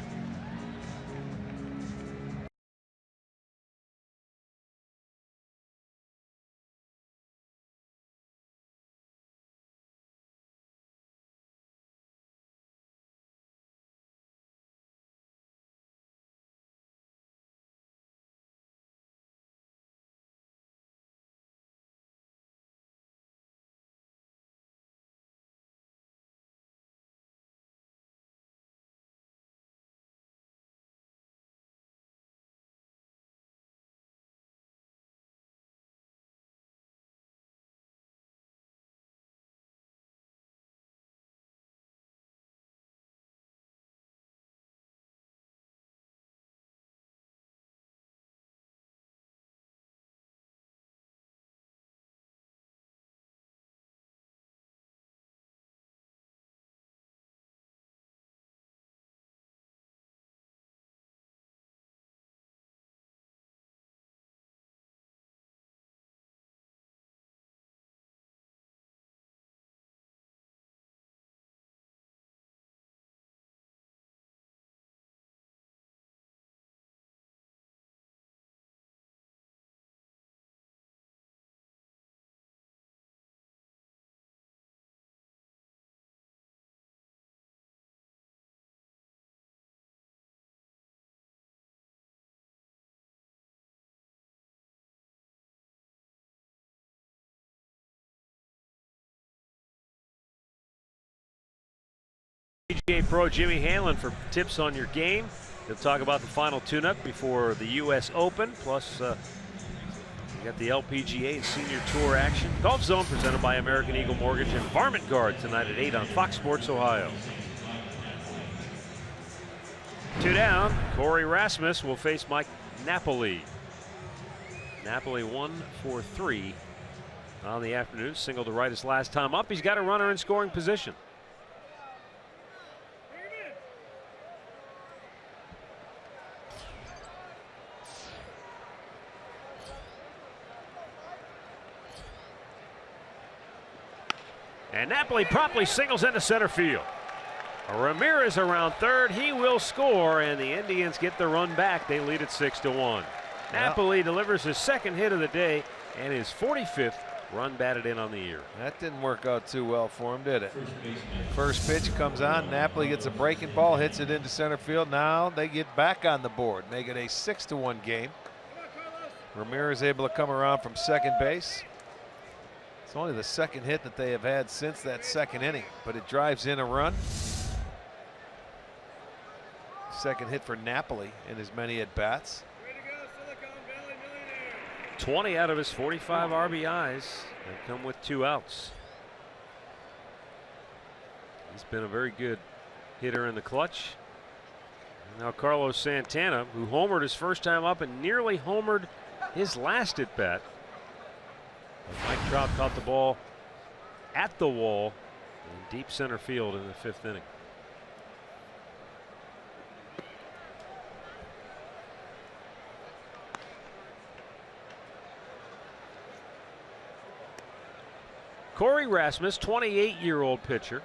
PGA Pro Jimmy Hanlon for tips on your game. He'll talk about the final tune-up before the U.S. Open. Plus, we got the LPGA and Senior Tour action. Golf Zone presented by American Eagle Mortgage and Varmint Guard tonight at 8 on Fox Sports Ohio. 2 down. Corey Rasmus will face Mike Napoli. Napoli 1 for 3 on the afternoon. Single to right his last time up. He's got a runner in scoring position. And Napoli promptly singles into center field. Ramirez around third. He will score, and the Indians get the run back. They lead it 6-1. Napoli delivers his second hit of the day and his 45th run batted in on the year.
That didn't work out too well for him, did it? First pitch comes on. Napoli gets a breaking ball, hits it into center field. Now they get back on the board, make it a 6-1 game. Ramirez able to come around from second base. It's only the second hit that they have had since that second inning, but it drives in a run. Second hit for Napoli in as many at bats.
20 out of his 45 RBIs have come with 2 outs. He's been a very good hitter in the clutch. Now Carlos Santana, who homered his first time up and nearly homered his last at bat. Mike Trout caught the ball at the wall in deep center field in the 5th inning. Corey Rasmus, 28-year-old pitcher.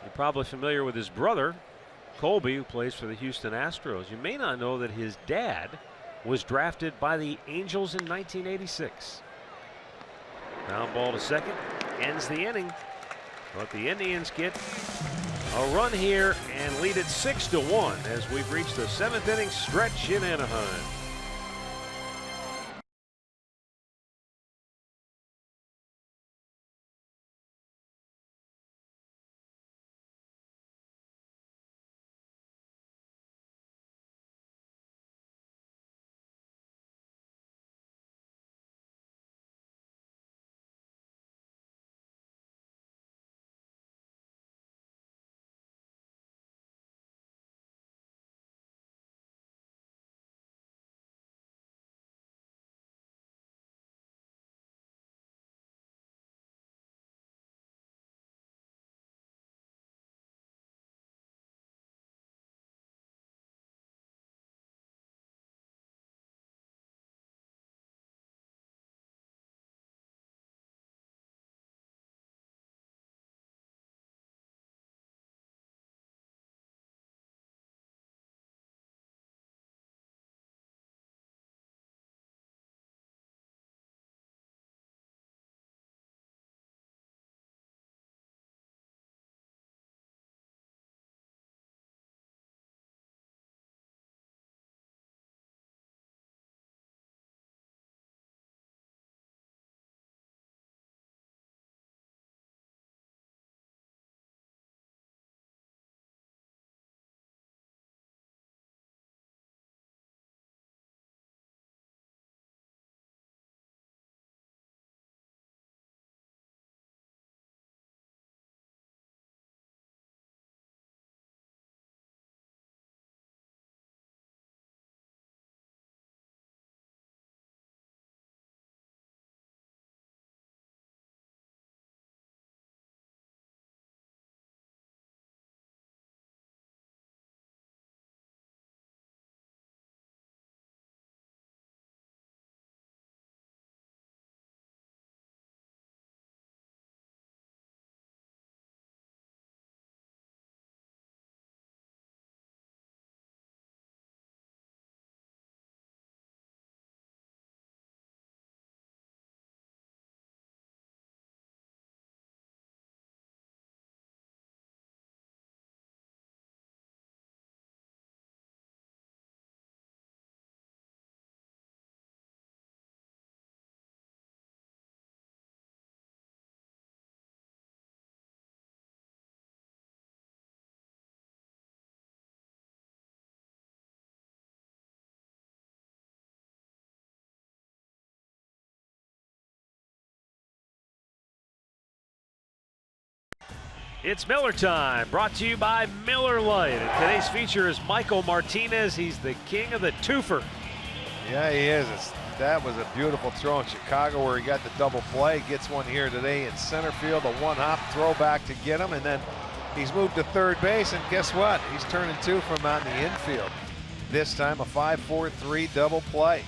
You're probably familiar with his brother, Colby, who plays for the Houston Astros. You may not know that his dad was drafted by the Angels in 1986. Ground ball to second, ends the inning. But the Indians get a run here and lead it 6-1 as we've reached the 7th inning stretch in Anaheim. It's Miller time, brought to you by Miller Lite. And today's feature is Michael Martinez. He's the king of the twofer.
Yeah, he is. That was a beautiful throw in Chicago where he got the double play. Gets one here today in center field, a one-hop throwback to get him, and then he's moved to third base, and guess what? He's turning two from on the infield. This time a 5-4-3 double play.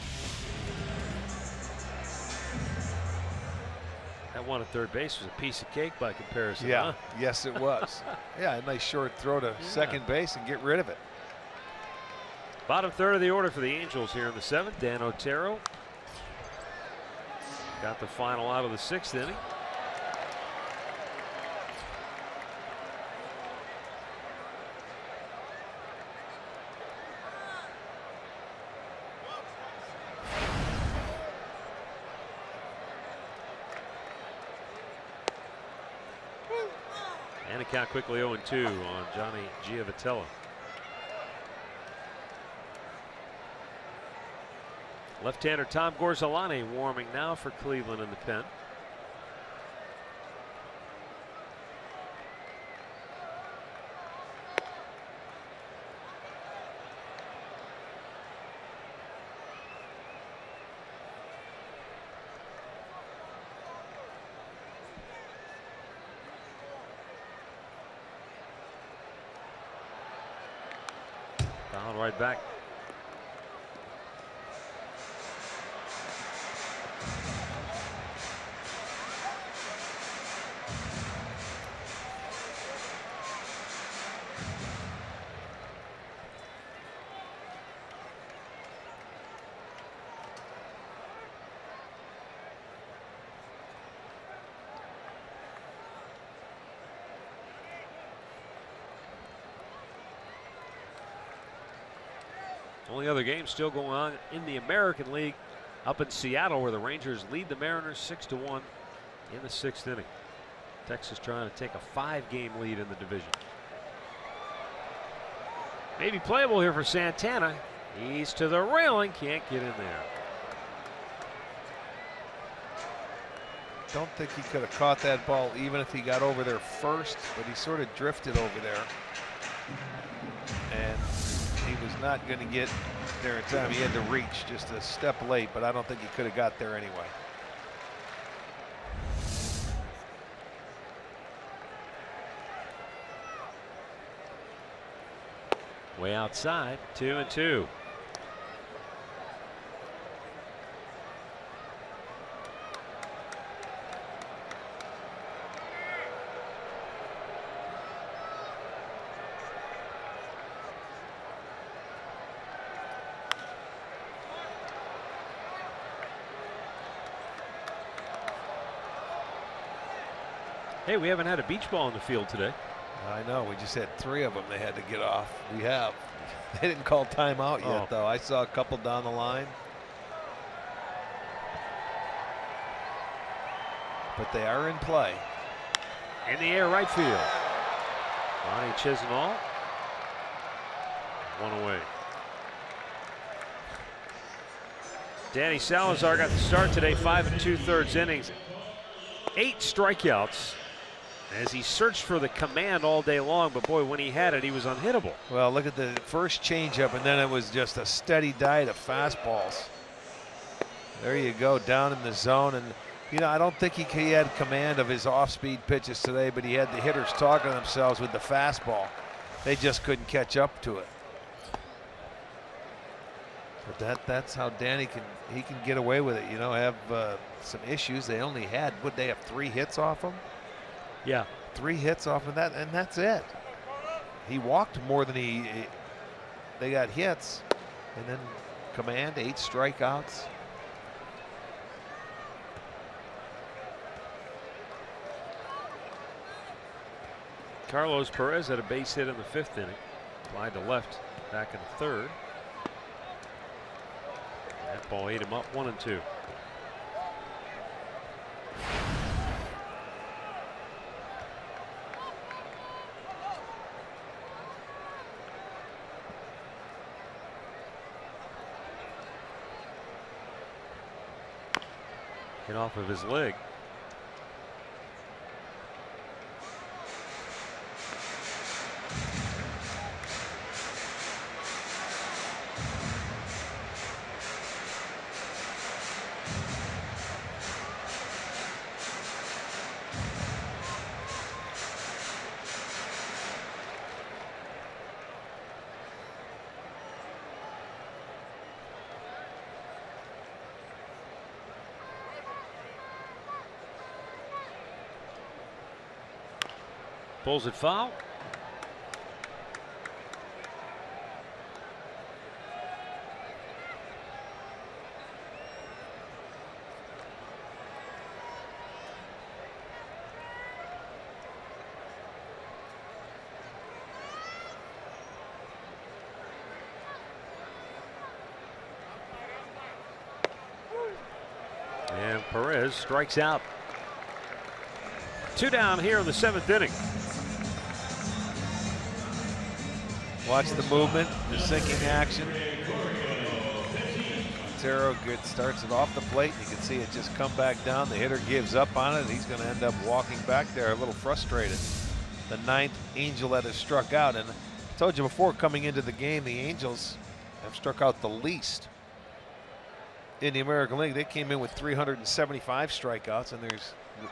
That one at third base was a piece of cake by comparison.
Yeah,
huh?
yes it was. Yeah, a nice short throw to second base and get rid of it.
Bottom third of the order for the Angels here in the seventh. Dan Otero got the final out of the sixth inning. And a count quickly 0-2 on Johnny Giavotella. Left-hander Tom Gorzolani warming now for Cleveland in the pen. Foul right back. Only other game still going on in the American League up in Seattle, where the Rangers lead the Mariners 6-1 in the sixth inning. Texas trying to take a 5-game lead in the division. Maybe playable here for Santana. He's to the railing, can't get in there.
Don't think he could have caught that ball even if he got over there first, but he sort of drifted over there. And he was not going to get there in time. He had to reach just a step late, but I don't think he could have got there anyway.
Way outside, 2-2. Hey, we haven't had a beach ball in the field today.
I know. We just had 3 of them they had to get off. We have. They didn't call timeout yet, though. I saw a couple down the line. But they are in play.
In the air, right field. Ronnie Chisenhall. One away. Danny Salazar got the start today, 5 2/3 innings. 8 strikeouts as he searched for the command all day long, but boy, when he had it, he was unhittable.
Well, look at the first changeup, and then it was just a steady diet of fastballs. There you go, down in the zone. And, you know, I don't think he had command of his off-speed pitches today, but he had the hitters talking to themselves with the fastball. They just couldn't catch up to it. But that's how Danny can get away with it, you know, have some issues. They only had, would they have 3 hits off him?
Yeah.
3 hits off of that, and that's it. He walked more than they got hits. And then command, 8 strikeouts.
Carlos Perez had a base hit in the 5th inning. Applied to left back in the 3rd. That ball ate him up, 1-2. Hit off of his leg. Pulls it foul. And Perez strikes out. 2 down here in the 7th inning.
Watch the movement, the sinking action. Montero starts it off the plate. You can see it just come back down. The hitter gives up on it. He's going to end up walking back there a little frustrated. The 9th Angel that has struck out. And I told you before coming into the game, the Angels have struck out the least in the American League. They came in with 375 strikeouts, and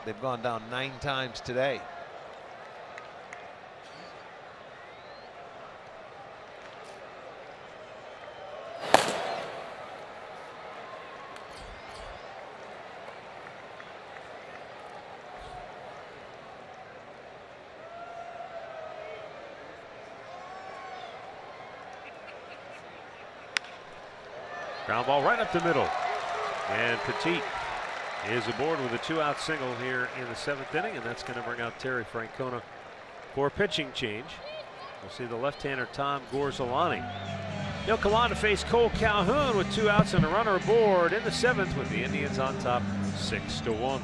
they've gone down 9 times today.
Ground ball right up the middle. And Petit is aboard with a 2-out single here in the 7th inning, and that's going to bring out Terry Francona for a pitching change. We'll see the left-hander Tom Gorzolani. He'll come on to face Cole Calhoun with 2 outs and a runner aboard in the 7th, with the Indians on top 6-1.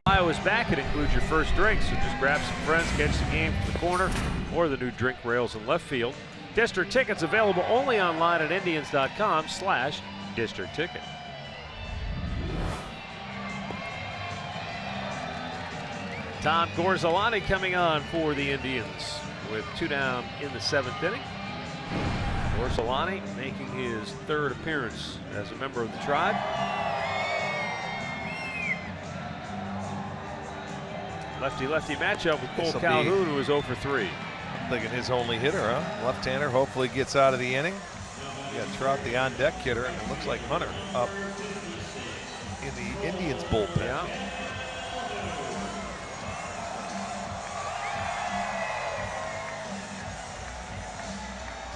Iowa's back. It includes your first drink, so just grab some friends, catch the game from the corner or the new drink rails in left field. District tickets available only online at Indians.com/district ticket. Tom Gorzolani coming on for the Indians with 2 down in the 7th inning. Gorzolani making his 3rd appearance as a member of the tribe. Lefty-lefty matchup with Cole Calhoun, who is 0 for 3.
I'm thinking his only hitter, huh? Left-hander hopefully gets out of the inning. You got Trout, the on-deck hitter, and it looks like Hunter up in the Indians bullpen.
Yeah.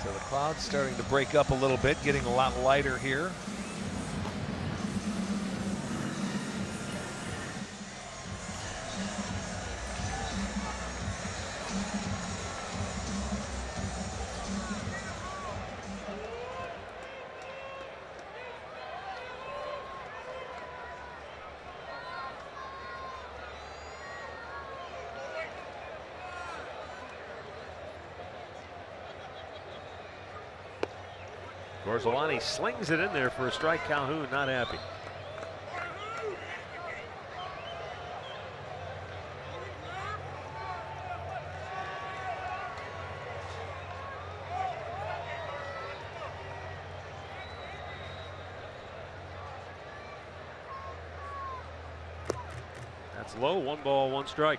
So the cloud's starting to break up a little bit, getting a lot lighter here.
Gorzolani slings it in there for a strike. Calhoun not happy. It's low, 1 ball, 1 strike.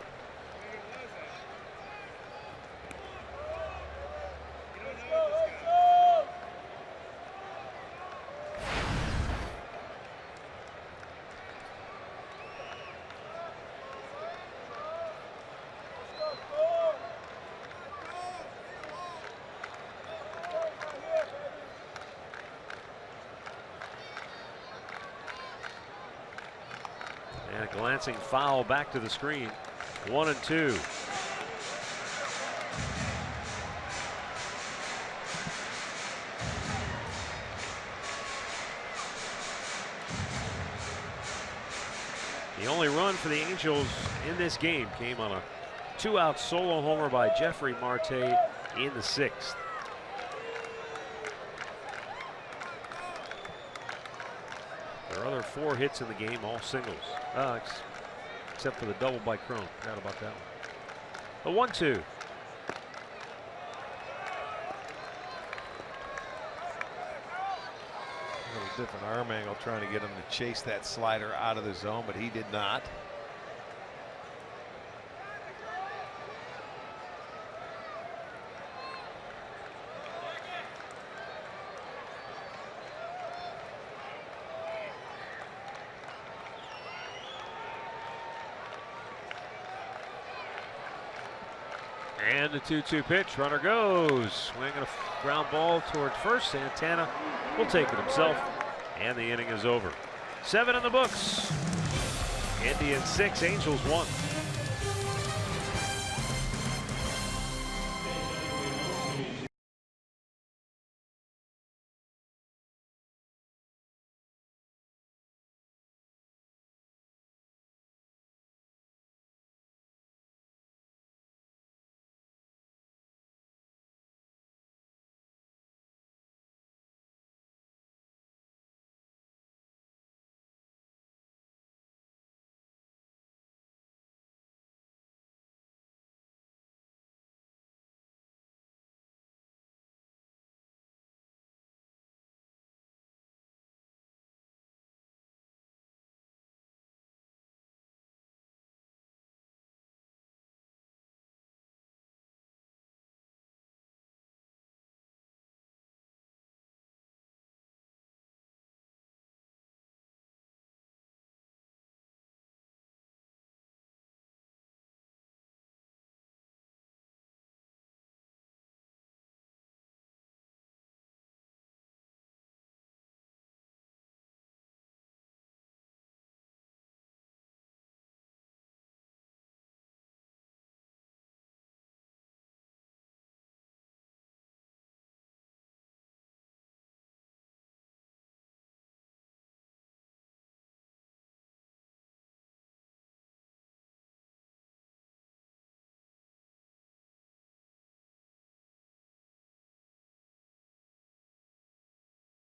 And a glancing foul back to the screen. 1-2. The only run for the Angels in this game came on a 2-out solo homer by Jeffrey Marte in the 6th. There are other 4 hits in the game, all singles. Except for the double by Cron. Forgot about that one. The 1-2.
A little different arm angle, trying to get him to chase that slider out of the zone, but he did not.
And the 2-2 pitch. Runner goes. Swinging a ground ball toward first. Santana will take it himself. And the inning is over. 7 in the books. Indians 6, Angels 1.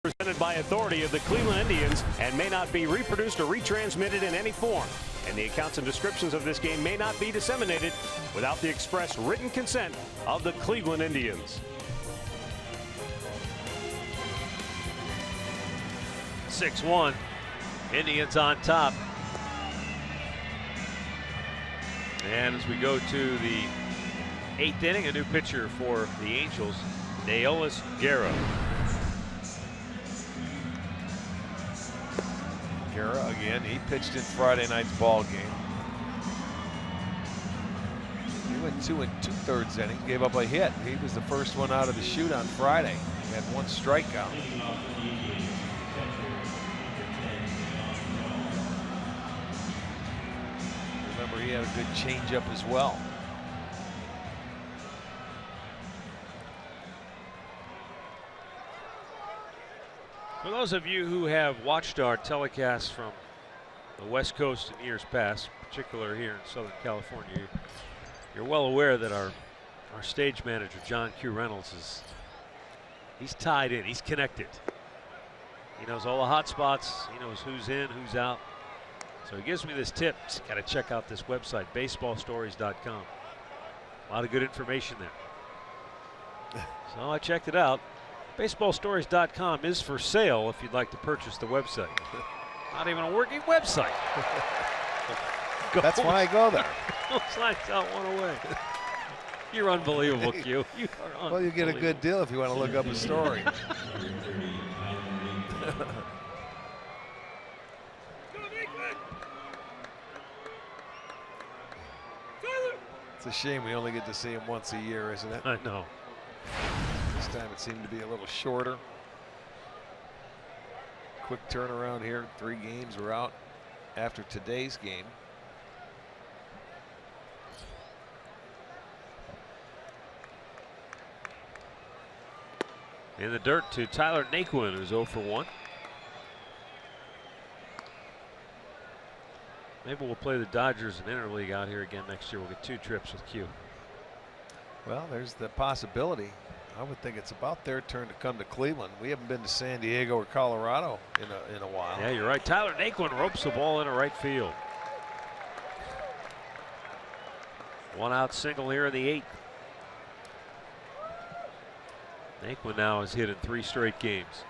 Presented by authority of the Cleveland Indians and may not be reproduced or retransmitted in any form. And the accounts and descriptions of this game may not be disseminated without the express written consent of the Cleveland Indians. 6-1. Indians on top. And as we go to the 8th inning, a new pitcher for the Angels, Neolis Guerra.
Again, he pitched in Friday night's ball game. He went 2 2/3 innings, gave up a hit. He was the first one out of the chute on Friday. He had 1 strikeout. Remember, he had a good changeup as well.
For those of you who have watched our telecasts from the West Coast in years past, particularly here in Southern California, you're well aware that our stage manager, John Q. Reynolds, he's tied in, he's connected. He knows all the hot spots, he knows who's in, who's out. So he gives me this tip, got to check out this website, baseballstories.com. A lot of good information there. So I checked it out. Baseballstories.com is for sale if you'd like to purchase the website. Not even a working website.
That's why I go there.
Slides out one away. You're unbelievable, Q. You are
Well, you get a good deal if you want to look up a story. It's a shame we only get to see him once a year, isn't it?
I know.
This time it seemed to be a little shorter. Quick turnaround here. 3 games were out after today's game.
In the dirt to Tyler Naquin, who's 0 for 1. Maybe we'll play the Dodgers in interleague out here again next year. We'll get 2 trips with Q.
Well, there's the possibility. I would think it's about their turn to come to Cleveland. We haven't been to San Diego or Colorado in a while.
Yeah, you're right. Tyler Naquin ropes the ball into right field. 1 out single here in the 8th. Naquin now has hit in 3 straight games.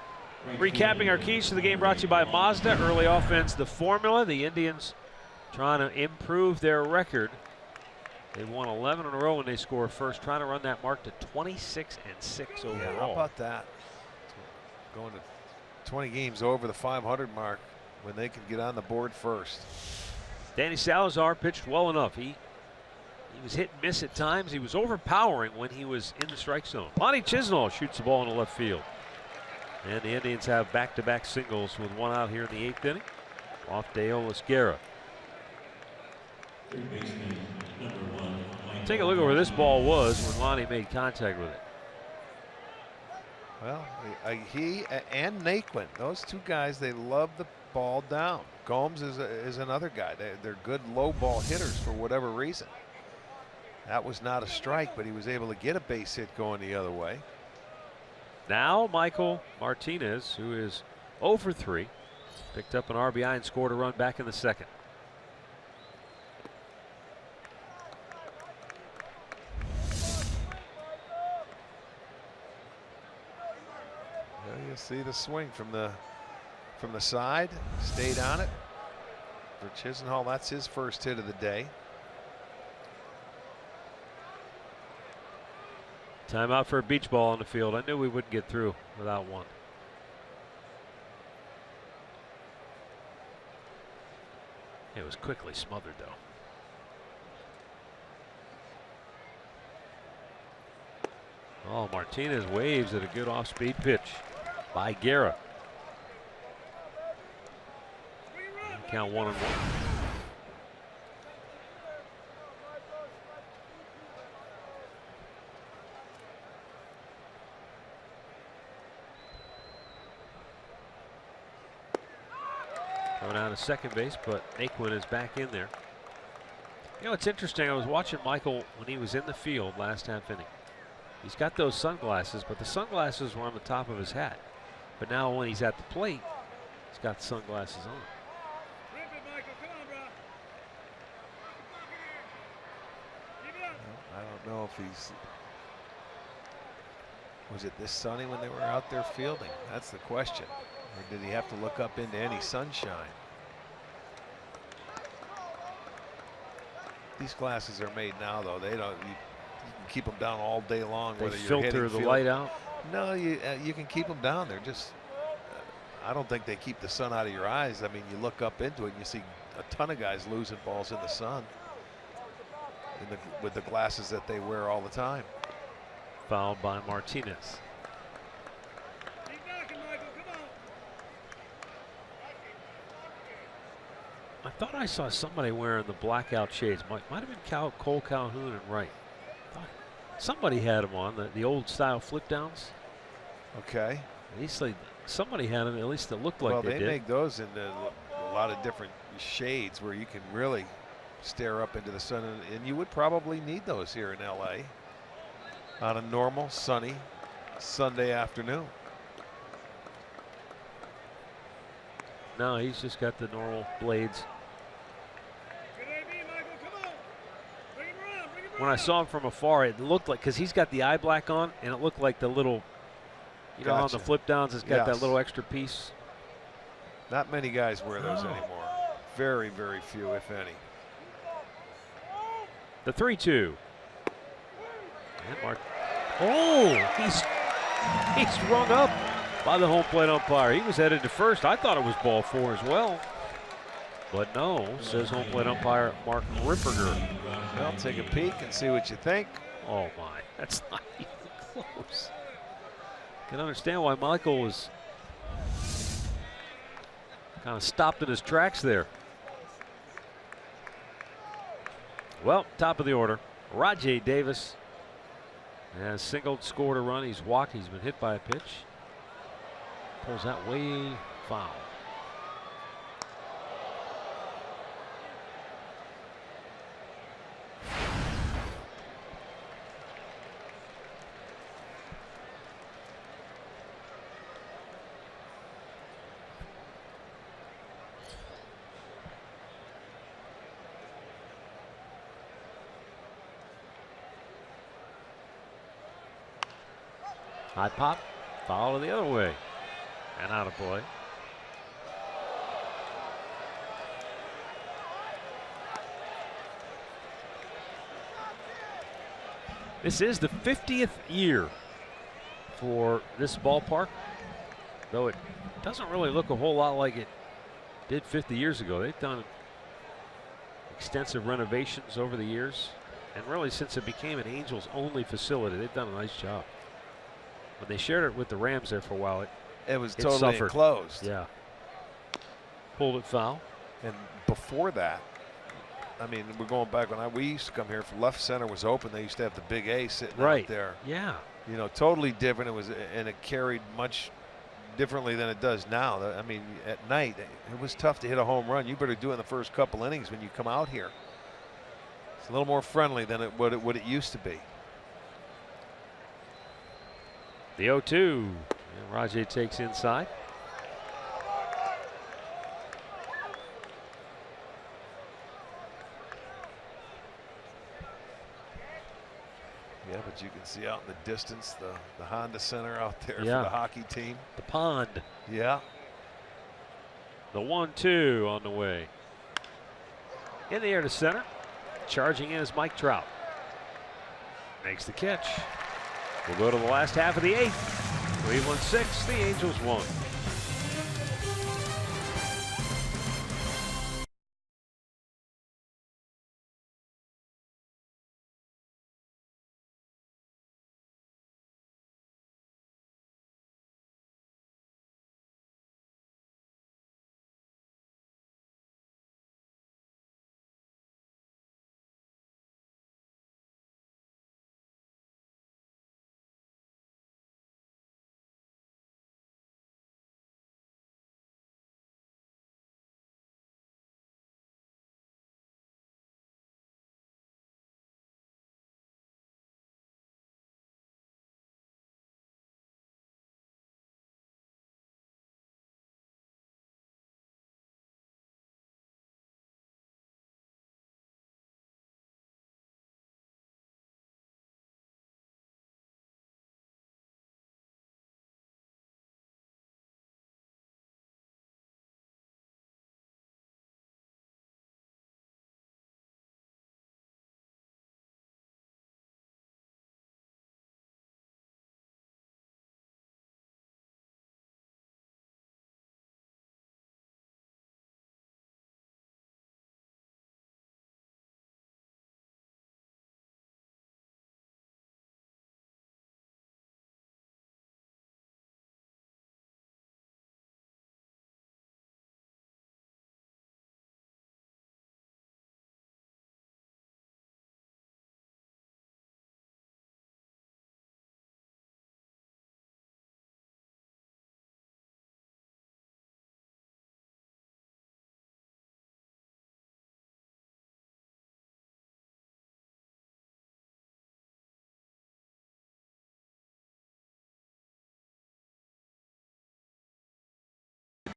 Recapping our keys to the game brought to you by Mazda. Early offense, the formula. The Indians trying to improve their record. They've won 11 in a row when they score first, trying to run that mark to 26-6 overall.
Yeah, how about that? Going to 20 games over the 500 mark when they can get on the board first.
Danny Salazar pitched well enough. He was hit and miss at times. He was overpowering when he was in the strike zone. Lonnie Chisnall shoots the ball into left field. And the Indians have back-to-back singles with 1 out here in the 8th inning off Deolis Guerra. Take a look at where this ball was when Lonnie made contact with it.
Well, he and Naquin, those 2 guys, they love the ball down. Gomes is another guy. They're good low ball hitters for whatever reason. That was not a strike, but he was able to get a base hit going the other way.
Now Michael Martinez, who is 0 for 3, picked up an RBI and scored a run back in the 2nd.
You see the swing from the side, stayed on it. For Chisenhall, that's his first hit of the day.
Timeout for a beach ball on the field. I knew we wouldn't get through without one. It was quickly smothered, though. Oh, Martinez waves at a good off-speed pitch by Guerra. Count 1-1. Going out of second base, but Naquin is back in there. You know, it's interesting. I was watching Michael when he was in the field last half inning. He's got those sunglasses, but the sunglasses were on the top of his hat. But now when he's at the plate, he's got the sunglasses on.
I don't know if he's... Was it this sunny when they were out there fielding? That's the question. Or did he have to look up into any sunshine? These glasses are made now, though. They don't. You can keep them down all day long.
They
whether you're
filter the light out.
No, you can keep them down. They're just. I don't think they keep the sun out of your eyes. I mean, you look up into it and you see a ton of guys losing balls in the sun with the glasses that they wear all the time.
Fouled by Martinez. I thought I saw somebody wearing the blackout shades. Might have been Cole Calhoun and Wright. Somebody had them on, the old style flip downs.
Okay.
At least somebody had them, at least it looked like
well,
they did.
Make those in a lot of different shades where you can really stare up into the sun, and you would probably need those here in LA on a normal sunny Sunday afternoon.
No, he's just got the normal blades. When I saw him from afar, it looked like, because he's got the eye black on, and it looked like the little, you know, on the flip downs, it's got that little extra piece.
Not many guys wear those anymore. Very, very few, if any.
The 3-2. And Mark. Oh, he's rung up by the home plate umpire. He was headed to first. I thought it was ball 4 as well. But no, says home plate umpire Mark Ripperger.
Well, take a peek and see what you think.
Oh my, that's not even close. Can understand why Michael was kind of stopped in his tracks there. Well, top of the order, Rajai Davis has singled, scored a run. He's walked. He's been hit by a pitch. Pulls that way foul. High pop, foul the other way, and out of play. This is the 50th year for this ballpark, though it doesn't really look a whole lot like it did 50 years ago. They've done extensive renovations over the years, and really since it became an Angels-only facility, they've done a nice job. When they shared it with the Rams there for a while,
it was totally enclosed.
Yeah. Pulled it foul.
And before that, I mean, we're going back when we used to come here. If left center was open, they used to have the big A sitting out there.
Yeah.
You know, totally different. It was, and it carried much differently than it does now. I mean, at night, it was tough to hit a home run. You better do it in the first couple innings when you come out here. It's a little more friendly than what it used to be.
The 0-2. And Rajai takes inside.
Yeah, but you can see out in the distance the Honda Center out there for
Yeah.
the hockey team.
The pond.
Yeah.
The 1-2 on the way. In the air to center. Charging in is Mike Trout. Makes the catch. We'll go to the last half of the 8th. Cleveland 6, the Angels 1.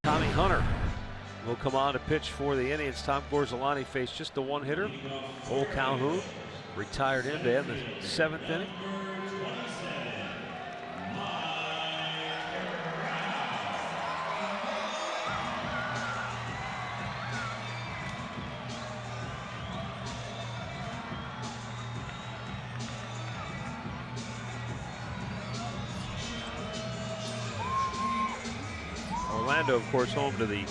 Tommy Hunter will come on to pitch for the Indians. Tom Gorzolani faced just the one hitter. Cole Calhoun retired in to end the 7th inning. Orlando, of course, home to the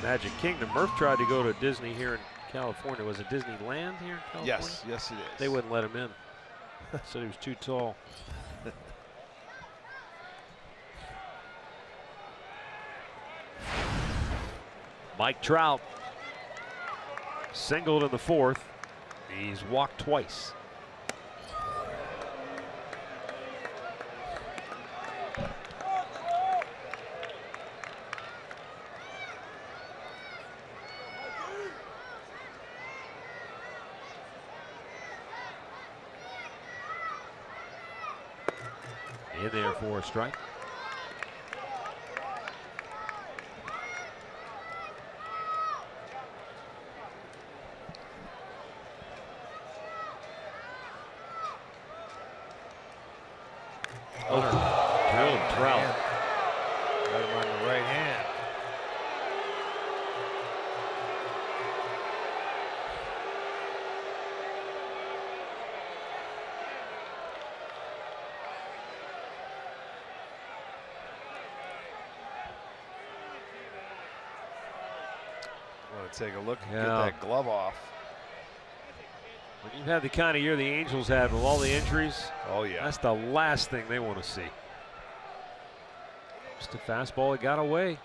Magic Kingdom. Murph tried to go to Disney here in California. Was it Disneyland here in California?
Yes, yes it is.
They wouldn't let him in. Said he was too tall. Mike Trout singled in the fourth. He's walked twice. In there for a strike. Oh, drilled Trout.
Got him on the right hand. Want to take a look and get that glove off.
When you've had the kind of year the Angels had with all the injuries,
oh yeah,
that's the last thing they want to see. Just a fastball that got away.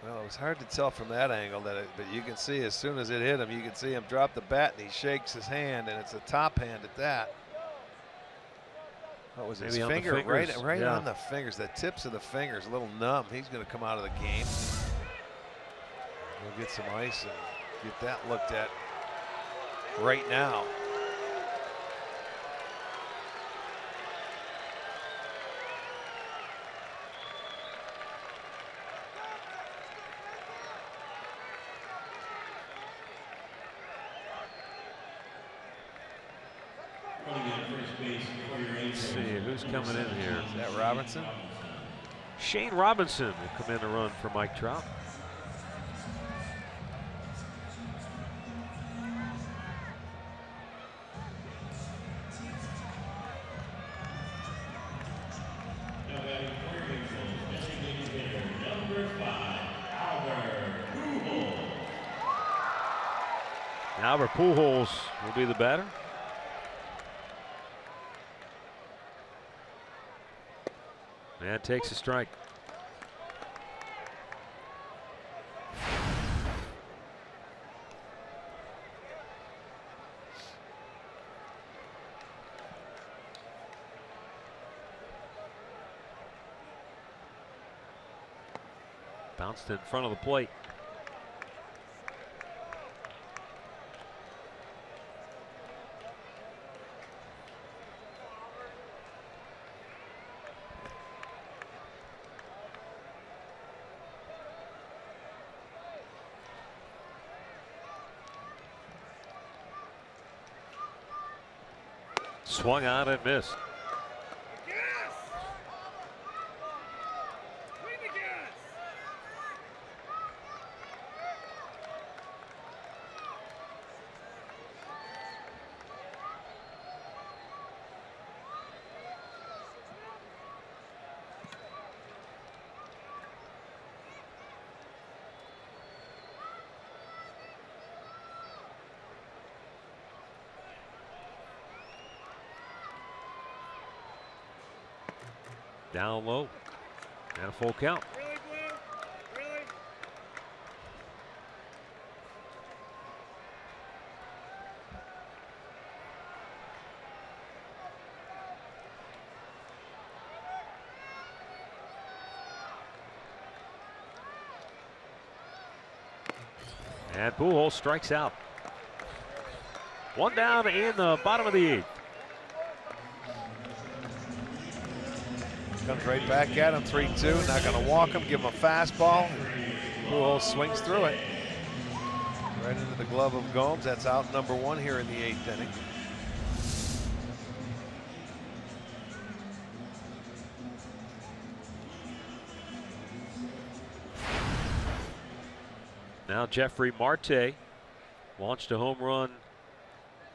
Well, it was hard to tell from that angle but you can see as soon as it hit him, you can see him drop the bat and he shakes his hand, and it's a top hand at that. What was his finger? Right on the fingers, the tips of the fingers, a little numb. He's going to come out of the game. We'll get some ice and get that looked at right now.
Let's see who's coming in here.
Is that Robinson?
Shane Robinson will come in to run for Mike Trout. Albert Pujols will be the batter. And takes a strike. Bounced in front of the plate. Swung on and missed. Down low and a full count.
Really, Blue? Really?
And Pujols strikes out. One down in the bottom of the eighth.
Comes right back at him, 3-2. Not going to walk him, give him a fastball. Pujols swings through it. Right into the glove of Gomes. That's out number one here in the eighth inning.
Now Jeffrey Marte launched a home run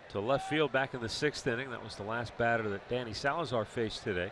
to left field back in the sixth inning. That was the last batter that Danny Salazar faced today.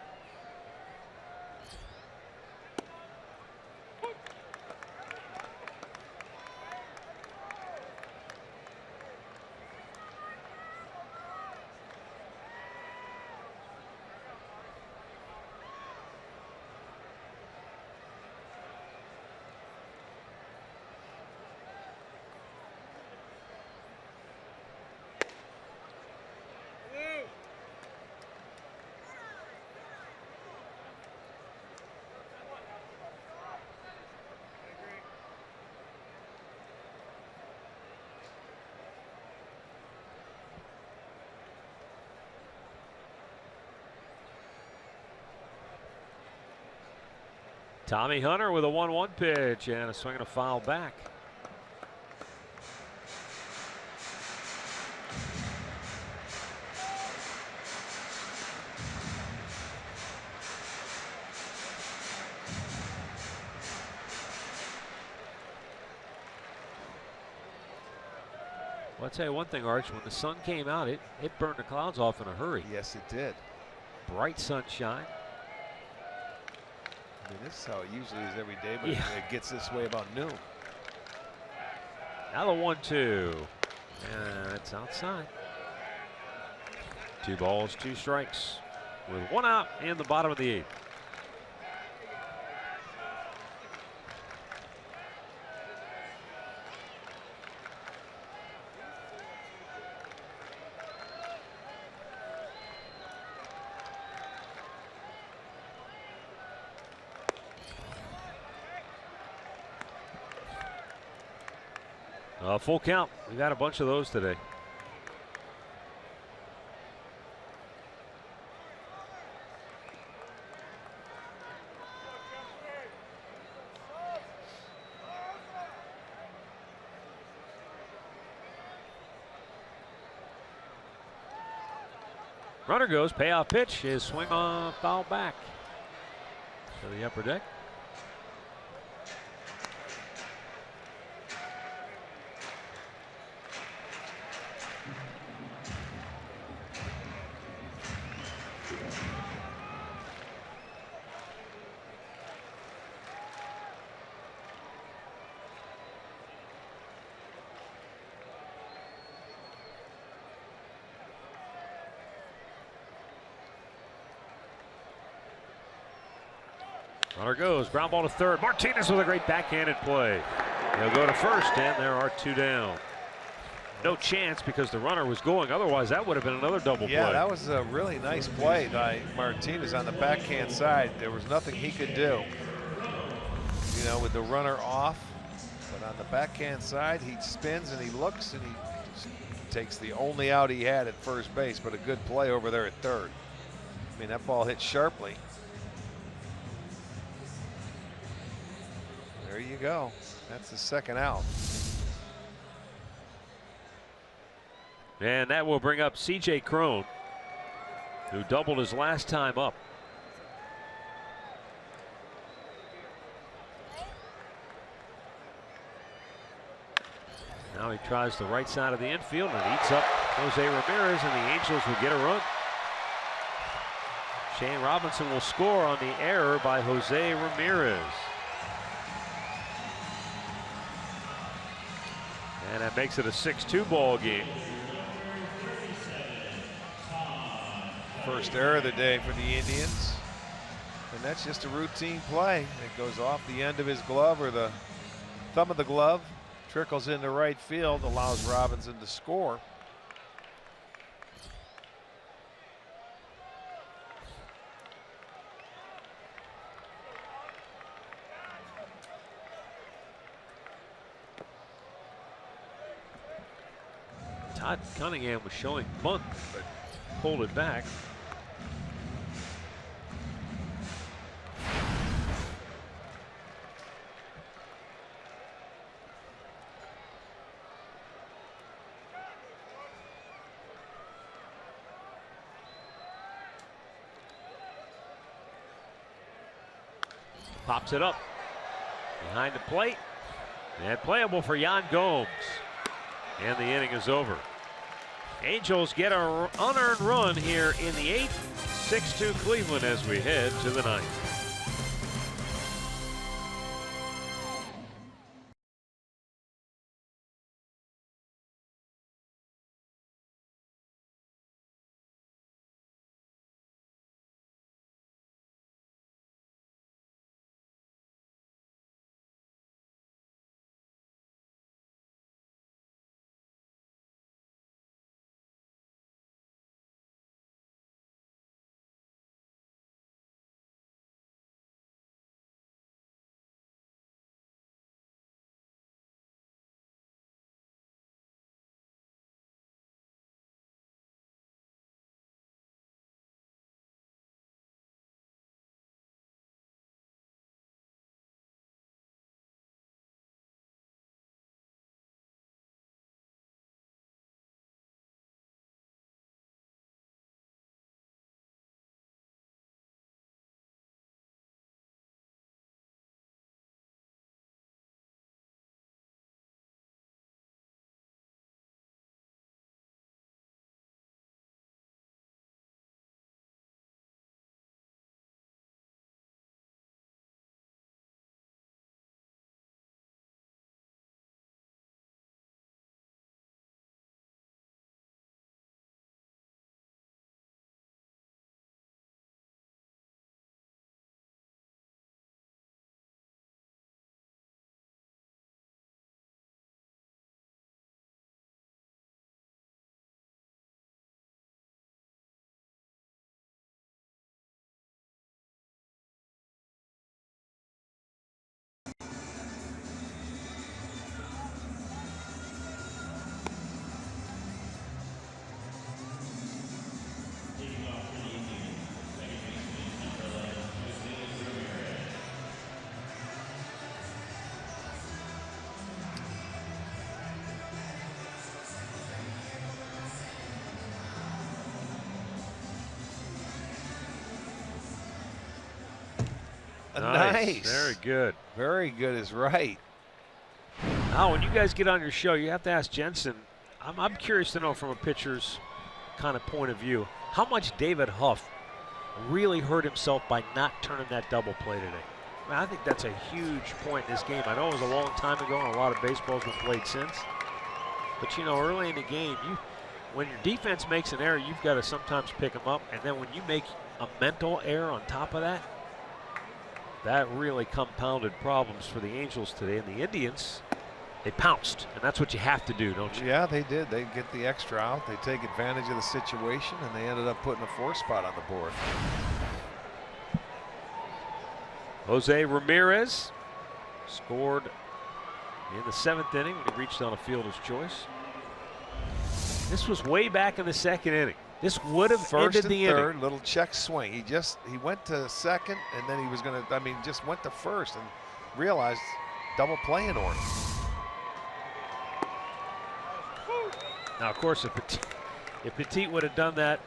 Tommy Hunter with a 1-1 pitch and a swing and a foul back. Well, I'll tell you one thing, Arch. When the sun came out, it burned the clouds off in a hurry.
Yes, it did.
Bright sunshine.
I mean, this is how it usually is every day, but it gets this way about noon.
Now the 1-2. And it's outside. 2 balls, 2 strikes with 1 out in the bottom of the 8th. Full count. We got a bunch of those today. Runner goes, payoff pitch is swing on, foul back to the upper deck. Runner goes, ground ball to third. Martinez with a great backhanded play. He'll go to first, and there are 2 down. No chance because the runner was going. Otherwise, that would have been another double play.
Yeah, that was a really nice play by Martinez on the backhand side. There was nothing he could do, you know, with the runner off. But on the backhand side, he spins and he looks and he just takes the only out he had at first base, but a good play over there at third. I mean, that ball hit sharply. There you go. That's the second out.
And that will bring up C.J. Cron, who doubled his last time up. Now he tries the right side of the infield and eats up Jose Ramirez, and the Angels will get a run. Shane Robinson will score on the error by Jose Ramirez. And that makes it a 6-2 ball game.
First error of the day for the Indians. And that's just a routine play. It goes off the end of his glove or the thumb of the glove, trickles into right field, allows Robinson to score.
Todd Cunningham was showing bunt, but pulled it back. Pops it up behind the plate and playable for Yan Gomes. And the inning is over. Angels get an unearned run here in the 8th. 6-2 Cleveland as we head to the 9th.
Nice.
Very good.
Very good is right.
Now, when you guys get on your show, you have to ask Jensen. I'm curious to know from a pitcher's kind of point of view, how much David Huff really hurt himself by not turning that double play today. I mean, I think that's a huge point in this game. I know it was a long time ago and a lot of baseball's been played since. But, you know, early in the game, when your defense makes an error, you've got to sometimes pick them up. And then when you make a mental error on top of that, that really compounded problems for the Angels today. And the Indians, they pounced. And that's what you have to do, don't you?
Yeah, they did. They get the extra out. They take advantage of the situation, and they ended up putting a 4 spot on the board.
Jose Ramirez scored in the 7th inning when he reached on a fielder's choice. This was way back in the 2nd inning. This would have ended the inning.
Third, little check swing. He went to second, and then he was going to, just went to first and realized double play in order.
Now, of course, if Petit would have done that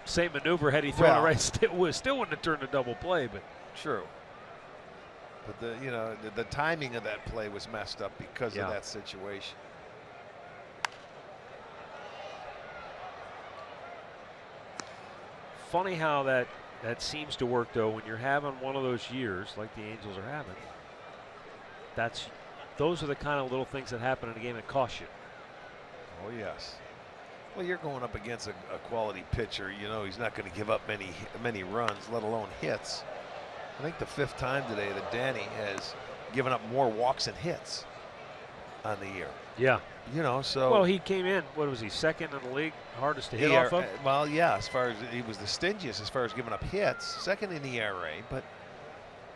same maneuver had he thrown it right, still wouldn't have turned a double play. But
true. But the timing of that play was messed up because of that situation.
Funny how that seems to work, though, when you're having one of those years like the Angels are having. Those are the kind of little things that happen in a game that cost you.
Oh, yes. Well, you're going up against a quality pitcher. You know he's not going to give up many runs, let alone hits. I think the 5th time today that Danny has given up more walks and hits on the year.
Yeah.
You know, so.
Well, he came in, what was he, 2nd in the league, hardest to hit off of?
Well, yeah, as far as he was the stingiest as far as giving up hits, 2nd in the ERA, but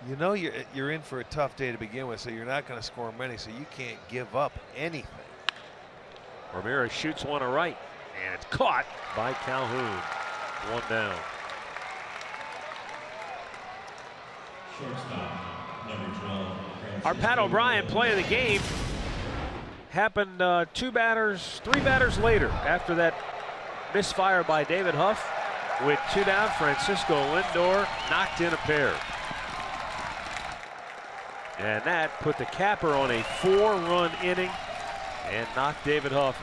you know you're in for a tough day to begin with, so you're not going to score many, so you can't give up anything.
Ramirez shoots one to right, and it's caught by Calhoun. 1 down.
Shortstop, number 12.
Our Pat O'Brien play of the game happened 3 batters later after that misfire by David Huff. With 2 down, Francisco Lindor knocked in a pair. And that put the capper on a 4-run inning and knocked David Huff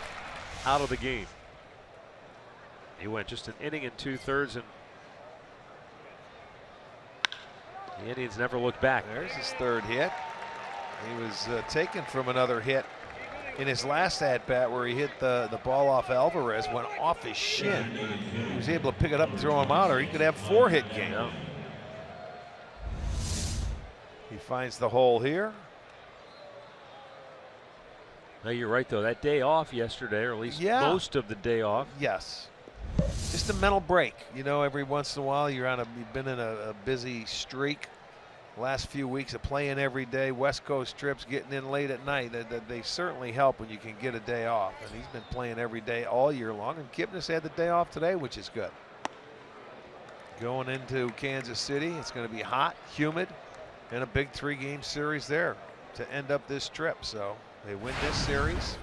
out of the game. He went just an inning and 2/3, and the Indians never looked back.
There's his 3rd hit. He was taken from another hit in his last at-bat where he hit the ball off Alvarez, went off his shin. He was able to pick it up and throw him out, or he could have 4-hit game.
Yeah.
He finds the hole here.
No, you're right, though. That day off yesterday, or at least most of the day off.
Yes. Just a mental break. You know, every once in a while you've been in a busy streak. Last few weeks of playing every day, West Coast trips, getting in late at night. They certainly help when you can get a day off. And he's been playing every day all year long. And Kipnis had the day off today, which is good. Going into Kansas City, it's going to be hot, humid, and a big 3-game series there to end up this trip. So they win this series.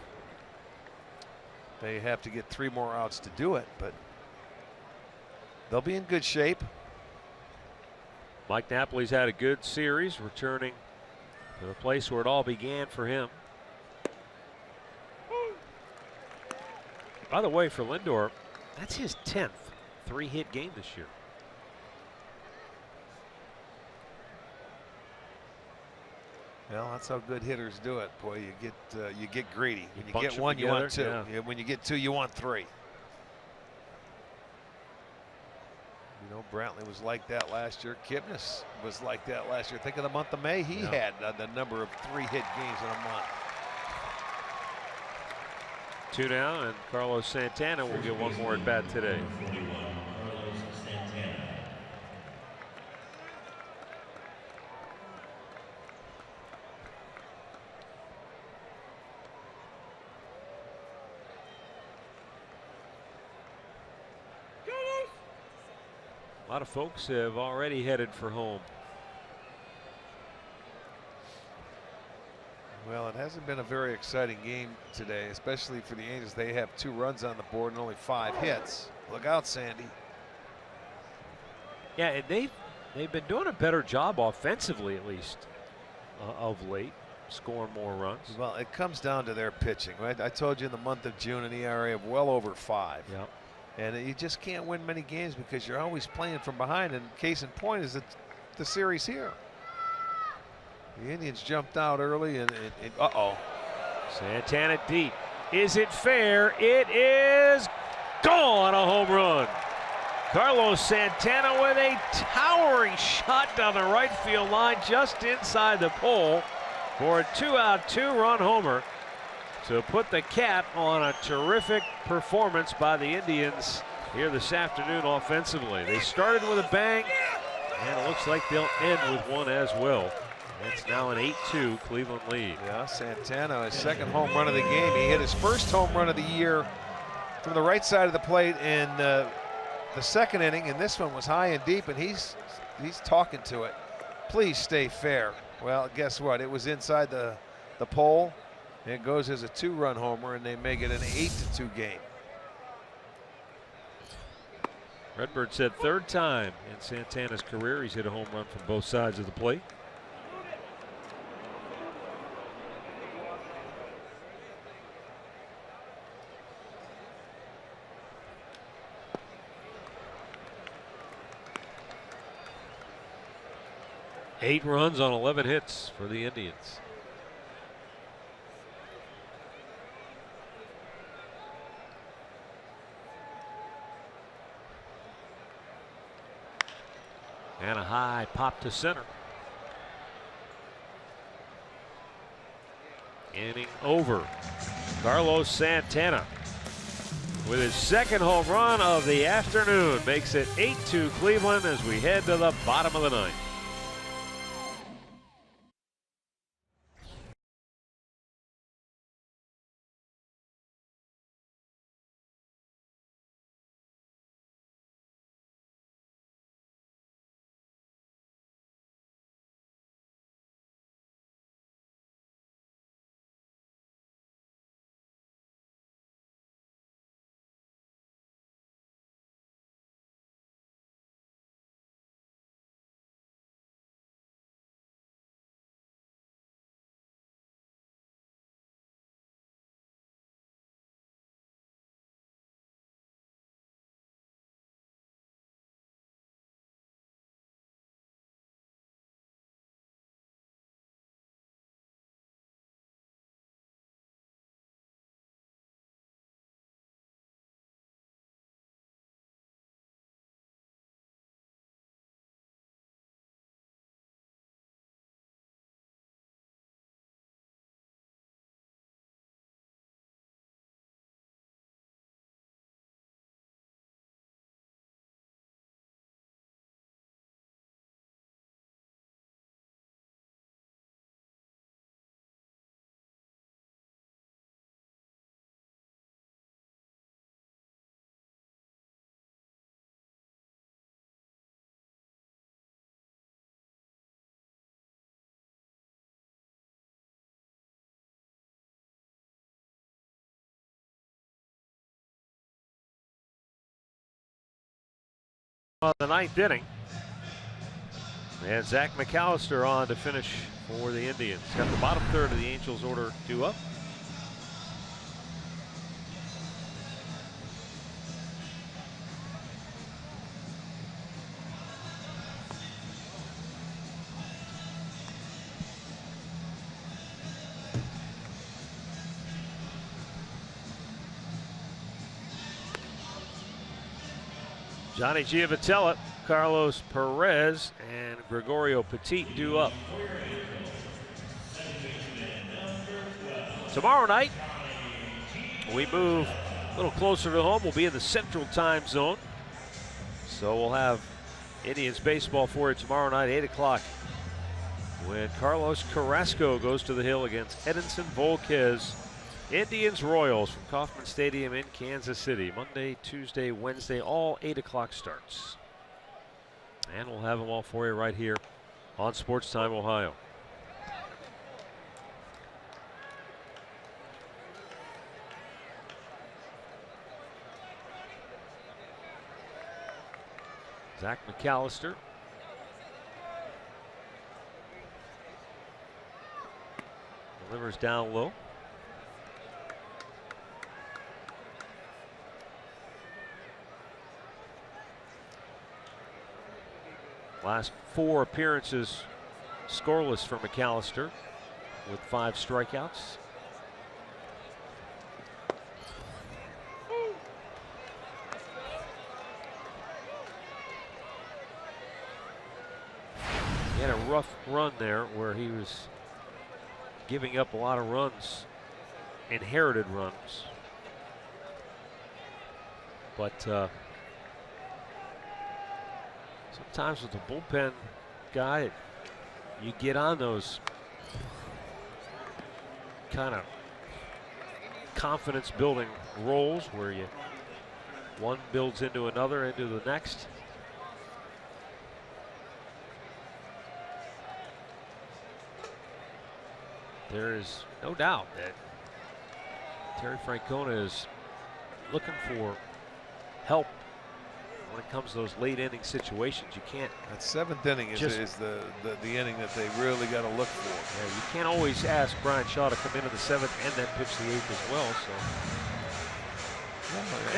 They have to get 3 more outs to do it, but they'll be in good shape.
Mike Napoli's had a good series, returning to the place where it all began for him. By the way, for Lindor, that's his 10th 3-hit game this year.
Well, that's how good hitters do it. Boy, you get greedy. When you get 1, you
together,
want 2.
yeah.
When you get 2, you want 3. You know, Brantley was like that last year. Kipnis was like that last year. Think of the month of May. He had the number of 3-hit games in a month.
2 down, and Carlos Santana will get 1 more at bat today. A lot of folks have already headed for home.
Well, it hasn't been a very exciting game today, especially for the Angels. They have 2 runs on the board and only 5 hits. Look out, Sandy.
Yeah, and They've been doing a better job offensively, at least, of late, scoring more runs.
Well, it comes down to their pitching, right? I told you in the month of June an ERA of well over 5.
Yep.
And you just can't win many games because you're always playing from behind. And case in point is that the series here. The Indians jumped out early and uh-oh.
Santana deep. Is it fair? It is gone. A home run. Carlos Santana with a towering shot down the right field line just inside the pole for a 2-out, 2-run homer to put the cap on a terrific performance by the Indians here this afternoon offensively. They started with a bang, and it looks like they'll end with one as well. It's now an 8-2 Cleveland lead.
Yeah, Santana, his second home run of the game. He hit his first home run of the year from the right side of the plate in the second inning, and this one was high and deep, and he's talking to it. Please stay fair. Well, guess what? It was inside the pole. It goes as a 2-run homer, and they make it an 8-2 game.
Redbird said third time in Santana's career he's hit a home run from both sides of the plate. Eight runs on 11 hits for the Indians. And a high pop to center. Inning over. Carlos Santana with his second home run of the afternoon makes it 8-2 Cleveland as we head to the bottom of the ninth. The ninth inning, and Zach McAllister on to finish for the Indians. Got the bottom third of the Angels order due up. Johnny Giavotella, Carlos Perez, and Gregorio Petit due up. Tomorrow night, we move a little closer to home. We'll be in the Central Time Zone. So we'll have Indians baseball for you tomorrow night, 8 o'clock, when Carlos Carrasco goes to the hill against Edinson Volquez. Indians Royals from Kauffman Stadium in Kansas City. Monday, Tuesday, Wednesday, all 8 o'clock starts. And we'll have them all for you right here on Sports Time Ohio. Zach McAllister Delivers down low. Last 4 appearances scoreless for McAllister with 5 strikeouts. He had a rough run there where he was giving up a lot of runs, inherited runs. But sometimes with the bullpen guy, you get on those kind of confidence building roles where one builds into another, into the next. There is no doubt that Terry Francona is looking for help when it comes to those late inning situations. You can't.
That 7th inning is the inning that they really got to look for.
Yeah, you can't always ask Brian Shaw to come into the 7th and then pitch the 8th as well. So.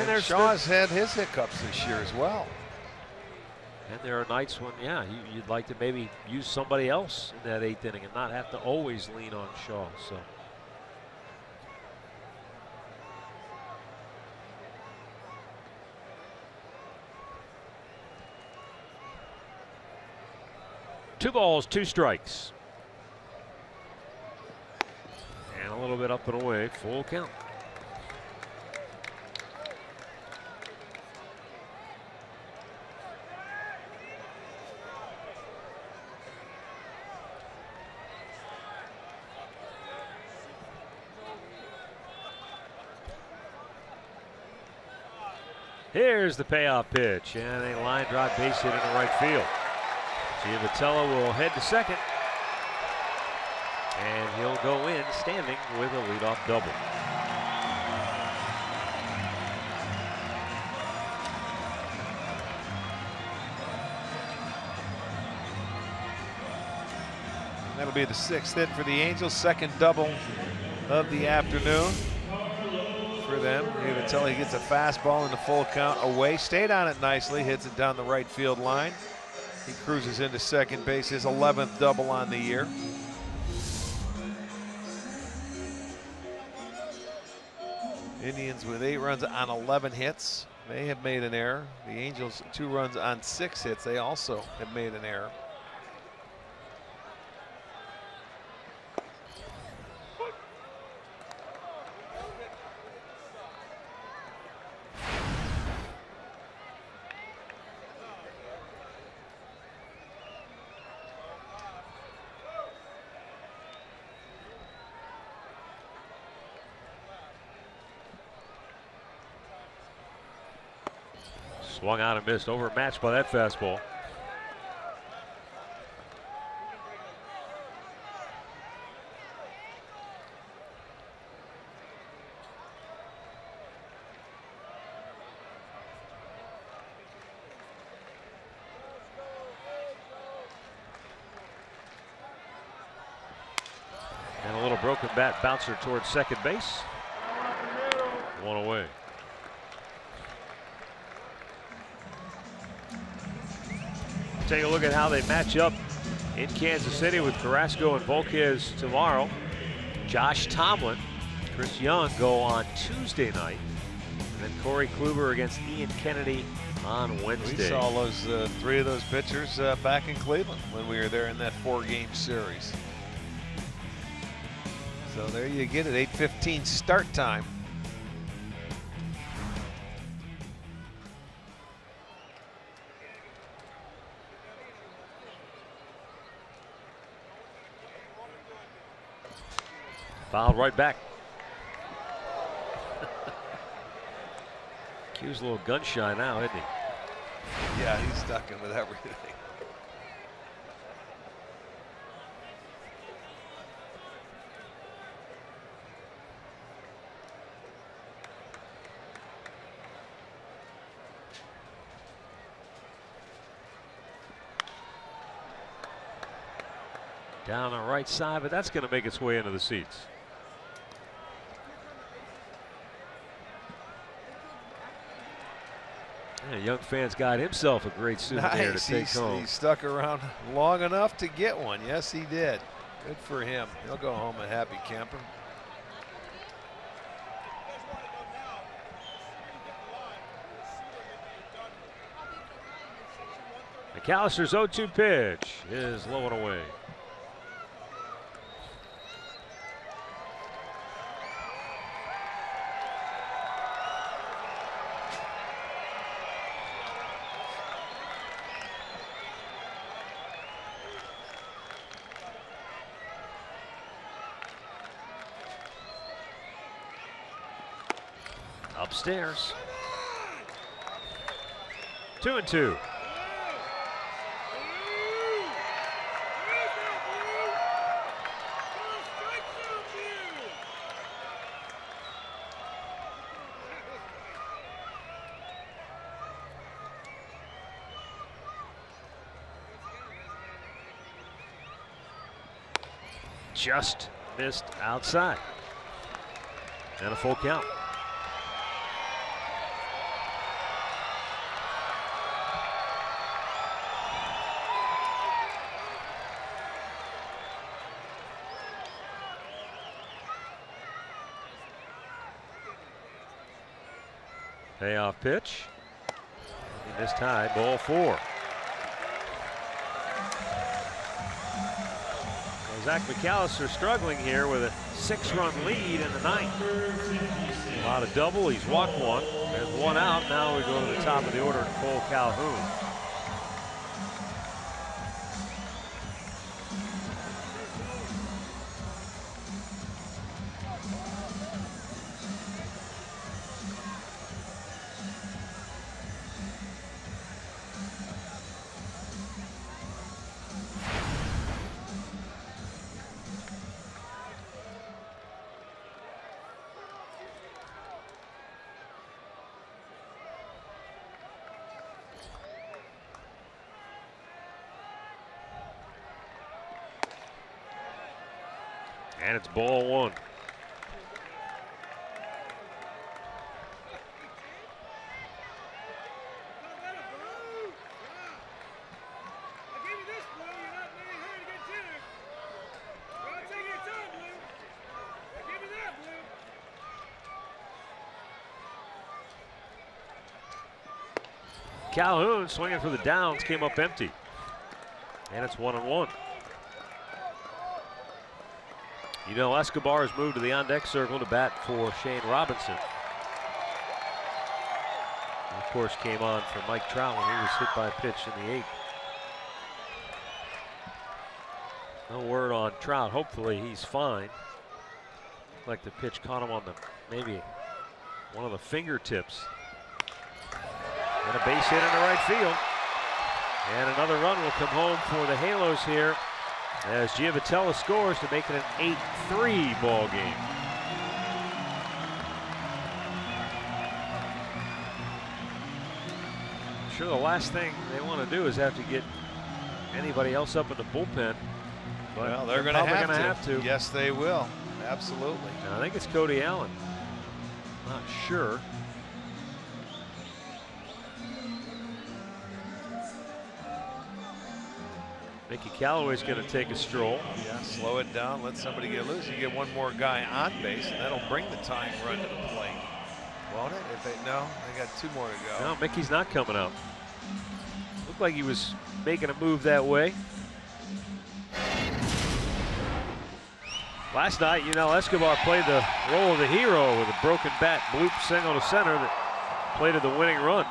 Yeah, and Shaw's had his hiccups this year as well.
And there are nights when, yeah, you'd like to maybe use somebody else in that 8th inning and not have to always lean on Shaw. So. Two balls, 2 strikes. And a little bit up and away, full count. Here's the payoff pitch, and a line drive base hit into right field. Giavotella will head to second, and he'll go in standing with a leadoff double.
That'll be the 6th hit for the Angels, 2nd double of the afternoon for them. Giavotella gets a fastball in the full count away, stayed on it nicely, hits it down the right field line. He cruises into second base, his 11th double on the year. Indians with 8 runs on 11 hits. They have made an error. The Angels 2 runs on 6 hits. They also have made an error.
Swung out and missed, overmatched by that fastball. And a little broken bat bouncer towards second base. 1 away. Take a look at how they match up in Kansas City with Carrasco and Volquez tomorrow. Josh Tomlin, Chris Young go on Tuesday night. And then Corey Kluber against Ian Kennedy on Wednesday.
We saw those 3 of those pitchers back in Cleveland when we were there in that 4-game series. So there you get it, 8:15 start time.
Fouled right back. Q's a little gun shy now, isn't he?
Yeah, he's stuck in with everything.
down the right side, but that's going to make its way into the seats. Yeah, young fan's got himself a great souvenir to take home.
He stuck around long enough to get one. Yes, he did. Good for him. He'll go home a happy camper.
McAllister's 0-2 pitch is low and away. Upstairs. 2-2. Just missed outside. And a full count. Payoff pitch. He missed high, ball 4. Zach McAllister struggling here with a 6-run lead in the 9th. A lot of double. He's walked one. There's one out. Now we go to the top of the order to Cole Calhoun. And it's ball 1. Calhoun swinging for the downs, came up empty. And it's 1-1. You know, Escobar has moved to the on-deck circle to bat for Shane Robinson. And of course, came on for Mike Trout when he was hit by a pitch in the 8th. No word on Trout. Hopefully, he's fine. Like the pitch caught him on the maybe one of the fingertips. And a base hit in the right field. And another run will come home for the Halos here, as Giavotella scores to make it an 8-3 ball game. I'm sure the last thing they want to do is have to get anybody else up in the bullpen. But
well, they're going to have to. Yes, they will. Absolutely.
Now, I think it's Cody Allen. Not sure. Mickey Callaway's going to take a stroll.
Yeah, slow it down, let somebody get loose. You get one more guy on base, and that'll bring the tying run to the plate. Won't it? No, they got 2 more to go.
No, Mickey's not coming out. Looked like he was making a move that way. Last night, you know, Escobar played the role of the hero with a broken bat bloop single to center that played to the winning run.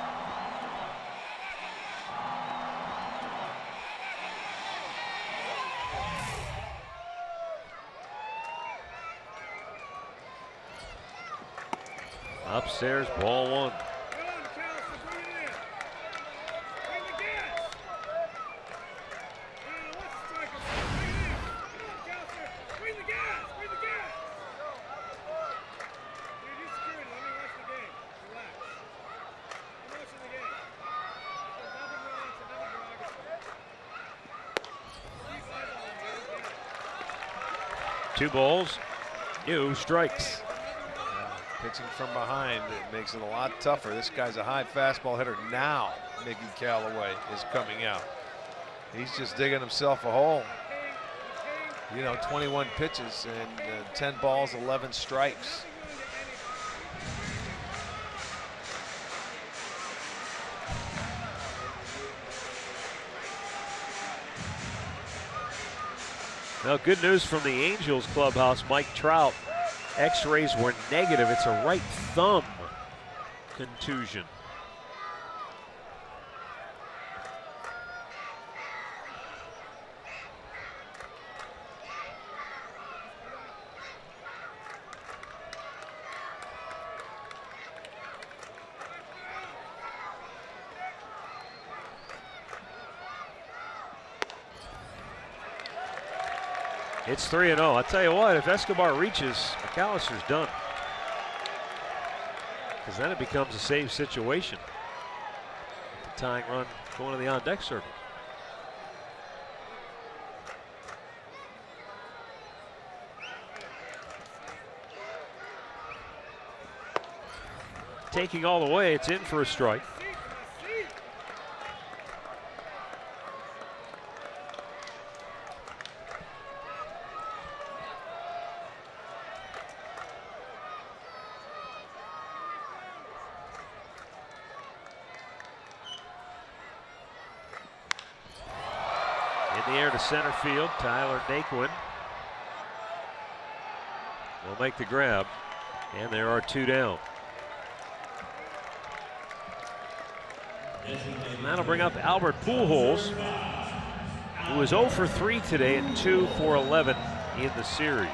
Upstairs, ball 1. 2 balls, no strikes.
Pitching from behind, it makes it a lot tougher. This guy's a high fastball hitter now. Mickey Callaway is coming out. He's just digging himself a hole. You know, 21 pitches and 10 balls, 11 strikes.
Now, good news from the Angels clubhouse. Mike Trout, X-rays were negative. It's a right thumb contusion. It's 3-0. I'll tell you what, if Escobar reaches, McAllister's done. Because then it becomes a save situation. The tying run going to the on-deck circle. Taking all the way, it's in for a strike. In the air to center field, Tyler Naquin will make the grab, and there are 2 down. And that'll bring up Albert Pujols, who is 0 for 3 today and 2 for 11 in the series.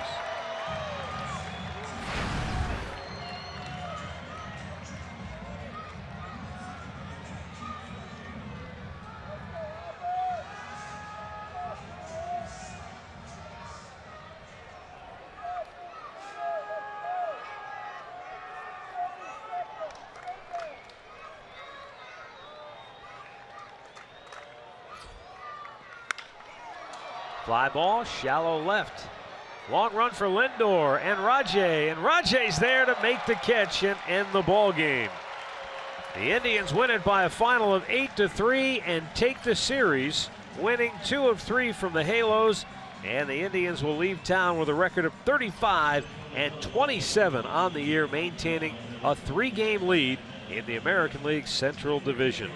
Fly ball, shallow left. Long run for Lindor and Rajay's there to make the catch and end the ball game. The Indians win it by a final of 8-3 and take the series, winning 2 of 3 from the Halos, and the Indians will leave town with a record of 35-27 on the year, maintaining a 3-game lead in the American League Central Division.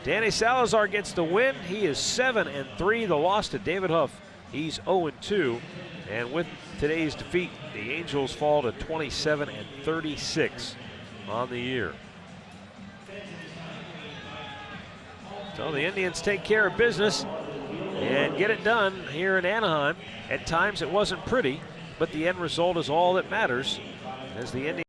Danny Salazar gets the win. He is 7-3. The loss to David Huff, he's 0-2. And with today's defeat, the Angels fall to 27-36 on the year. So the Indians take care of business and get it done here in Anaheim. At times it wasn't pretty, but the end result is all that matters as the Indians